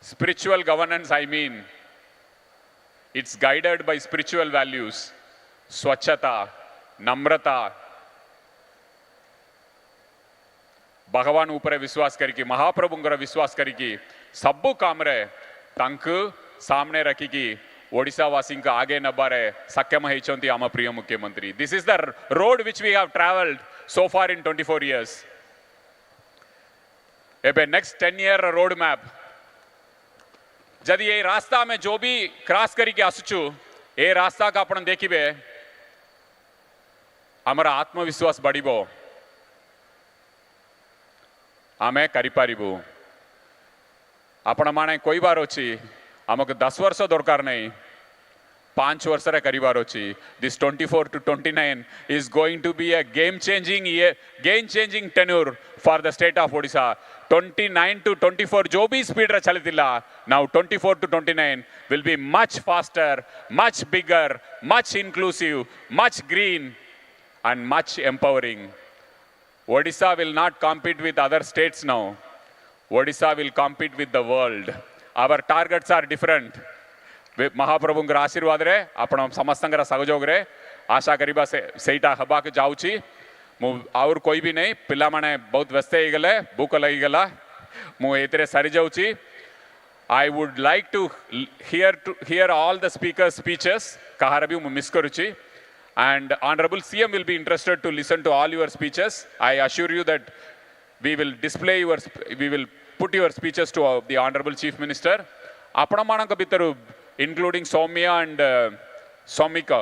Spiritual governance, I mean, it's guided by spiritual values, swachhata, namrata, भगवान ऊपर विश्वास करिकी महाप्रभुंकर विश्वास करिकी सबु काम रे तांकु सामने रखिकी ओडिशावासी आगे नबारे सक्षम होइछंती आम प्रिय मुख्यमंत्री। This is the road which we have travelled so far in 24 years। एबे नेक्स्ट 10 year रोड मैप जदि ये रास्ता में जो भी क्रॉस करिके आसुछु ए रास्ता का आपण देखिबे हमारा आत्मविश्वास बढ़िबो, आमे करिपारिबु। आपण माने कोई बार अछि आमक 10 वर्ष दरकार नहीं, 5 वर्ष रे करिबार अछि। This 24 to 29 is going to be a game changing tenure for the state of Odisha। 29 to 24 जो भी स्पीड रे चलतिला, now 24 to 29 will be much faster, much bigger, much inclusive, much green and much empowering। Odisha will not compete with other states now. Odisha will compete with the world। Our targets are different। महाप्रभुंकर आशीर्वाद रे आपण समस्तंकर सहयोग रे आशा करिबा सेटा हबा के जाउची। मु और कोई भी नहीं, पिला माने बहुत व्यस्त हो गले, भूख लगी गला, मु एतरे सारी जाउची। I would like to hear all the speakers' speeches। कहार भी मु मिस करूची। And Honorable CM will be interested to listen to all your speeches। I assure you that we will put your speeches to the Honorable Chief Minister। आपण मानक भितर including Soumya and Samikya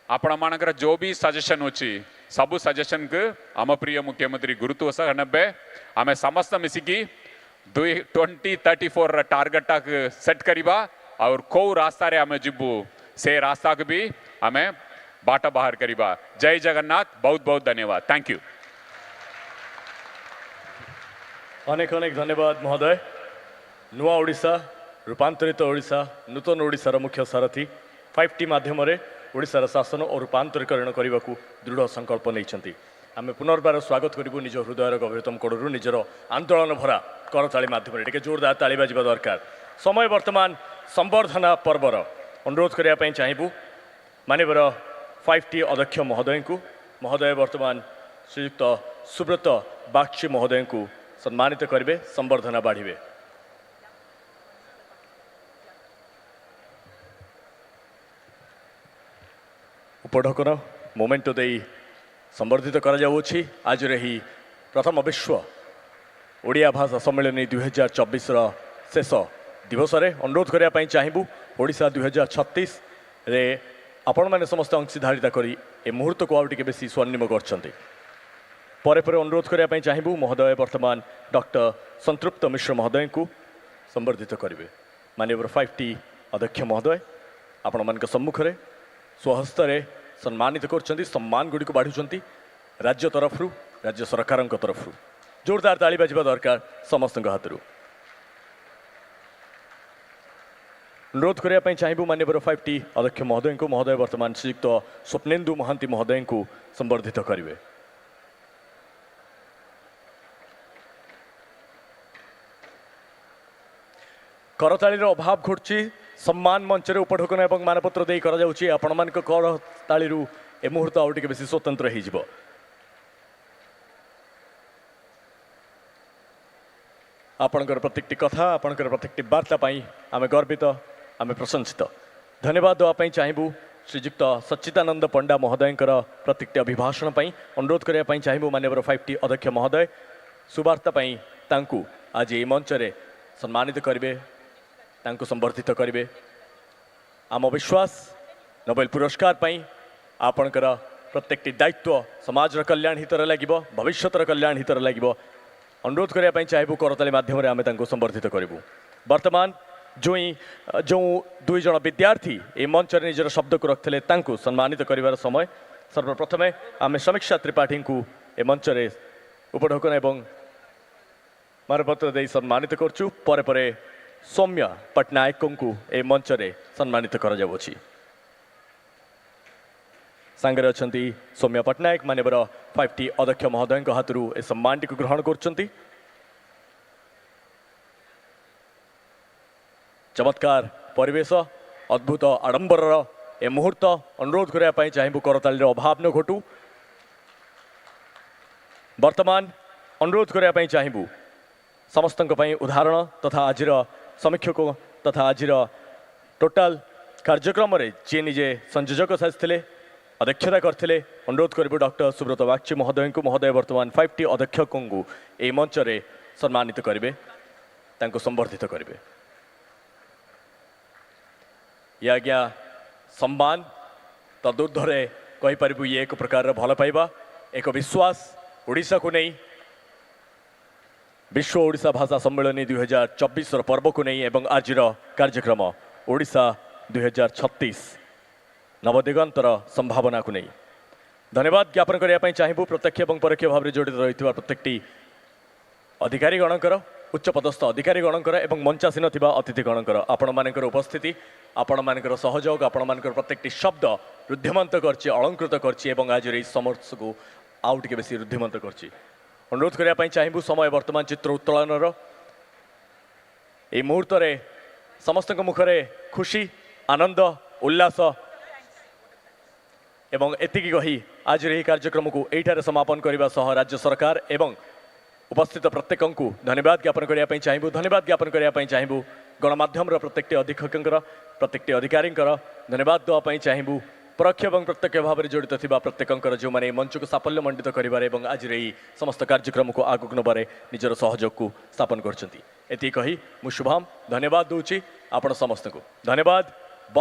आपण मानकर जो भी suggestion होची सबु suggestion के आम प्रिय मुख्यमंत्री गुरुत्व सह नब्बे आमे समस्त मिसिकी 2034 टार्गेट तक सेट करिबा और को रास्ता रे आमे जिबु से रास्ता के भी आमे बाट बाहर करिबा। जय जगन्नाथ, बहुत बहुत धन्यवाद। Thank you. अनेक अनेक धन्यवाद महोदय। नुआ ओडिशा, रूपांतरित ओडिशा, नूतन ओडिशार मुख्य सारथी 5T माध्यम ओडिशार शासन और रूपांतरीकरण करने को दृढ़ संकल्प नहीं। आम पुनर्बार स्वागत करूँ निज हृदयर गभीरतम कोणरू निजर आंदोलन भरा करताली माध्यम टे जोरदार ताली बाजिबा दरकार। समय वर्तमान संवर्धना पर्वर अनुरोध करने चाहबू मानवर 5T अध्यक्ष महोदय को। महोदय वर्तमान श्रीयुक्त सुब्रत बागची महोदय को सम्मानित करेंगे, संवर्धना बाढ़े। उपढकन मोमेंट दे संवर्धित कराଯାଉଛି। आज ही प्रथम विश्व ओडिया भाषा सम्मेलन 2024 शेष दिवस रे अनुरोध करने चाहबू ओडिशा 2036 रे आपण मैंने समस्त अंशीधारिता करी ए मुहूर्त को आउटे बेसी स्वर्णिम करछंती। परे परे अनुरोध करने चाहबू महोदय वर्तमान डॉक्टर संतृप्त मिश्र महोदय को संवर्धित करेंगे। माननीय 5T अध्यक्ष महोदय आपण मान सम्मुख में स्वहस्त सम्मानित कर सम्मान गुड़ी बाढ़ुंट राज्य तरफ राज्य सरकार तरफ जोरदार ताली बाजिबा दरकार समस्त हाथ। अनुरोध करने चाहबू माननीय 5T अध्यक्ष महोदय को। महोदय वर्तमान श्रीयुक्त स्वप्नेन्दु महांती महोदय को संवर्धित करेंगे। करतालीर अभाव घटुची, सम्मान मंच उपढकन और मानपत्र दे आपण मान करताली ए मुहूर्त आउ टे बेसी स्वतंत्र हो। आपणकर प्रत्येकटी कथा, आपणकर प्रत्येकटी वार्ता आम गर्वित, आम प्रशंसित। धन्यवाद देवाई चाहबू श्रीयुक्त सच्चिदानंद पंडा महोदय प्रत्येकटी अभिभाषण अनुरोध करने चाहबू माननीय 5T अध्यक्ष महोदय सुवार्ता आज ये मंच सम्मानित करेंगे, संवर्धित करेंगे। आम विश्वास नोबेल पुरस्कार आपणकर प्रत्येकटी दायित्व समाज कल्याण हितर लगे, भविष्य कल्याण हितर लगे। अनुरोध करने चाहबू करताली माध्यम संवर्धित करूँ। वर्तमान जो दुई जन विद्यार्थी ए मंच निजर शब्द को रखते सम्मानित कर समय सर्वप्रथमे आम समीक्षा त्रिपाठी को ए मंच उपढकन और मानपत्र दे सम्मानित करचु। परे परे सौम्या पट्टनायक को ए मंच सम्मानित कर। सांगे अच्छा सौम्या पट्टनायक मानवर 5टी अध्यक्ष महोदय हाथ ए सम्मानटी ग्रहण कर चमत्कार परिवेश अद्भुत आडंबर ए मुहूर्त अनुरोध करने चाहबू करताली अभाव न घटू वर्तमान अनुरोध करने चाहबू समस्त उदाहरण तथा आज समीक्षक तथा आज टोटाल कार्यक्रम जी निजे संयोजक साजिले अध्यक्षता करते अनुरोध करूँ डॉक्टर सुब्रत बागची महोदय को महोदय वर्तमान 5टी अध्यक्षकों यह मंच में सम्मानित करेंगे संबर्धित करेंगे ये आज्ञा सम्मान तदूर्धरे कहीपर ये एक प्रकार भल पाइबा एक विश्वास ओडिशा को नहीं विश्व ओडिशा भाषा सम्मेलन 2024 पर्व को नहीं एवं आज कार्यक्रम ओडिशा 2036 नवदिगंतर संभावना को नहीं धन्यवाद ज्ञापन करने चाहबू प्रत्यक्ष और परोक्ष भाव में जड़ित रही प्रत्येकटी अधिकारी गणकर उच्च पदस्थ अधिकारी गणकर एवं मंचासीन अतिथि गणकर आपण मानकर उपस्थिति आपण मानकर सहयोग आपण मानकर प्रत्येकटी शब्द रुद्धिमंत करछि अलंकृत करछि एवं आज इस समर्थ को आउ टिके बेसी रुद्धिमंत करछि अनुरोध करने चाहबू समय वर्तमान चित्र उत्तोलनर ये मुहूर्त समस्त मुखरे खुशी आनंद उल्लास एवं एतिकी कही आज यह कार्यक्रम को यही समापन करने सह राज्य सरकार एवं उपस्थित प्रत्येक को धन्यवाद ज्ञापन करने चाहबू धन्यवाद ज्ञापन करने चाहबू गणमाध्यम प्रत्येकटी अधीक्षक प्रत्येकटी अधिकारी धन्यवाद देवाई चाहबू परोक्ष और प्रत्यक्ष भाव में जड़ित थी प्रत्येक जो मैंने मंच को साफल्य मंडित कर आज समस्त कार्यक्रम को आगक नबारे निजर सहयोग को स्थापन कर कही मु शुभम धन्यवाद दूची आपण समस्त को धन्यवाद।